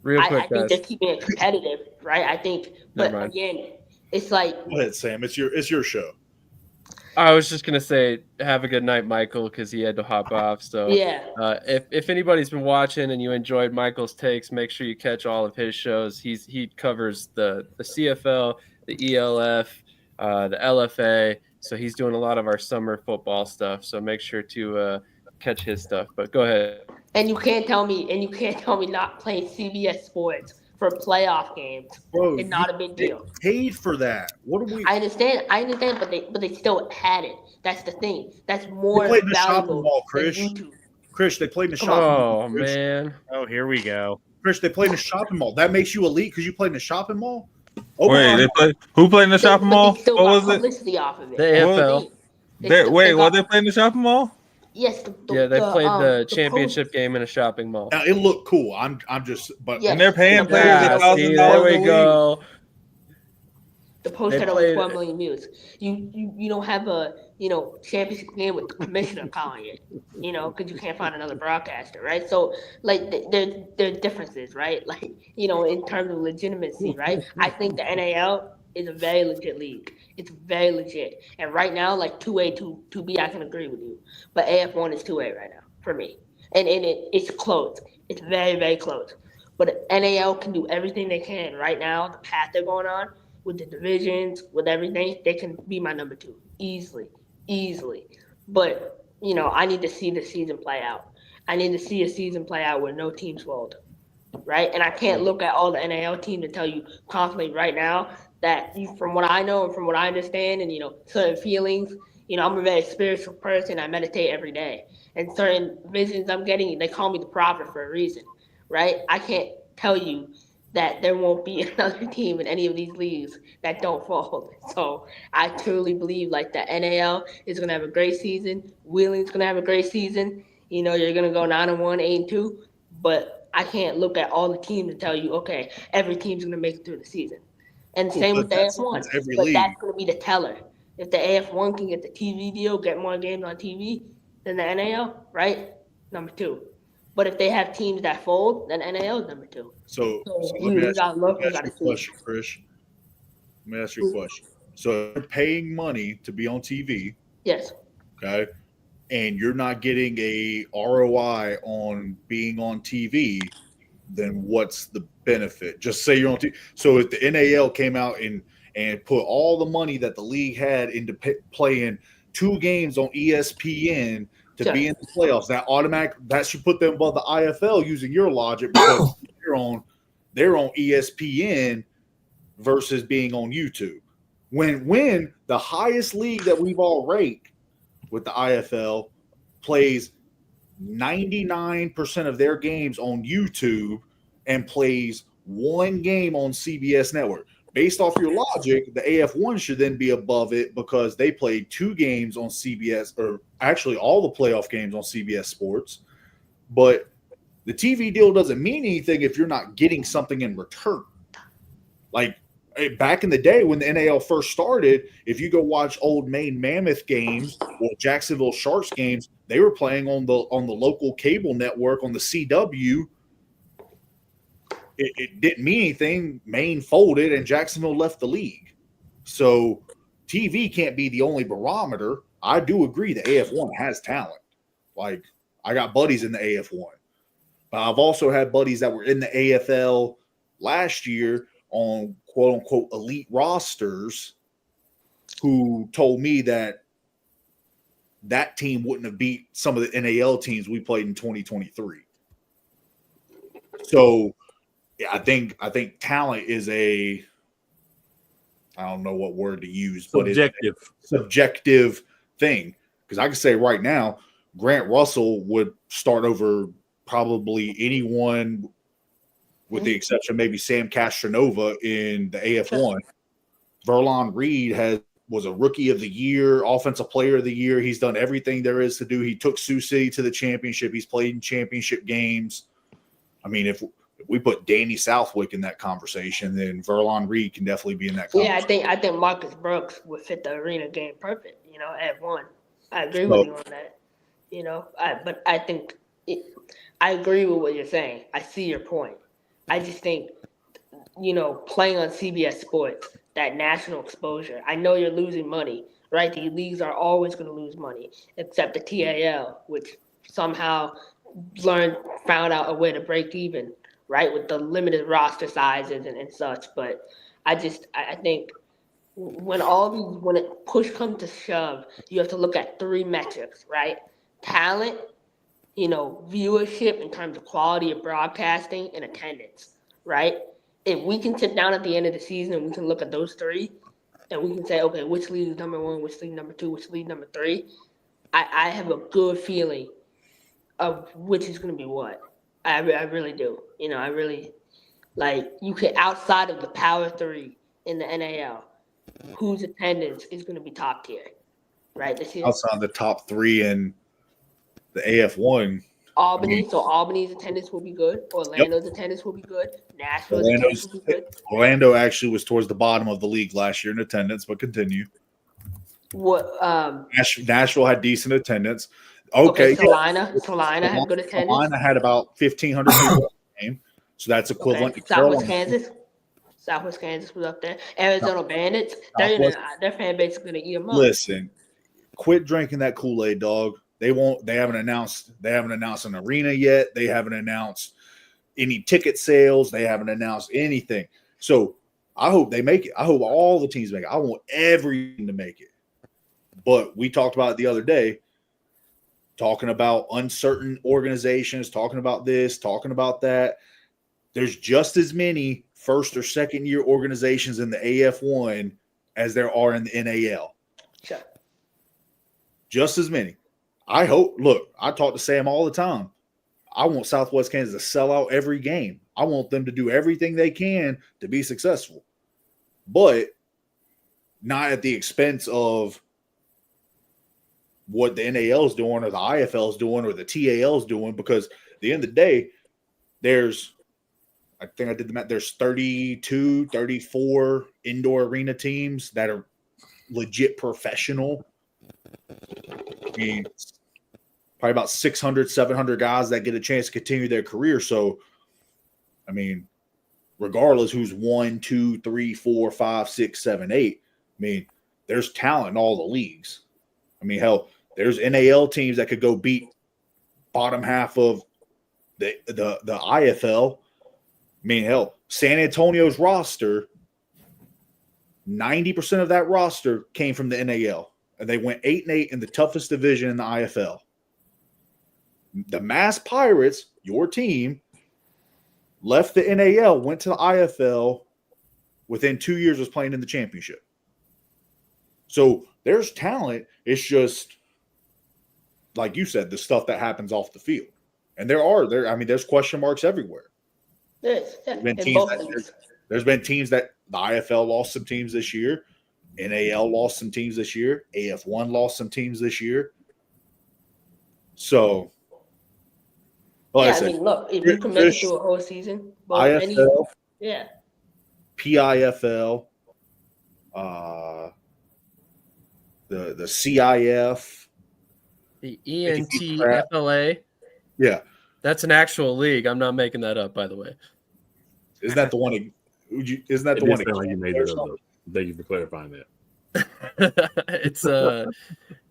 Real quick, I think they're keeping it competitive, right? I think, but again, it's like. Go ahead, Sam. It's your show. I was just gonna say, have a good night, Michael, because he had to hop off. So yeah, if anybody's been watching and you enjoyed Michael's takes, make sure you catch all of his shows. He covers the CFL, the ELF, the LFA. So he's doing a lot of our summer football stuff. So make sure to catch his stuff. But go ahead. And you can't tell me not playing CBS Sports for playoff games. Bro, it's not a big deal. Paid for that. What do we? I understand, but they still had it. That's the thing. That's more They played in the shopping valuable mall, than Chris. YouTube. Chris, they played in the shopping mall. Oh man. Oh, here we go. Chris, they played in the shopping mall. That makes you elite because you played in the shopping mall. Wait, who played in the shopping mall? They still What got was it? publicity off of it. The AFL. They playing the shopping mall? Yes. They played the championship game in a shopping mall. Now it looked cool. I'm just, but Yeah. And they're paying players See, $1,000 there we a week. go. The post They had over played- 12 million views. You don't have a championship game with the commissioner calling it, because you can't find another broadcaster, right? So like there are differences, right? Like in terms of legitimacy, right? I think the NAL is a very legit league. It's very legit, and right now like 2A, 2B, I can agree with you, but AF1 is 2A right now for me, and it's close. It's very very close, but NAL can do everything they can right now. The path they're going on. With the divisions, with everything, they can be my number 2 easily. But I need to see the season play out. I need to see a season play out where no teams fold, right? And I can't look at all the NAL teams and tell you confidently right now that from what I know and from what I understand and certain feelings, I'm a very spiritual person. I meditate every day, and certain visions I'm getting, they call me the prophet for a reason, right? I can't tell you that there won't be another team in any of these leagues that don't fold. So I truly believe like the NAL is going to have a great season. Wheeling's going to have a great season. You're going to go 9-1, 8-2. But I can't look at all the teams and tell you, okay, every team's going to make it through the season. And same with the AF1. That's every But league. that's going to be the teller. If the AF1 can get the TV deal, get more games on TV than the NAL, right? Number 2. But if they have teams that fold, then NAL is number 2. So you got to look, you got to see. Question, Chris. Let me ask you a question. So you're paying money to be on TV. Yes. Okay. And you're not getting a ROI on being on TV, then what's the benefit? Just say you're on TV. So if the NAL came out and put all the money that the league had into playing 2 games on ESPN to be in the playoffs, that should put them above the IFL using your logic, because they're on ESPN versus being on YouTube. When the highest league that we've all ranked with the IFL plays 99% of their games on YouTube and plays 1 game on CBS Network. Based off your logic, the AF1 should then be above it because they played 2 games on CBS, or actually all the playoff games on CBS Sports. But the TV deal doesn't mean anything if you're not getting something in return. Like back in the day when the NAL first started, if you go watch old Maine Mammoth games or Jacksonville Sharks games, they were playing on the local cable network on the CW. It didn't mean anything. Maine folded and Jacksonville left the league. So TV can't be the only barometer. I do agree the AF1 has talent. Like, I got buddies in the AF1. But I've also had buddies that were in the AFL last year on quote-unquote elite rosters who told me that team wouldn't have beat some of the NAL teams we played in 2023. So yeah, I think talent is I don't know what word to use, subjective. But it's a subjective thing. Because I can say right now, Grant Russell would start over probably anyone, with the exception of maybe Sam Castronova in the AF1. Verlon Reed was a rookie of the year, offensive player of the year. He's done everything there is to do. He took Sioux City to the championship. He's played in championship games. I mean, if we put Danny Southwick in that conversation, then Verlon Reed can definitely be in that conversation. Yeah, I think Marcus Brooks would fit the arena game perfect, at 1. I agree with you on that. But I think I agree with what you're saying. I see your point. I just think, playing on CBS Sports, that national exposure, I know you're losing money, right? The leagues are always going to lose money, except the TAL, which somehow found out a way to break even, right, with the limited roster sizes and such. But I think when it push comes to shove, you have to look at 3 metrics, right? Talent, viewership in terms of quality of broadcasting, and attendance, right? If we can sit down at the end of the season and we can look at those 3 and we can say, okay, which league is number 1, which league number 2, which league number 3, I have a good feeling of which is going to be what. I really do. I really, you could, outside of the Power 3 in the NAL, whose attendance is going to be top tier, right? This year. Outside the top 3 in the AF1. Albany, so Albany's attendance will be good. Orlando's attendance will be good. Nashville's attendance will be good. Orlando actually was towards the bottom of the league last year in attendance, but continue. What? Nashville had decent attendance. Okay. Salina had good attendance. Salina had about 1,500 people in the game, so that's equivalent to Southwest Kansas. Southwest Kansas was up there. Arizona Bandits, their fan base is going to eat them up. Listen, quit drinking that Kool-Aid, dog. They haven't announced an arena yet. They haven't announced any ticket sales. They haven't announced anything. So I hope they make it. I hope all the teams make it. I want everything to make it. But we talked about it the other day, talking about uncertain organizations, talking about this, talking about that. There's just as many first or second year organizations in the AF1 as there are in the NAL. Sure. Just as many. I hope, look, I talk to Sam all the time. I want Southwest Kansas to sell out every game. I want them to do everything they can to be successful, but not at the expense of what the NAL is doing or the IFL is doing or the TAL is doing, because at the end of the day, there's I think I did the math. There's 32, 34 indoor arena teams that are legit professional. I mean, probably about 600, 700 guys that get a chance to continue their career. So, I mean, regardless who's 1, 2, 3, 4, 5, 6, 7, 8, I mean, there's talent in all the leagues. I mean, hell, there's NAL teams that could go beat bottom half of the IFL. I mean, hell, San Antonio's roster, 90% of that roster came from the NAL, and they went 8-8 in the toughest division in the IFL. The Mass Pirates, your team, left the NAL, went to the IFL, within 2 years was playing in the championship. So there's talent. It's just, like you said, the stuff that happens off the field. And there's question marks everywhere. There's been teams that the IFL lost some teams this year. NAL lost some teams this year. AF1 lost some teams this year. So, I mean, look, if you can make it through a whole season, IFL, PIFL, the CIF, the ENTFLA. Yeah, that's an actual league. I'm not making that up, by the way. Isn't that the one? Isn't that the one? Like you made that up. Thank you for clarifying that.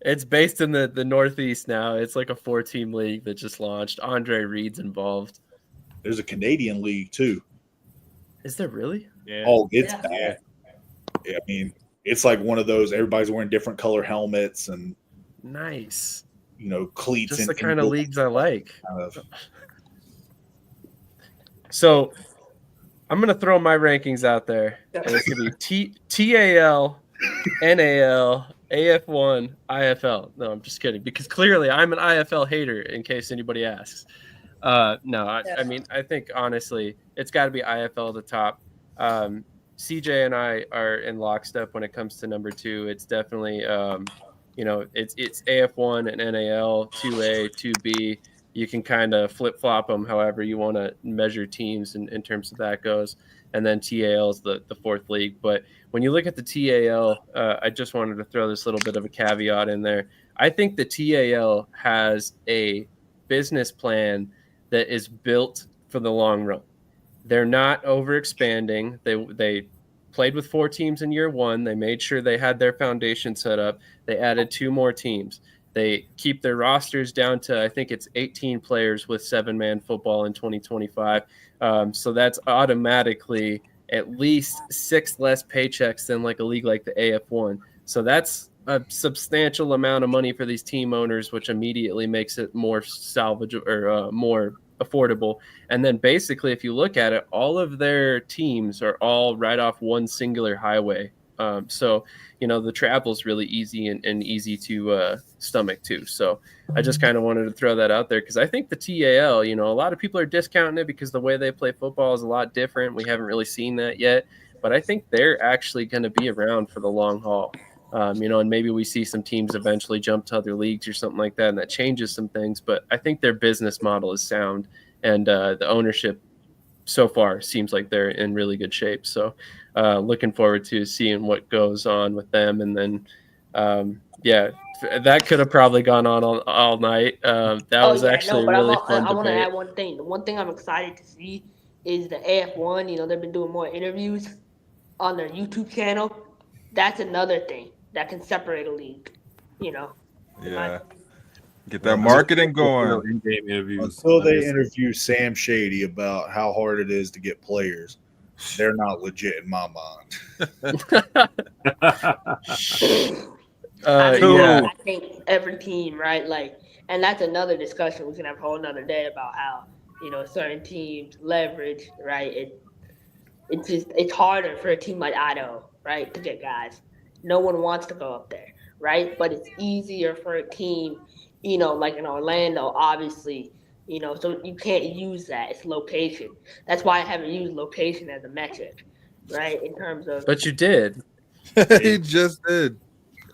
It's based in the Northeast now. It's like a 4-team league that just launched. Andre Reed's involved. There's a Canadian league too. Is there really? Yeah. Oh, it's bad. Yeah, I mean, it's like one of those. Everybody's wearing different color helmets and nice. Cleats. Just the kind of leagues I like. So I'm going to throw my rankings out there. And it's going to be TAL, NAL, AF1, IFL. No, I'm just kidding. Because clearly I'm an IFL hater, in case anybody asks. I mean, I think, honestly, it's got to be IFL at the top. CJ and I are in lockstep when it comes to number 2. It's definitely, it's AF1 and NAL, 2A, 2B. You can kind of flip-flop them however you want to measure teams in terms of that goes. And then TAL is the 4th league. But when you look at the TAL, I just wanted to throw this little bit of a caveat in there. I think the TAL has a business plan that is built for the long run. They're not overexpanding. They played with 4 teams in year 1. They made sure they had their foundation set up. They added 2 more teams. They keep their rosters down to, I think it's 18 players with 7-man football in 2025. So that's automatically at least 6 less paychecks than like a league like the AF1. So that's a substantial amount of money for these team owners, which immediately makes it more salvageable or more affordable. And then basically, if you look at it, all of their teams are all right off one singular highway. So, the travel is really easy and easy to stomach too. So I just kind of wanted to throw that out there because I think the TAL, a lot of people are discounting it because the way they play football is a lot different. We haven't really seen that yet, but I think they're actually going to be around for the long haul. And maybe we see some teams eventually jump to other leagues or something like that, and that changes some things. But I think their business model is sound, and the ownership so far seems like they're in really good shape. So looking forward to seeing what goes on with them. And then, that could have probably gone on all night. That was actually really fun. I want to add one thing. The one thing I'm excited to see is the AF1. They've been doing more interviews on their YouTube channel. That's another thing that can separate a league, Yeah. Get that marketing going. In-game interviews. Until they interview Sam Shady about how hard it is to get players, they're not legit in my mind. I think every team, right? And that's another discussion. We can have a whole nother day about how, certain teams leverage, right? It's harder for a team like Idaho, right, to get guys. No one wants to go up there, right? But it's easier for a team, like in Orlando, obviously, so you can't use that. It's location. That's why I haven't used location as a metric, right, in terms of. But you did. He just did.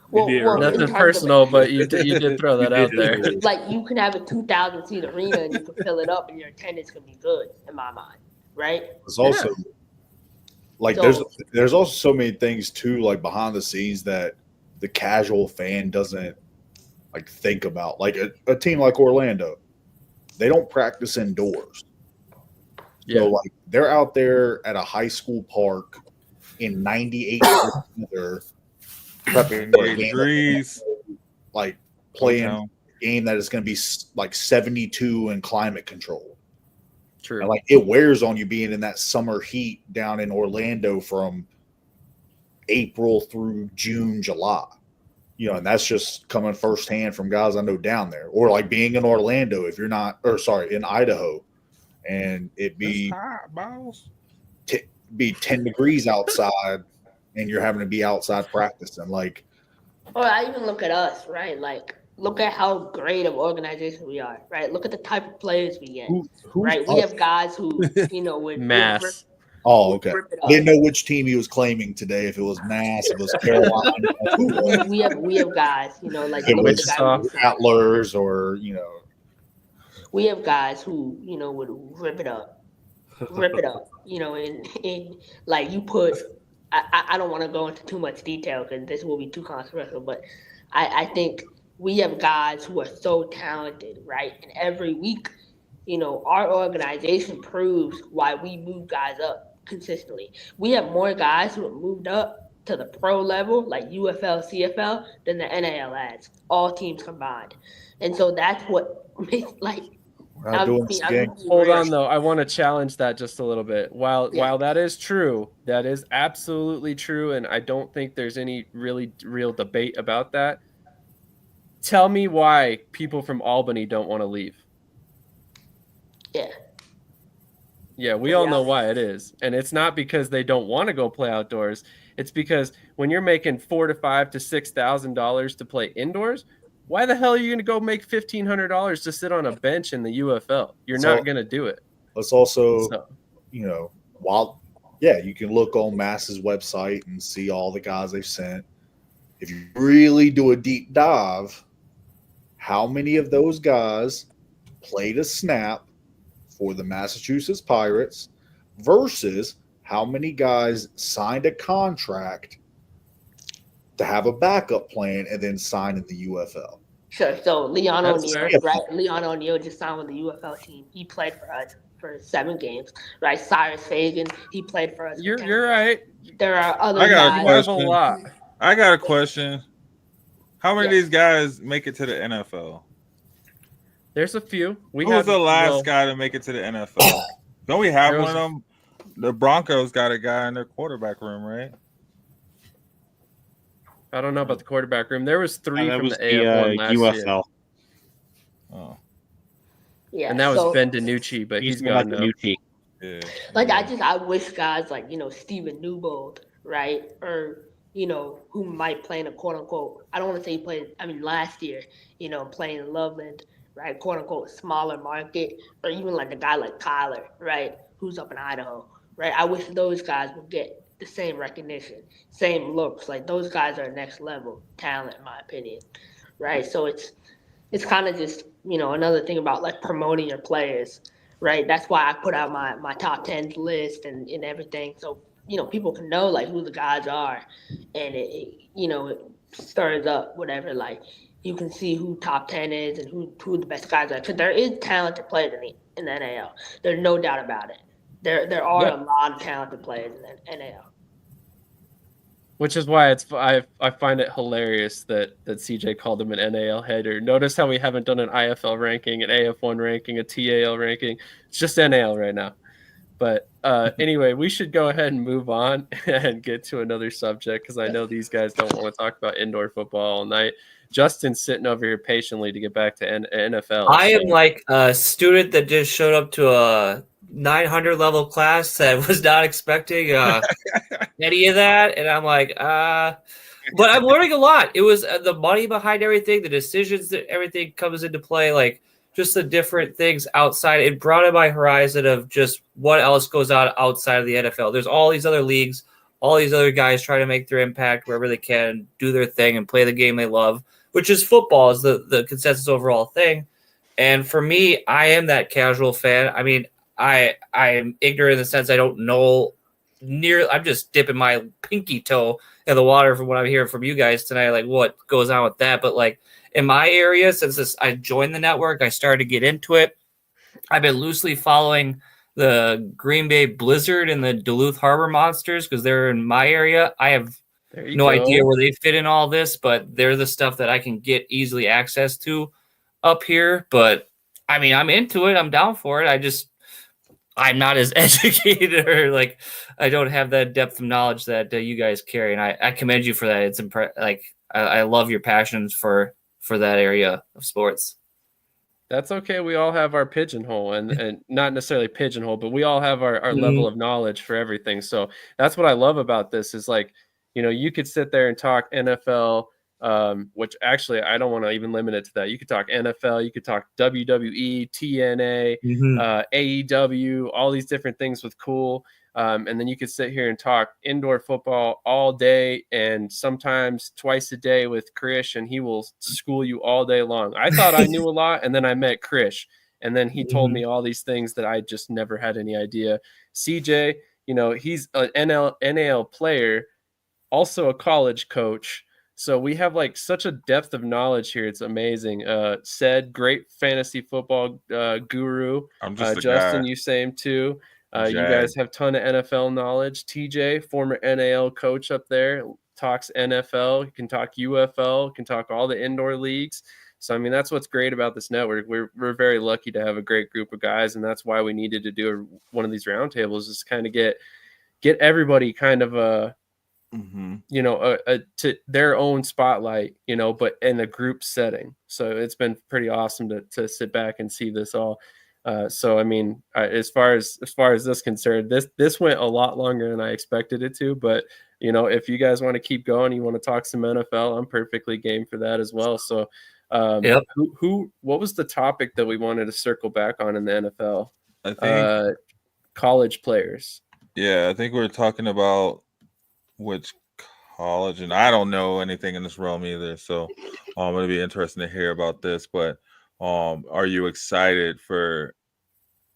Well, nothing personal, but you did throw that out there. Like, you can have a 2,000-seat arena and you can fill it up and your attendance can be good, in my mind. right? It's also like So- there's also so many things too, like behind the scenes that the casual fan doesn't like think about. Like a team like Orlando, they don't practice indoors. Yeah. So like they're out there at a high school park in 98 degree weather, prepping for a 98 game degrees. like playing Hotel. a game that is going to be like 72 and climate controlled. True. And like it wears on you being in that summer heat down in Orlando from April through June, July. You know, and that's just coming firsthand from guys I know down there. Or like being in Orlando if you're not, or sorry, in Idaho, and it be hot, balls. be 10 degrees outside, and you're having to be outside practicing. Like, or I even look at us, right? Like, look at how great of organization we are, right? Look at the type of players we get, who's right? We have guys who, would Mass. Oh, okay. rip it I didn't up. know which team he was claiming today. If it was Mass, if it was Carolina, we have guys, like if it look at the was guy who- Rattlers, or we have guys who would rip it up, and like you put. I don't want to go into too much detail because this will be too controversial, but I think we have guys who are so talented, right? And every week, our organization proves why we move guys up consistently. We have more guys who have moved up to the pro level, like UFL, CFL, than the NAL has, all teams combined. And so that's what makes we're not doing this again. Hold on though, I want to challenge that just a little bit. While that is true, that is absolutely true, and I don't think there's any really real debate about that. Tell me why people from Albany don't want to leave. Yeah, we all know why it is. And it's not because they don't want to go play outdoors. It's because when you're making $4,000 to $5,000 to $6,000 to play indoors, why the hell are you going to go make $1,500 to sit on a bench in the UFL? You're not going to do it. Let's also, while you can look on Mass's website and see all the guys they've sent. If you really do a deep dive, how many of those guys played a snap for the Massachusetts Pirates versus how many guys signed a contract to have a backup plan and then sign in the UFL? Sure. So Leon O'Neal, right? Leon O'Neal just signed with the UFL team. He played for us for 7 games, right? Cyrus Fagan, he played for us. You're right. There are other I got guys. a question. I got a question. How many of these guys make it to the NFL? There's a few. Who was the last guy to make it to the NFL? Don't we have one of them? The Broncos got a guy in their quarterback room, right? I don't know about the quarterback room. There was 3 from the AF1 last UFL. year. Oh. Yeah, and that was Ben DiNucci, but he's gone now. Yeah. Like I wish guys like Stephen Newbold, right, or who might play in a quote unquote. I don't want to say he played. I mean, last year, playing in Loveland, right, quote unquote smaller market, or even like a guy like Kyler, right, who's up in Idaho, right. I wish those guys would get the same recognition, same looks. Like those guys are next level talent, in my opinion, right. So it's kind of just another thing about like promoting your players, right? That's why I put out my top 10 list and everything, so people can know like who the guys are, and it stirs up whatever. Like you can see who top 10 is and who the best guys are, because there is talented players in the NAL. There's no doubt about it. There are a lot of talented players in the NAL. Which is why I find it hilarious that CJ called him an NAL header. Notice how we haven't done an IFL ranking, an AF1 ranking, a TAL ranking. It's just NAL right now. But anyway, we should go ahead and move on and get to another subject, because I know these guys don't want to talk about indoor football all night. Justin's sitting over here patiently to get back to NFL. I am like a student that just showed up to a 900 level class that was not expecting any of that, and I'm like, but I'm learning a lot. It was the money behind everything, the decisions that everything comes into play, like just the different things outside. It broadened my horizon of just what else goes on outside of the NFL. There's all these other leagues, all these other guys trying to make their impact wherever they can, do their thing, and play the game they love, which is football, is the consensus overall thing. And for me, I am that casual fan. I mean, I'm ignorant in the sense I don't know I'm just dipping my pinky toe in the water from what I'm hearing from you guys tonight, like what goes on with that. But like in my area, since I joined the network, I started to get into it. I've been loosely following the Green Bay Blizzard and the Duluth Harbor Monsters because they're in my area. I have no idea where they fit in all this, but they're the stuff that I can get easily access to up here. But I mean, I'm into it. I'm down for it. I'm not as educated or like I don't have that depth of knowledge that you guys carry, and I commend you for that. It's I love your passions for that area of sports. That's okay. We all have our pigeonhole and not necessarily pigeonhole, but we all have our level of knowledge for everything. So that's what I love about this is like, you could sit there and talk NFL, which actually I don't want to even limit it to that. You could talk NFL, you could talk WWE, TNA, AEW, all these different things with cool. And then you could sit here and talk indoor football all day and sometimes twice a day with Krish, and he will school you all day long. I thought I knew a lot, and then I met Krish, and then he told me all these things that I just never had any idea. CJ, he's an NAL player, also a college coach. So we have like such a depth of knowledge here. It's amazing. Said great fantasy football guru. I'm just Justin, guy. you same too. You guys have a ton of NFL knowledge. TJ, former NAL coach up there, talks NFL. He can talk UFL, can talk all the indoor leagues. So, I mean, that's what's great about this network. We're very lucky to have a great group of guys, and that's why we needed to do one of these roundtables is kind of get everybody kind of to their own spotlight, but in a group setting. So it's been pretty awesome to sit back and see this all. So I mean, as far as this is concerned, this went a lot longer than I expected it to. But if you guys want to keep going, you want to talk some NFL, I'm perfectly game for that as well. So, what was the topic that we wanted to circle back on in the NFL? I think college players. Yeah, I think we were talking about which college, and I don't know anything in this realm either. So, it'll be interesting to hear about this. But are you excited for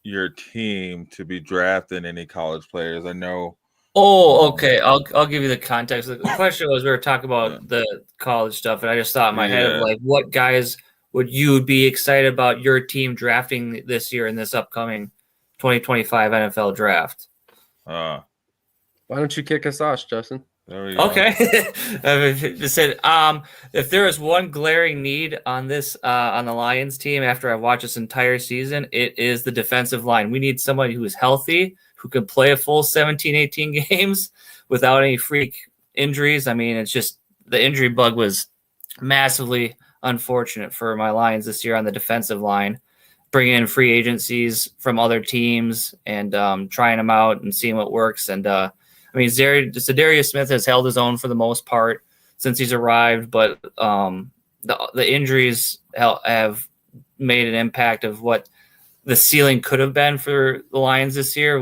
your team to be drafting any college players? I know. Oh, okay. I'll give you the context. The question was we were talking about the college stuff, and I just thought in my head of like, what guys would you be excited about your team drafting this year in this upcoming 2025 NFL draft? Why don't you kick us off, Justin? There we go. Okay. Just said, if there is one glaring need on this on the Lions team after I've watched this entire season, it is the defensive line. We need somebody who is healthy, who can play a full 17, 18 games without any freak injuries. I mean, it's just the injury bug was massively unfortunate for my Lions this year on the defensive line, bringing in free agencies from other teams and trying them out and seeing what works. And I mean, Zadarius Smith has held his own for the most part since he's arrived, but the injuries have made an impact of what the ceiling could have been for the Lions this year.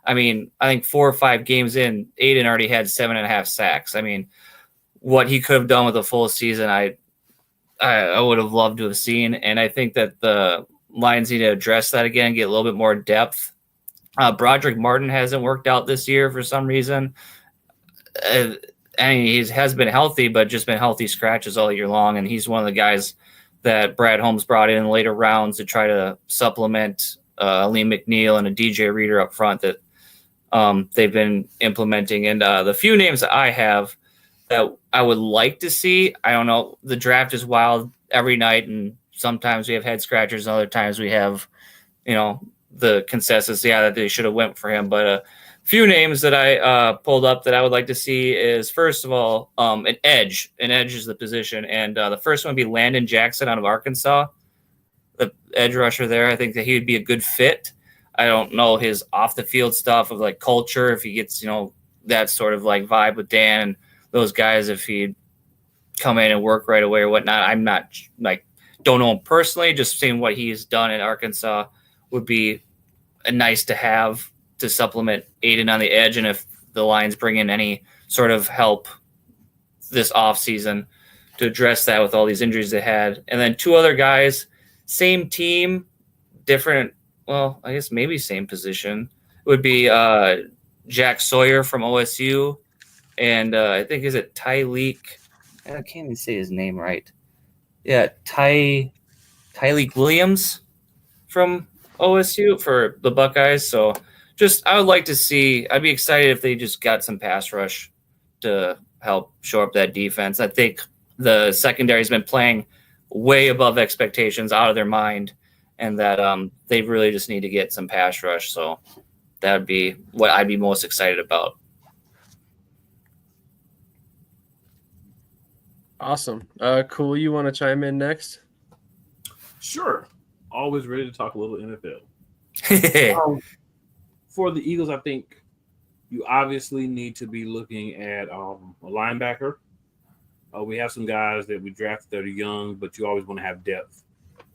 I think 4 or 5 games in, Aiden already had 7.5 sacks. I mean, what he could have done with a full season, I would have loved to have seen. And I think that the Lions need to address that again, get a little bit more depth. Broderick Martin hasn't worked out this year for some reason. I mean, he has been healthy, but just been healthy scratches all year long. And he's one of the guys that Brad Holmes brought in later rounds to try to supplement Liam McNeil and a DJ Reader up front that they've been implementing. And the few names that I have that I would like to see, I don't know, the draft is wild every night. And sometimes we have head scratchers and other times we have, the consensus, that they should have went for him. But a few names that I pulled up that I would like to see is, first of all, an edge. An edge is the position. And the first one would be Landon Jackson out of Arkansas, the edge rusher there. I think that he would be a good fit. I don't know his off-the-field stuff of, like, culture, if he gets, that sort of, like, vibe with Dan and those guys, if he'd come in and work right away or whatnot. I'm not, don't know him personally, just seeing what he's done in Arkansas would be a nice to have to supplement Aiden on the edge. And if the Lions bring in any sort of help this offseason to address that with all these injuries they had. And then 2 other guys, same team, different well, I guess maybe same position. It would be Jack Sawyer from OSU, and I think is it Tyleek? I can't even say his name right. Yeah, Tyleek Williams from OSU for the Buckeyes. So I would like to see. I'd be excited if they just got some pass rush to help shore up that defense. I think the secondary's been playing way above expectations, out of their mind, and that they really just need to get some pass rush. So that would be what I'd be most excited about. Awesome. Cool. You want to chime in next? Sure. Always ready to talk a little NFL. For the Eagles, I think you obviously need to be looking at a linebacker. We have some guys that we drafted that are young, but you always want to have depth.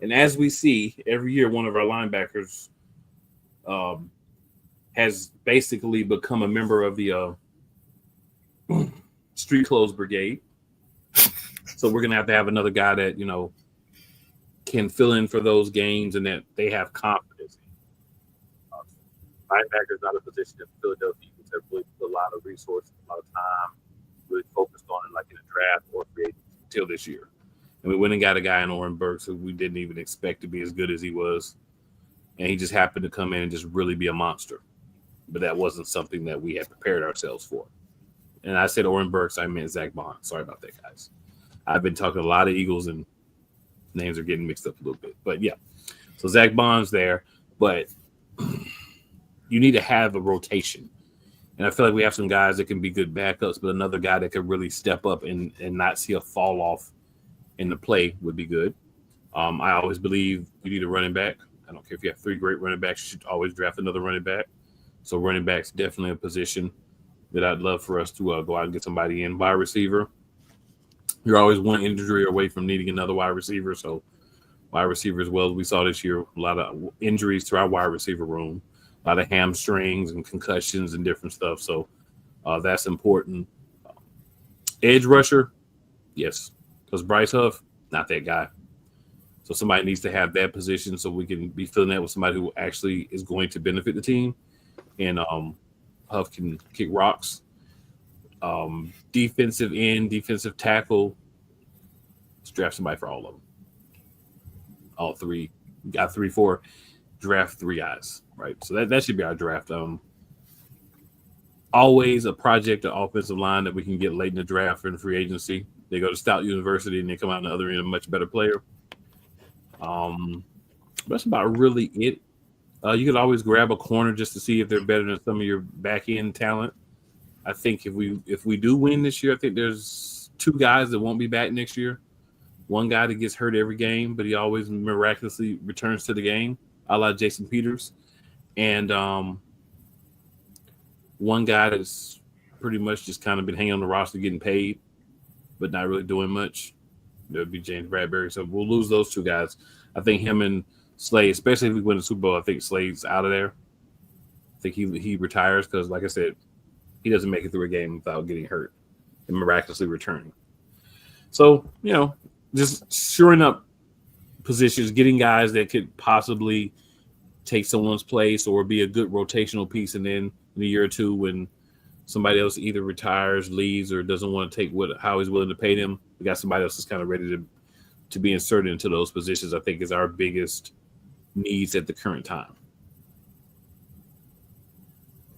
And as we see, every year one of our linebackers has basically become a member of the street clothes brigade. So we're going to have another guy that, you know, can fill in for those games and that they have confidence in. Linebacker is not a position that Philadelphia Eagles have really put a lot of resources, a lot of time, really focused on it, like in a draft or free agency until this year. And we went and got a guy in Oren Burks who we didn't even expect to be as good as he was. And he just happened to come in and just really be a monster. But that wasn't something that we had prepared ourselves for. And I said Oren Burks, I meant Zach Bond. Sorry about that, guys. I've been talking to a lot of Eagles and names are getting mixed up a little bit. But yeah, so Zach Bond's there. But you need to have a rotation. And I feel like we have some guys that can be good backups, but another guy that could really step up and not see a fall off in the play would be good. I always believe you need a running back. I don't care if you have 3 great running backs, you should always draft another running back. So running back's definitely a position that I'd love for us to go out and get somebody in. Wide receiver, you're always one injury away from needing another wide receiver. So wide receiver as well, we saw this year a lot of injuries to our wide receiver room, a lot of hamstrings and concussions and different stuff. So that's important. Edge rusher, yes, because Bryce Huff, not that guy. So somebody needs to have that position so we can be filling that with somebody who actually is going to benefit the team. And Huff can kick rocks. Defensive end, defensive tackle. Let's draft somebody for all of them. All 3. Got 3, 4. Draft 3 guys, right? So that should be our draft. Always a project, an offensive line that we can get late in the draft or in free agency. They go to Stout University and they come out on the other end a much better player. That's about really it. You could always grab a corner just to see if they're better than some of your back end talent. I think if we do win this year, I think there's 2 guys that won't be back next year. One guy that gets hurt every game, but he always miraculously returns to the game, a la Jason Peters. And one guy that's pretty much just kind of been hanging on the roster getting paid, but not really doing much. That would be James Bradbury. So we'll lose those 2 guys. I think him and Slade, especially if we win the Super Bowl, I think Slade's out of there. I think he retires because, like I said, he doesn't make it through a game without getting hurt and miraculously returning. So, you know, just shoring up positions, getting guys that could possibly take someone's place or be a good rotational piece. And then in a year or 2, when somebody else either retires, leaves, or doesn't want to take how he's willing to pay them, we got somebody else that's kind of ready to be inserted into those positions. I think is our biggest needs at the current time.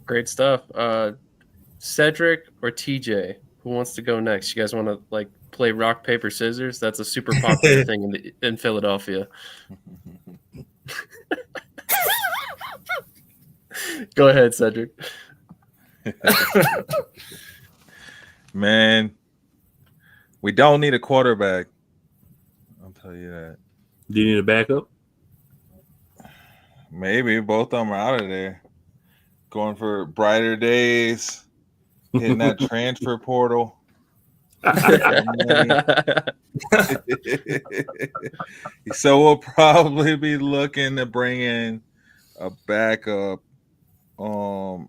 Great stuff. Cedric or TJ, who wants to go next? You guys want to play rock, paper, scissors? That's a super popular thing in Philadelphia. Go ahead, Cedric. Man, we don't need a quarterback. I'll tell you that. Do you need a backup? Maybe both of them are out of there. Going for brighter days, hitting that transfer portal. So we'll probably be looking to bring in a backup, or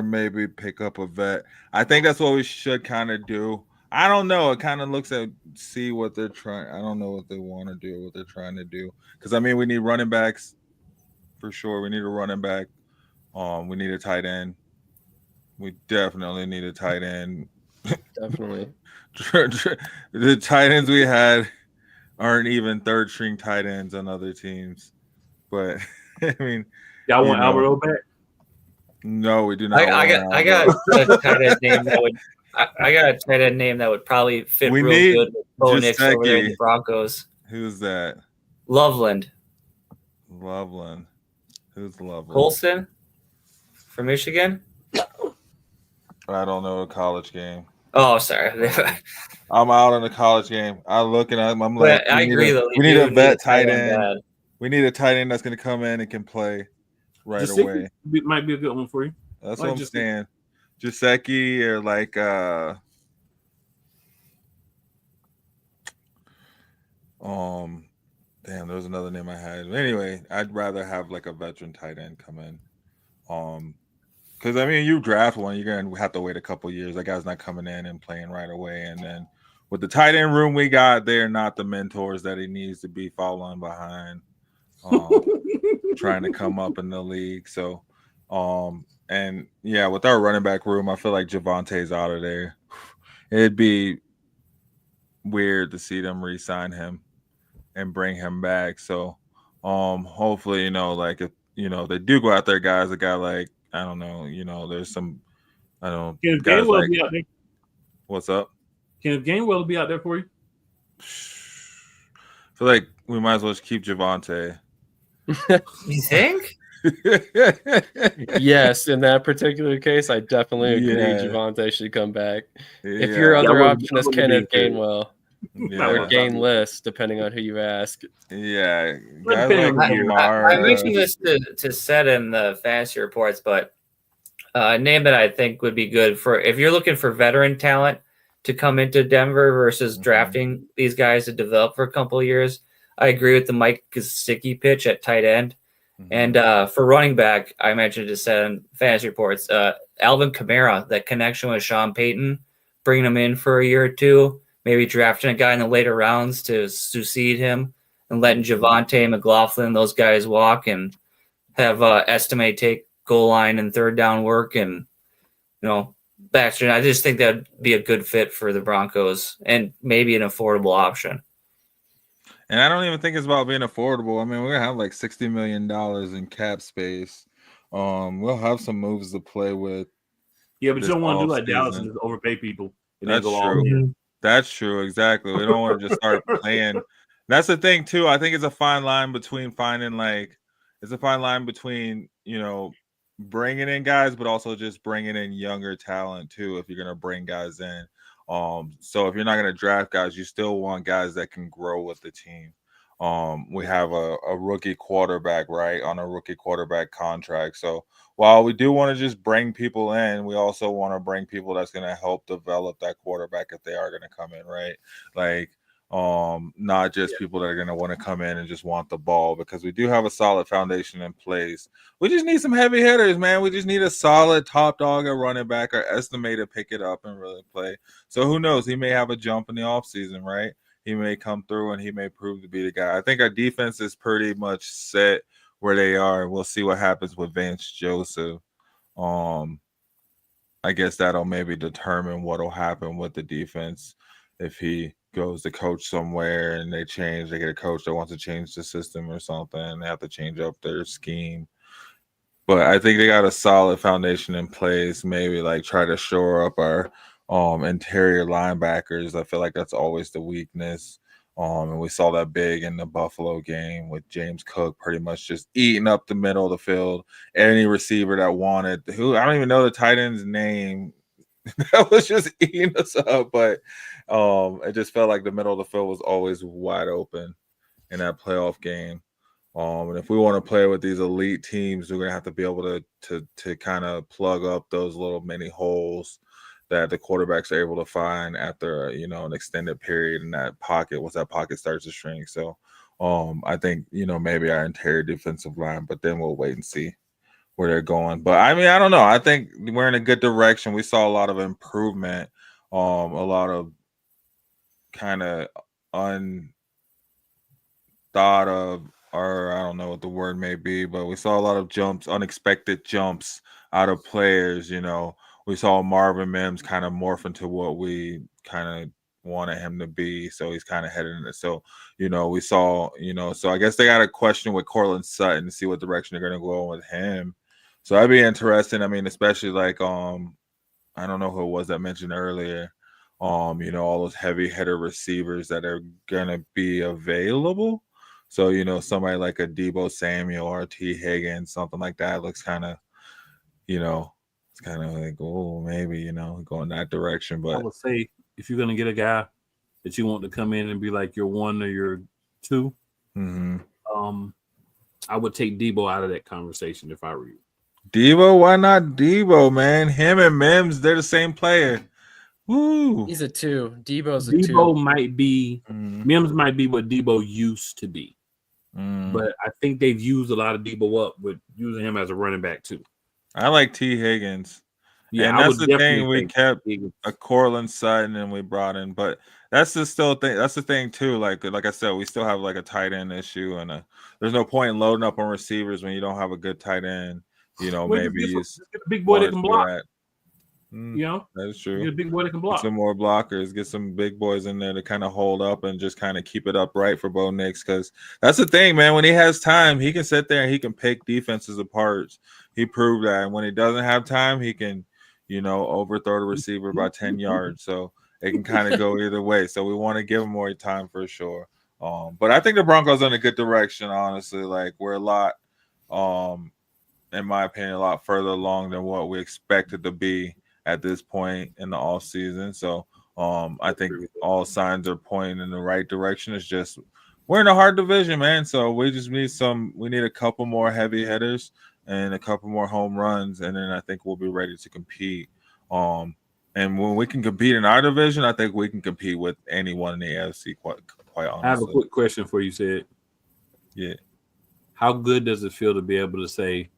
maybe pick up a vet. I think that's what we should kind of do. I don't know. It kind of looks at see what they're trying. I don't know what they want to do, what they're trying to do. Because I mean, we need running backs for sure. We need a running back. We need a tight end. We definitely need a tight end. Definitely. The tight ends we had aren't even third string tight ends on other teams. But I mean, y'all want Alberto back? No, we do not. I got a tight end name that would. I got a tight end name that would probably fit We real need good with Bo Nix over there in Gesicki. the Broncos. Who's that? Loveland. Loveland. Who's Loveland? Colson from Michigan. I don't know a college game. Oh, sorry. I'm out on the college game. I look and I'm like, I agree though. We need a vet tight end. end. We need a tight end that's going to come in and can play right away. Might be a good one for you. That's what I'm saying. Gesicki or like damn, there was another name I had. Anyway, I'd rather have like a veteran tight end come in. Because I mean, you draft one, you're gonna have to wait a couple years. That guy's not coming in and playing right away. And then with the tight end room we got, they're not the mentors that he needs to be following behind, trying to come up in the league. So, and yeah, with our running back room, I feel like Javonte's out of there. It'd be weird to see them re-sign him and bring him back. So, hopefully, like if they do go out there, guys, a guy like I don't know, there's some Can guys Gainwell like, be out there? What's up? Can Gainwell be out there for you? I feel like we might as well just keep Javonte. You think? Yes, in that particular case, I definitely agree. Yeah. Javonte should come back. Yeah. If your other option is wouldn't Kenneth be good. Gainwell Yeah. or Gainless, depending on who you ask. Yeah, Guys guys like like Lamar. I mentioned this to Seth in the fantasy reports, but a name that I think would be good for if you're looking for veteran talent to come into Denver versus drafting these guys to develop for a couple of years. I agree with the Mike Gesicki pitch at tight end. And for running back, I mentioned to Seth in fantasy reports, Alvin Kamara, that connection with Sean Payton, bringing him in for a year or two, maybe drafting a guy in the later rounds to succeed him and letting Javonte, McLaughlin, those guys walk and have Estimate take goal line and third down work and, Baxter. I just think that would be a good fit for the Broncos and maybe an affordable option. And I don't even think it's about being affordable. I mean, we're gonna have like $60 million in cap space. We'll have some moves to play with. Yeah, but you don't want to do like offseason. Dallas and just overpay people. And That's then go all true. in. That's true. Exactly. We don't want to just start playing. That's the thing too. I think it's a fine line between bringing in guys, but also just bringing in younger talent too. If you're gonna bring guys in, so if you're not gonna draft guys, you still want guys that can grow with the team. We have a rookie quarterback, right, on a rookie quarterback contract. So while we do want to just bring people in, we also want to bring people that's going to help develop that quarterback if they are going to come in, right? Like, not just people that are going to want to come in and just want the ball, because we do have a solid foundation in place. We just need some heavy hitters, man. We just need a solid top dog at running back or estimate to pick it up and really play. So who knows? He may have a jump in the offseason, right? He may come through and he may prove to be the guy. I think our defense is pretty much set where they are. We'll see what happens with Vance Joseph. I guess that'll maybe determine what'll happen with the defense if he goes to coach somewhere and they get a coach that wants to change the system or something. They have to change up their scheme. But I think they got a solid foundation in place. Maybe like try to shore up our interior linebackers. I feel like that's always the weakness. And we saw that big in the Buffalo game with James Cook pretty much just eating up the middle of the field. Any receiver that wanted, I don't even know the tight end's name, that was just eating us up. But it just felt like the middle of the field was always wide open in that playoff game. And if we want to play with these elite teams, we're gonna have to be able to kind of plug up those little mini holes that the quarterbacks are able to find after an extended period in that pocket once that pocket starts to shrink. So I think maybe our interior defensive line, but then we'll wait and see where they're going. But I mean, I don't know. I think we're in a good direction. We saw a lot of improvement, a lot of kind of unthought of or I don't know what the word may be, but we saw a lot of jumps, unexpected jumps out of players. We saw Marvin Mims kind of morph into what we kind of wanted him to be. So he's kind of headed in it. So, we saw, so I guess they got a question with Cortland Sutton to see what direction they're going to go with him. So that'd be interesting. I mean, especially like, I don't know who it was that mentioned earlier, all those heavy hitter receivers that are going to be available. So, somebody like a Debo Samuel or T. Higgins, something like that looks kind of, it's kind of like, oh, maybe, go in that direction. I But would say if you're going to get a guy that you want to come in and be like your 1 or your 2, I would take Debo out of that conversation if I were you. Debo, why not Debo, man? Him and Mims, they're the same player. Woo. He's a 2. Debo's a Debo 2. might be, Mims might be what Debo used to be. But I think they've used a lot of Debo up with using him as a running back too. I like T. Higgins. Yeah, and I that's would the thing. definitely We think kept Higgins. a Cortland Sutton and we brought in, but that's the still thing. That's the thing too. Like I said, we still have like a tight end issue, and there's no point in loading up on receivers when you don't have a good tight end. Well, Maybe just get a big boy that can block. That is true. Get a big boy that can Get block. some more blockers, get some big boys in there to kind of hold up and just kind of keep it upright for Bo Nix. Because that's the thing, man. When he has time, he can sit there and he can pick defenses apart. He proved that. And when he doesn't have time, he can, overthrow the receiver by 10 yards. So it can kind of go either way. So we want to give him more time for sure. But I think the Broncos are in a good direction, honestly. Like we're a lot, in my opinion, a lot further along than what we expected to be at this point in the off season. So I think all signs are pointing in the right direction. It's just we're in a hard division, man. So we just need a couple more heavy hitters and a couple more home runs, and then I think we'll be ready to compete. And when we can compete in our division, I think we can compete with anyone in the AFC. Quite honestly. I have a quick question for you, Sid. Yeah. How good does it feel to be able to say,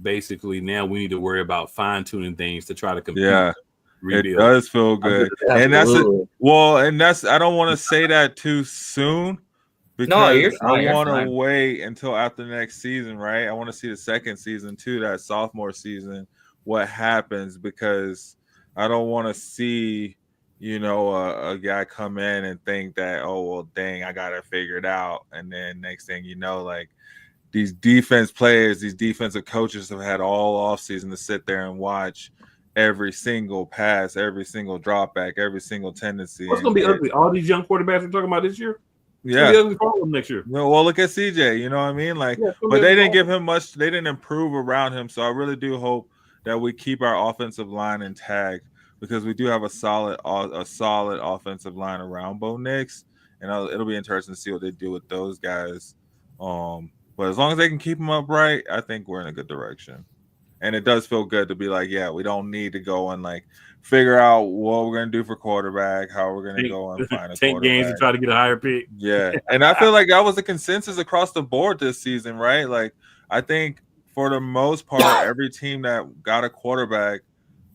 basically, now we need to worry about fine tuning things to try to compete? Yeah, it does feel good, and I don't want to say that too soon because I want to wait until after next season, right? I want to see the second season too, that sophomore season, what happens, because I don't want to see, a guy come in and think that, oh, well, dang, I got to figure it out. And then next thing you know, like these defense players, these defensive coaches have had all offseason to sit there and watch every single pass, every single drop back, every single tendency. What's going to be ugly? All these young quarterbacks we're talking about this year? Yeah. It's ugly for them next year. No, well, look at CJ, you know what I mean? Like, but they didn't give him much. They didn't improve around him. So I really do hope that we keep our offensive line intact, because we do have a solid offensive line around Bo Nix, and it'll be interesting to see what they do with those guys. But as long as they can keep them upright, I think we're in a good direction. And it does feel good to be like, yeah, we don't need to go and like figure out what we're going to do for quarterback, how we're going to go and find a take quarterback. games and try to get a higher pick. Yeah. And I feel like that was the consensus across the board this season, right? Like, I think for the most part, every team that got a quarterback,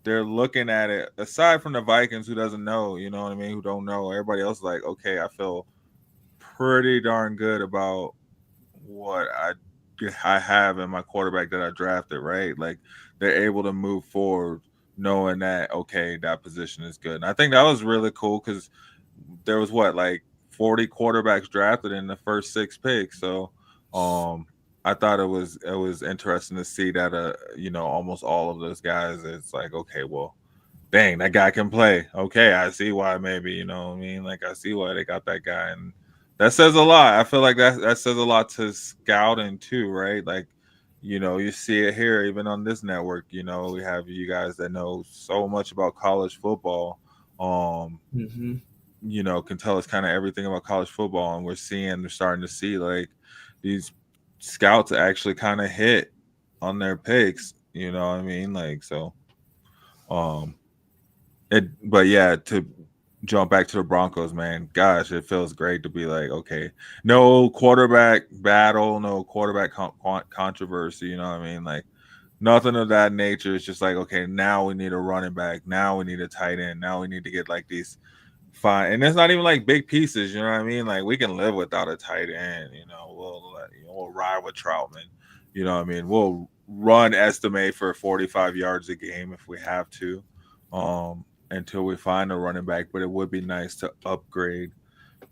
they're looking at it, aside from the Vikings, who doesn't know, you know what I mean, who don't know. Everybody else is like, okay, I feel pretty darn good about what I have in my quarterback that I drafted, right? Like, they're able to move forward knowing that, okay, that position is good. And I think that was really cool, because there was 40 quarterbacks drafted in the first 6 picks. So I thought it was interesting to see that almost all of those guys, it's like, okay, well, dang, that guy can play. Okay, I see why, maybe, you know what I mean? Like, I see why they got that guy, and that says a lot. I feel like that says a lot to scouting too, right? Like, you see it here, even on this network. We have you guys that know so much about college football. Can tell us kind of everything about college football, and we're starting to see like these scouts actually kind of hit on their picks. You know what I mean? Like, so, but yeah, to jump back to the Broncos, man, gosh, it feels great to be like, okay, no quarterback battle, no quarterback controversy, you know what I mean? Like, nothing of that nature. It's just like, okay, now we need a running back, now we need a tight end, now we need to get like these fine. And it's not even like big pieces, you know what I mean? Like we can live without a tight end, we'll ride with Troutman. You know what I mean? We'll run estimate for 45 yards a game if we have to. Until we find a running back, but it would be nice to upgrade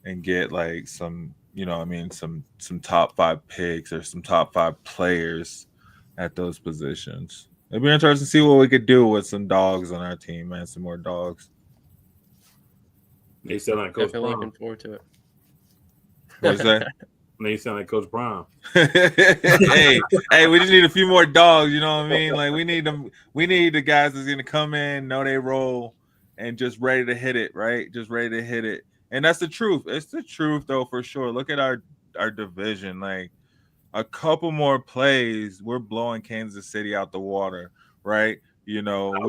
and get like some, some top 5 picks or some top 5 players at those positions. It'd be interesting to see what we could do with some dogs on our team, man. Some more dogs. They sound like Coach Definitely Prime. looking forward to it. What's that? They sound like Coach Prime. hey, we just need a few more dogs. You know what I mean? Like we need them. We need the guys that's gonna come in, know they role, and just ready to hit it. Right? Just ready to hit it. And that's the truth. It's the truth, though, for sure. Look at our division. Like a couple more plays, we're blowing Kansas City out the water. Right? We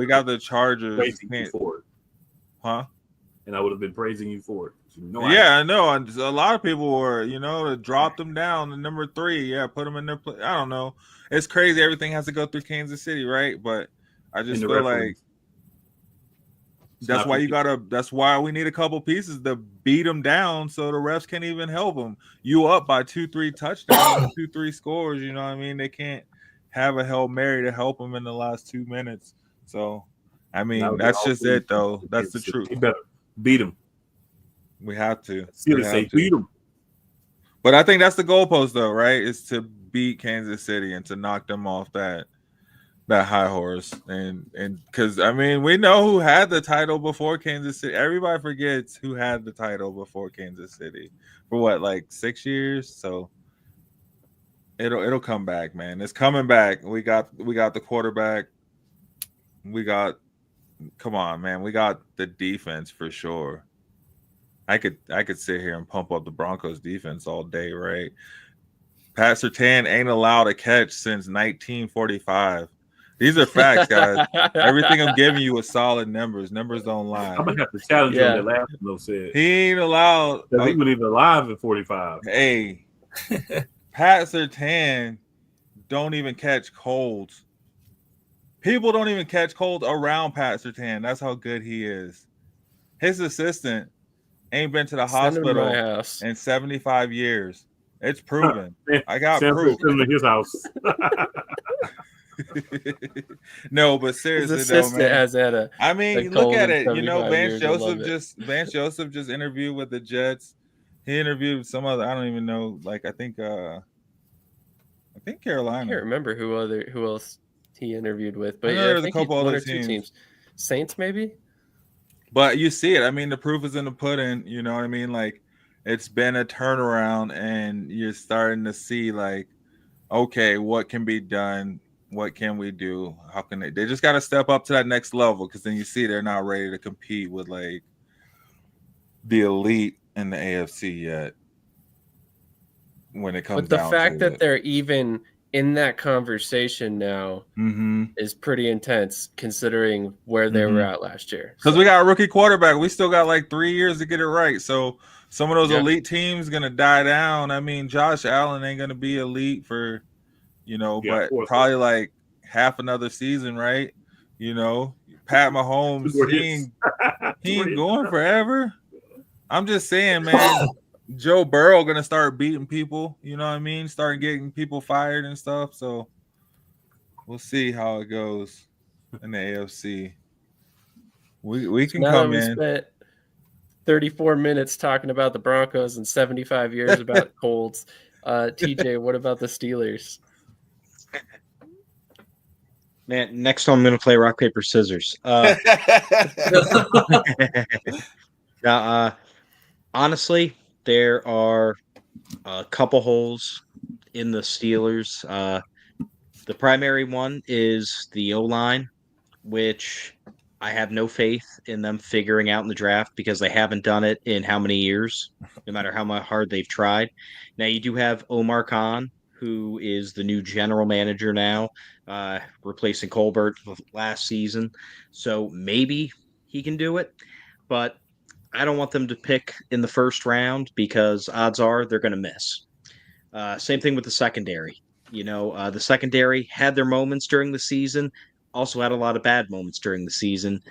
got the Chargers. Praising you for it. Huh? And I would have been praising you for it. I know. And a lot of people were, to drop them down to number 3. Yeah, put them in their place. I don't know. It's crazy. Everything has to go through Kansas City, right? But I just feel like that's why we need a couple pieces to beat them down so the refs can't even help them. You up by 2-3 touchdowns, 2-3 scores, you know what I mean? They can't have a Hail Mary to help them in the last 2 minutes. So, I mean, that's just it, though. That's the truth. You better beat them. We have to. Beat them. But I think that's the goalpost, though, right? Is to beat Kansas City and to knock them off that high horse. And because, I mean, we know who had the title before Kansas City. Everybody forgets who had the title before Kansas City for what, like 6 years? So it'll come back, man. It's coming back. We got the quarterback. Come on, man. We got the defense for sure. I could sit here and pump up the Broncos defense all day, right? Pat Surtain ain't allowed a catch since 1945. These are facts, guys. Everything I'm giving you is solid numbers. Numbers don't lie. I'm gonna have to challenge him. That last one said he ain't allowed. He wasn't even alive in 45. Hey, Pat Surtain don't even catch colds. People don't even catch colds around Pat Surtain. That's how good he is. His assistant ain't been to the hospital in 75 years. It's proven. I got proof. Send him to his house. No, but seriously, though, man. I mean, look at it. Vance Joseph just interviewed with the Jets. He interviewed some other. I don't even know. Like I think Carolina. I can't remember who else he interviewed with, but there was a couple other teams. Saints, maybe. But you see it. I mean, the proof is in the pudding. You know what I mean? Like, it's been a turnaround, and you're starting to see, like, okay, what can be done? What can we do? How can they just got to step up to that next level, because then you see they're not ready to compete with, like, the elite in the AFC yet when it comes down to it. But the fact that they're even in that conversation now is pretty intense, considering where they were at last year. Because we got a rookie quarterback. We still got like 3 years to get it right. So some of those elite teams going to die down. I mean, Josh Allen ain't going to be elite for, but probably like half another season, right? Pat Mahomes, he ain't going forever. I'm just saying, man. Joe Burrow gonna start beating people, you know what I mean? Start getting people fired and stuff. So we'll see how it goes in the AFC. We can come in. Spent 34 minutes talking about the Broncos and 75 years about Colts. TJ, what about the Steelers? Man, next time I'm gonna play rock, paper, scissors. Honestly, there are a couple holes in the Steelers. The primary one is the O-line, which I have no faith in them figuring out in the draft because they haven't done it in how many years, no matter how hard they've tried. Now, you do have Omar Khan, who is the new general manager now, replacing Colbert last season. So maybe he can do it, but I don't want them to pick in the first round because odds are they're going to miss. Same thing with the secondary. The secondary had their moments during the season, also had a lot of bad moments during the season.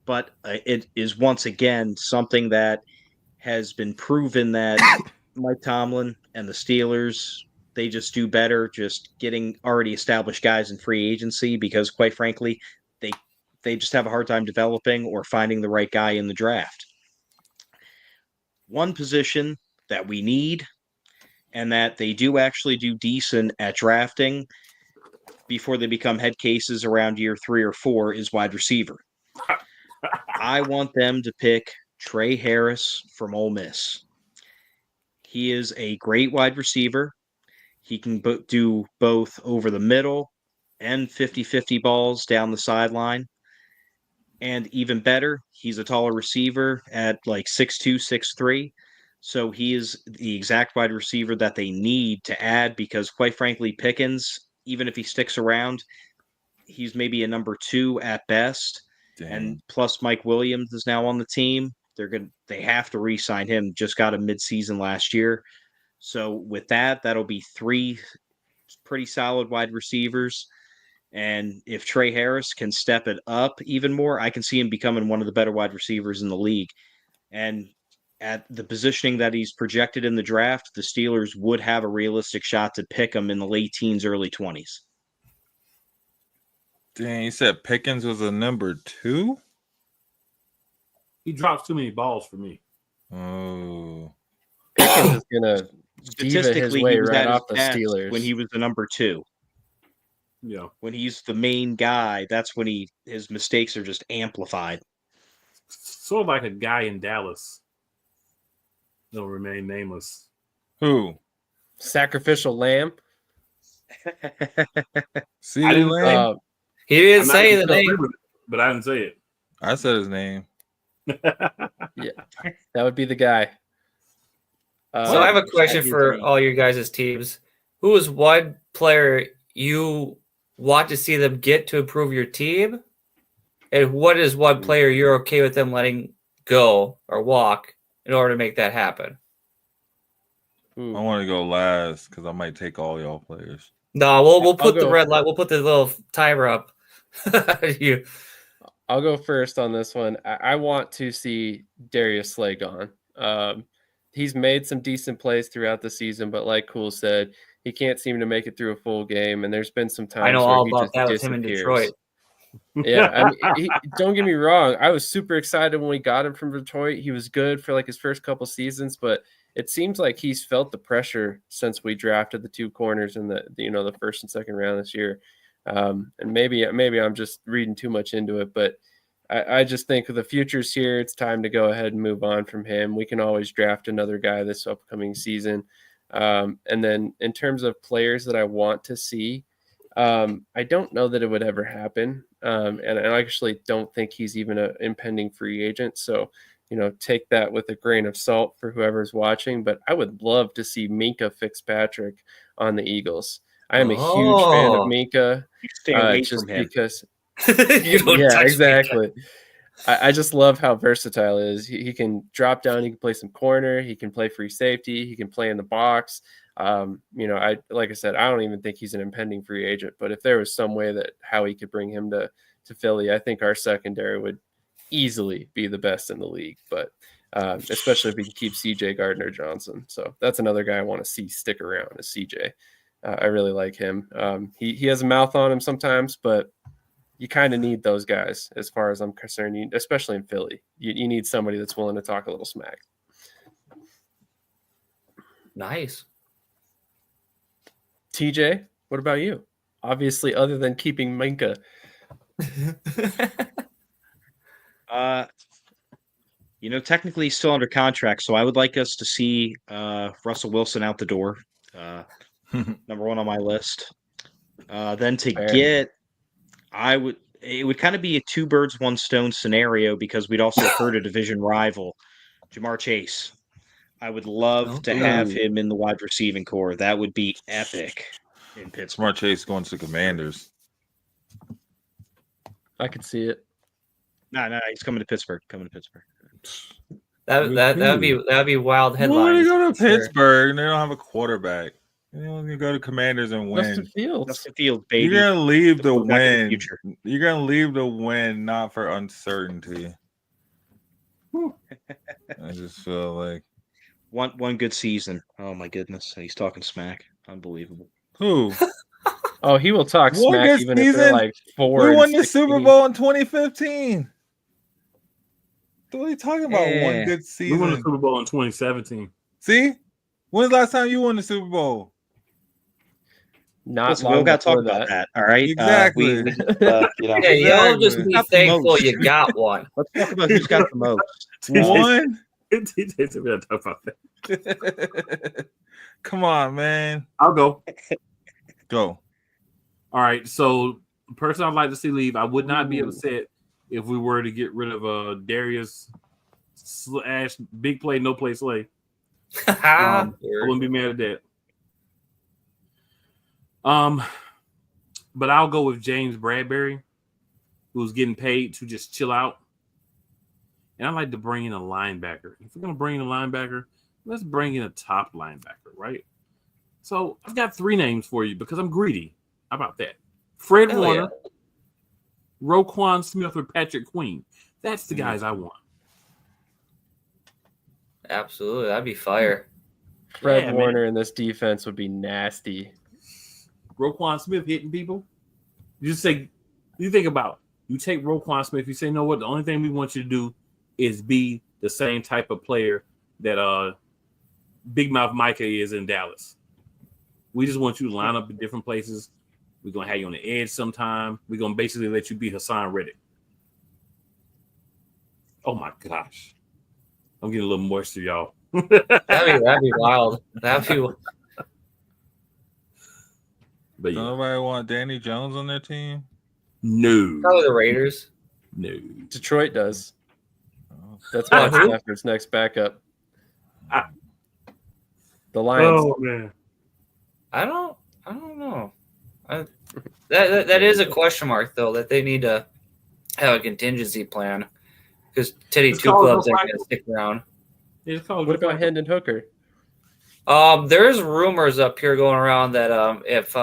but it is once again something that has been proven that Mike Tomlin and the Steelers, they just do better just getting already established guys in free agency because quite frankly, they just have a hard time developing or finding the right guy in the draft. One position that we need and that they do actually do decent at drafting before they become head cases around year 3 or 4 is wide receiver. I want them to pick Trey Harris from Ole Miss. He is a great wide receiver. He can do both over the middle and 50-50 balls down the sideline. And even better, he's a taller receiver at like 6'2", 6'3". So he is the exact wide receiver that they need to add because, quite frankly, Pickens, even if he sticks around, he's maybe a number 2 at best. Dang. And plus Mike Williams is now on the team. They have to re-sign him. Just got a midseason last year. So with that, that'll be 3 pretty solid wide receivers. And if Trey Harris can step it up even more, I can see him becoming one of the better wide receivers in the league. And at the positioning that he's projected in the draft, the Steelers would have a realistic shot to pick him in the late teens, early 20s. Dang, you said Pickens was a number 2? He drops too many balls for me. Oh. Pickens is gonna diva his Statistically, way he was right at his off the best Steelers when he was the number 2. Yeah. When he's the main guy, that's when his mistakes are just amplified. Sort of like a guy in Dallas. They'll remain nameless. Who? Sacrificial lamb. See, I didn't Lamb? He didn't I'm not say gonna the agree name. with it, but I didn't say it. I said his name. Yeah, that would be the guy. So I have a question for all your guys' teams. Who is one player you want to see them get to improve your team? And what is one player you're okay with them letting go or walk in order to make that happen? I want to go last because I might take all y'all players. No, we'll put the red light. We'll put the little timer up. I'll go first on this one. I want to see Darius Slay gone. He's made some decent plays throughout the season, but like Cool said, he can't seem to make it through a full game. And there's been some times I know where all he about just that with him in Detroit. Yeah, I mean, don't get me wrong. I was super excited when we got him from Detroit. He was good for like his first couple seasons, but it seems like he's felt the pressure since we drafted the 2 corners in the first and second round this year. And maybe I'm just reading too much into it, but I just think the future's here. It's time to go ahead and move on from him. We can always draft another guy this upcoming season. And then in terms of players that I want to see, I don't know that it would ever happen. And I actually don't think he's even an impending free agent. So, take that with a grain of salt for whoever's watching. But I would love to see Minkah Fitzpatrick on the Eagles. I am a huge fan of Minkah. You stay away just from him. Because You don't touch exactly. I just love how versatile he is. He can drop down. He can play some corner. He can play free safety. He can play in the box. Like I said, I don't even think he's an impending free agent. But if there was some way that how he could bring him to Philly, I think our secondary would easily be the best in the league. But especially if we can keep CJ Gardner-Johnson. So that's another guy I want to see stick around is CJ. I really like him. He has a mouth on him sometimes, but you kind of need those guys as far as I'm concerned, especially in Philly. You need somebody that's willing to talk a little smack. Nice. TJ, what about you? Obviously, other than keeping Minkah. Technically he's still under contract, so I would like us to see Russell Wilson out the door. Number 1 on my list. Then to get, it would kind of be a 2 birds, 1 stone scenario because we'd also hurt a division rival, Jamar Chase. I would love to have him in the wide receiving core. That would be epic in Pittsburgh. Jamar Chase going to the Commanders. I could see it. No, he's coming to Pittsburgh. That'd be wild headlines. Why do they go to Pittsburgh and they don't have a quarterback? You're gonna go to Commanders and win. Justin Fields. Justin Fields, baby. You're gonna leave the Look back in the win. future. You're gonna leave the win, not for uncertainty. I just feel like One good season. Oh my goodness, he's talking smack. Unbelievable. who? Oh, he will talk One smack good even if they're season? like 4. We and won the 16. Super Bowl in 2015. What are you talking about? One Yeah. good We won the season. Super Bowl in 2017. See? When's the last time you won the Super Bowl? Not Listen, we long don't got to talk before about that. All right. Exactly. You know, Yeah, y'all just Exactly. be Got the thankful most. you got one. let's talk about who's got the most. One? TJ said we gotta talk about that. Come on, man. I'll go. Go. All right. So the person I'd like to see leave, I would not be Ooh. upset if we were to get rid of Darius / big play, no play Slay. I wouldn't be mad at that. But I'll go with James Bradbury, who's getting paid to just chill out. And I'd like to bring in a linebacker. If we're gonna bring in a linebacker, let's bring in a top linebacker, right? So I've got 3 names for you because I'm greedy. How about that? Fred Hell Warner, Roquan Smith, or Patrick Queen. That's the guys I want. Absolutely, that'd be fire. Fred Yeah, Warner in this defense would be nasty. Roquan Smith hitting people. You just say, you think about, you take Roquan Smith, you say, you know what, the only thing we want you to do is be the same type of player that Big Mouth Micah is in Dallas. We just want you to line up in different places. We're going to have you on the edge sometime. We're going to basically let you be Hassan Reddick. Oh, my gosh. I'm getting a little moisture, y'all. That'd be wild. That'd be. But yeah, Nobody want Danny Jones on their team? no. Probably the Raiders. No. Detroit does. Oh. That's Oh, Matt who? Stafford's next backup. Ah. The Lions. Oh, man. I don't know. That is a question mark though. That they need to have a contingency plan because Teddy It's Two called Gloves the ain't gonna stick around. It's called What about Hendon Hooker? There's rumors up here going around that if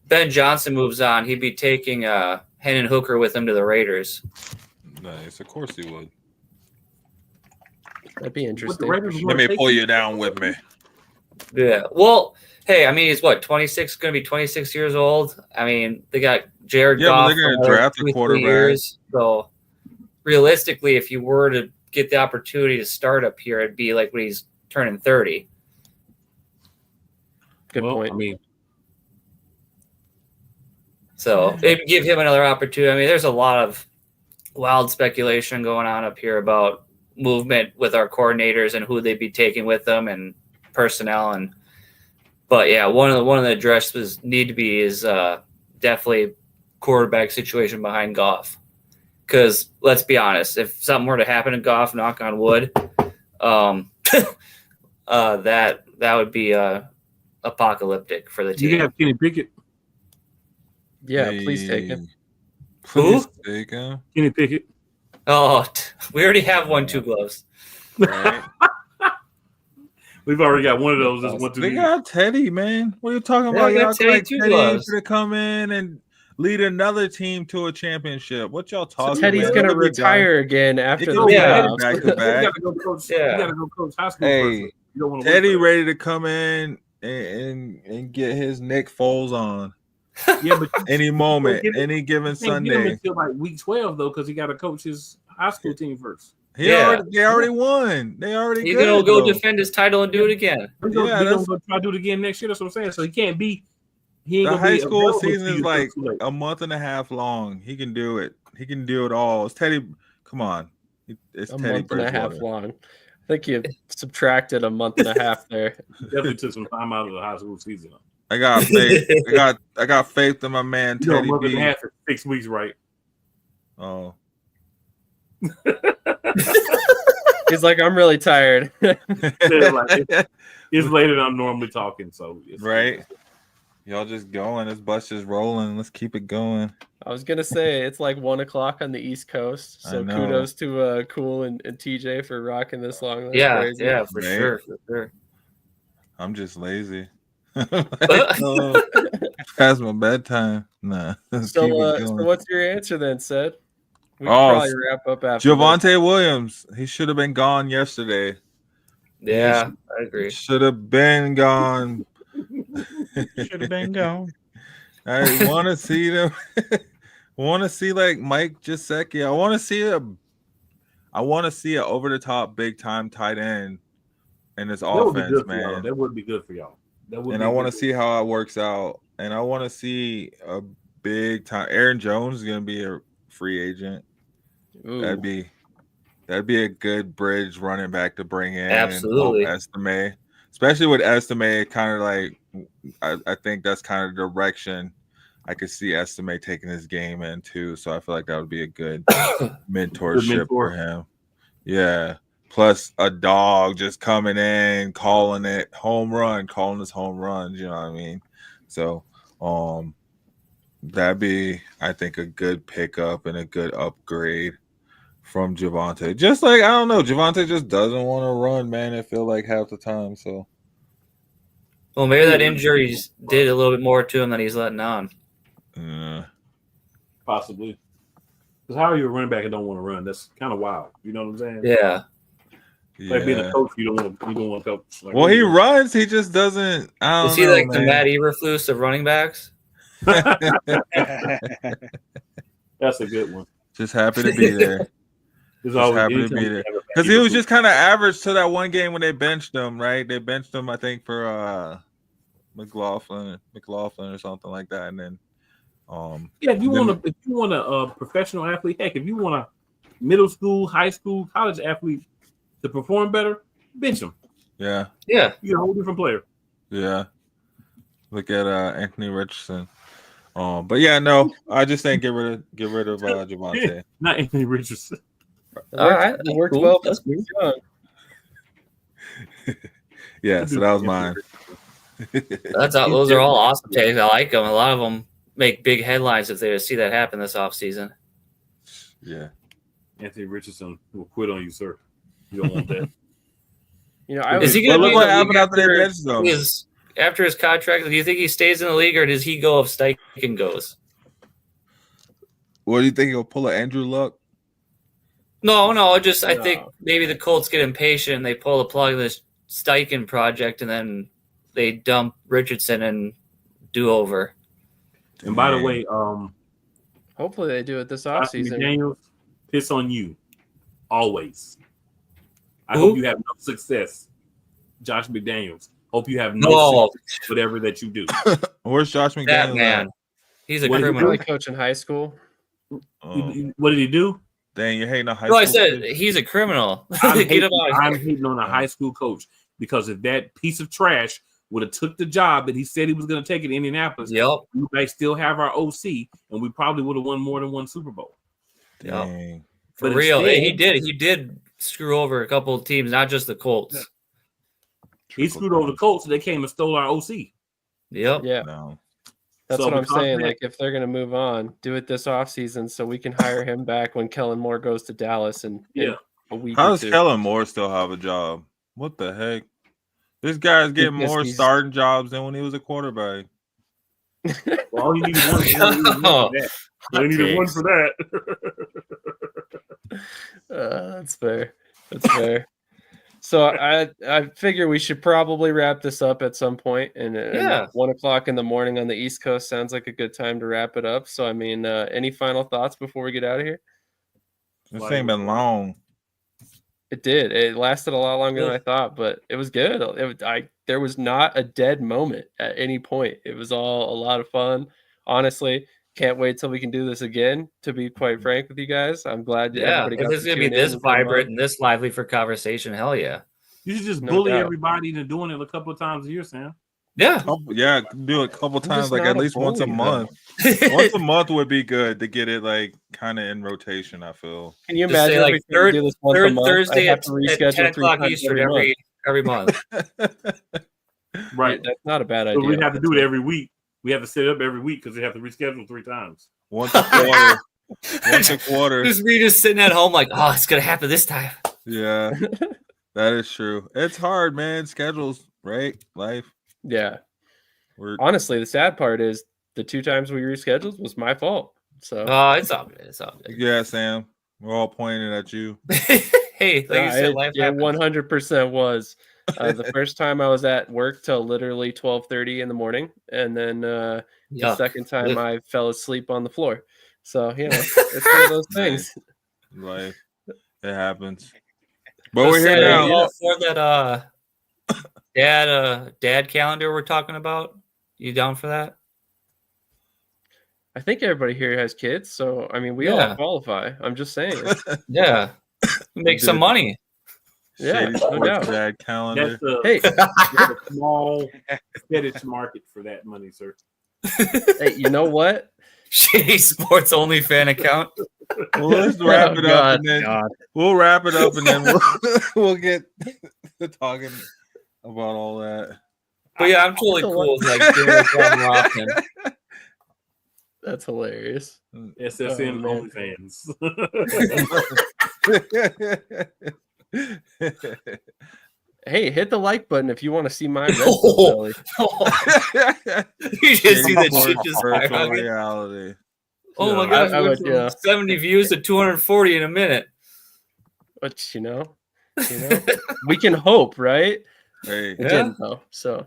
Ben Johnson moves on, he'd be taking Hendon Hooker with him to the Raiders. Nice. Of course he would. That'd be interesting. Let me pull you down with me. Yeah. Well, hey, I mean, he's what, 26, going to be 26 years old. I mean, they got Jared Yeah, but Goff they're gonna for another draft a 2-3 quarterback. years. So realistically, if you were to get the opportunity to start up here, it'd be like when he's turning 30. Good point. I mean, So it'd give him another opportunity. I mean, there's a lot of wild speculation going on up here about movement with our coordinators and who they'd be taking with them and personnel. But yeah, one of the addresses need to be is definitely quarterback situation behind Goff. Because let's be honest, if something were to happen to Goff, knock on wood, that would be apocalyptic for the team. you can have Kenny Pickett. Yeah, please take him. Please take him. Kenny Pickett. Oh, we already have 1-2 gloves. Right. We've already got one of those. That's 1, 2, They 3. got Teddy, man. What are you talking Yeah, about? we got Y'all Teddy like Two Teddy Gloves. to come in and lead another team to a championship. What y'all talking So Teddy's about? going to It'll be done. retire again after It the could be Yeah. playoffs. back to You back. gotta go coach. Yeah. You gotta go coach high school Hey, first. You don't want to Teddy ready to come in and get his Nick Foles on Yeah, but any moment, Get him- any given you can't get him Sunday. until like week 12 though, because he got to coach his high school team first. They already won. They already He's good, going to go though. defend his title and do it again. We're gonna, Yeah, we're that's- gonna try to do it again next year. That's what I'm saying. So he can't be. He ain't The gonna high be school available season to is you like till too late. a month and a half long. He can do it. He can do it all. It's Teddy. Come on. It's A Teddy month and a half Bridgewater. long. I think you subtracted a month and a half there. Definitely took some time out of the high school season. I got faith. I got faith in my man You know, a Teddy month and a B. half is 6 weeks, right? Oh, He's like, I'm really tired. It's later than I'm normally talking, so it's right. Y'all just going. This bus just rolling. Let's keep it going. I was gonna say it's like 1 o'clock on the East Coast. I So know. kudos to Cool and TJ for rocking this long. That's Yeah, crazy. yeah, for Right. sure, for sure. I'm just lazy. Past my bedtime. Nah. So what's your answer then, Seth? We can Oh, probably wrap up after Javonte Williams. He should have been gone yesterday. Yeah, I agree. Should have been gone. Should have been gone. I want to see them. Want to see like Mike Gesicki. I want to see a over the top big time tight end in this offense, man. That would be good for y'all. And I want to see how it works out. And I want to see a big time. Aaron Jones is going to be a free agent. Ooh. That'd be a good bridge running back to bring in. Absolutely. Estime, especially with Estime, kind of like I think that's kind of the direction I could see Estime taking his game in too. So I feel like that would be a good mentorship for him. Yeah. Plus a dog just coming in, calling his home runs, you know what I mean? So that'd be, I think, a good pickup and a good upgrade from Javonte. Just like, I don't know, Javonte just doesn't want to run, man, I feel like half the time. So well, maybe that injury did a little bit more to him than he's letting on. Possibly. Because how are you a running back and don't want to run? That's kind of wild. You know what I'm saying? Yeah. Like being a coach, you don't want to coach. Like, well, he runs, he just doesn't. I don't Is he know, like man. the Matt Eberflus of running backs? That's a good one. Just happy to be there. Just happy to be there. Because he was just kind of average to that one game when they benched him, right? They benched him, I think, for McLaughlin or something like that. And then if you want a professional athlete, heck, if you want a middle school, high school, college athlete to perform better, bench him. Yeah. Yeah. You're a whole different player. Yeah. Look at Anthony Richardson. But yeah, no, I just think get rid of Javonte. Not Anthony Richardson. All right. It worked Cool. well. That's cool. Yeah, so that was mine. Those are all awesome takes. I like them. A lot of them make big headlines if they see that happen this offseason. Yeah. Anthony Richardson will quit on you, sir. You don't want that. Is he going to be what happened after they benched him? After his contract? Do you think he stays in the league, or does he go if Steichen goes? What do you think he'll pull an Andrew Luck? No. I think maybe the Colts get impatient and they pull the plug of this Steichen project, and then they dump Richardson and do over. And by the way, hopefully they do it this offseason. McDaniels, piss on you. Always. I hope you have no success. Josh McDaniels. Hope you have no success, whatever that you do. Where's Josh McDaniels? That man. He's a criminal. He coach in high school. What did he do? Dang, you're hating on high school. I said he's a criminal. I'm hating on a high school coach because if that piece of trash would have took the job that he said he was going to take in Indianapolis, we might still have our OC, and we probably would have won more than one Super Bowl. Dang. For real, he did screw over a couple of teams, not just the Colts. He screwed over the Colts, and they came and stole our OC. Yep. Yeah. No. That's what I'm saying. Like, if they're going to move on, do it this offseason so we can hire him back when Kellen Moore goes to Dallas in a week. How does Kellen Moore still have a job? What the heck? This guy's getting more starting jobs than when he was a quarterback. Well, all you need is one for that. All you needed one for that. That's fair. So I figure we should probably wrap this up at some point. And 1 o'clock in the morning on the East Coast sounds like a good time to wrap it up. So, I mean, any final thoughts before we get out of here? This ain't been long. It did. It lasted a lot longer than I thought, but it was good. There was not a dead moment at any point. It was all a lot of fun. Honestly, can't wait till we can do this again, to be quite frank with you guys. I'm glad everybody got if it's going to be this vibrant and this lively for conversation, hell yeah. You should just bully everybody into doing it a couple of times a year, Sam. Yeah. Yeah, do it a couple times, like at least once a month. Once a month would be good to get it like kind of in rotation, I feel. Can you imagine like third Thursday at 10 o'clock Eastern every month? Right. That's not a bad idea. So we have to do it every week. We have to set it up every week because we have to reschedule 3 times. Once a quarter. Once a quarter. Just me just sitting at home like, oh, it's going to happen this time. Yeah, that is true. It's hard, man. Schedules right? Life. Yeah. Honestly, the sad part is the 2 times we rescheduled was my fault. So it's all good. It's all good. Yeah, Sam. We're all pointing at you. Hey, like you said, life happens. 100% was. The first time I was at work till literally 12:30 in the morning, and then the second time I fell asleep on the floor. So it's one of those things. Life, it happens. But we're here now. All for that dad calendar we're talking about. You down for that? I think everybody here has kids, so I mean we all qualify. I'm just saying. Yeah, make some money. Yeah, no doubt. Dad calendar. That's a small fetish market for that money, sir. Hey, you know what? Shady Sports Only fan account. Well, let's wrap it up, and then we'll wrap it up, and then we'll get to talking about all that. But yeah, I'm totally cool with like doing this more often. That's hilarious. SSN OnlyFans. Hey, hit the like button if you want to see my red belly. You just see that shit just virtual reality. Oh my gosh, I went from 70 views to 240 in a minute. But we can hope, right? Hey. We didn't though. So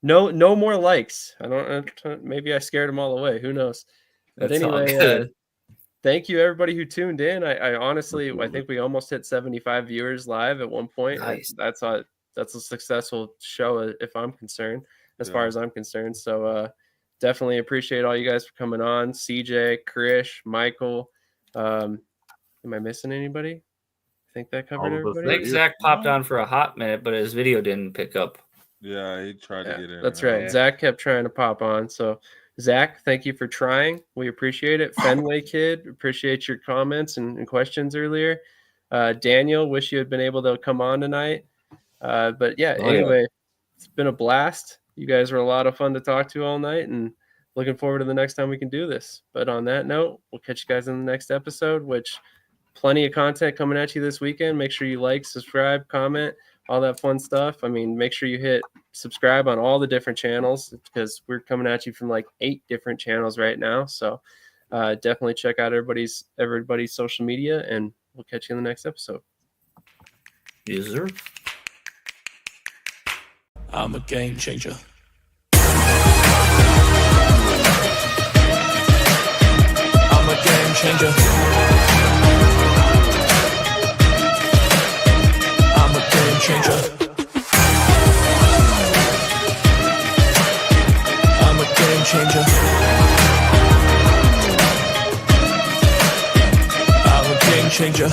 no more likes. I don't. Maybe I scared them all away. Who knows? But anyway, thank you everybody who tuned in. I honestly, I think we almost hit 75 viewers live at one point. Nice. That's a successful show, if I'm concerned, as far as I'm concerned. So definitely appreciate all you guys for coming on. CJ, Krish, Michael. Am I missing anybody? I think that covered everybody. I think Zach popped on for a hot minute, but his video didn't pick up. Yeah, he tried to get in. That's right. Zach kept trying to pop on. So Zach, thank you for trying. We appreciate it. Fenway Kid, appreciate your comments and questions earlier. Daniel, wish you had been able to come on tonight. But anyway, it's been a blast. You guys were a lot of fun to talk to all night, and looking forward to the next time we can do this. But on that note, we'll catch you guys in the next episode, which plenty of content coming at you this weekend. Make sure you like, subscribe, comment, all that fun stuff. I mean, make sure you hit subscribe on all the different channels because we're coming at you from like 8 different channels right now. So definitely check out everybody's social media, and we'll catch you in the next episode. Yes, sir. I'm a game changer. I'm a game changer. I'm a game changer. I'm a game changer. I'm a game changer.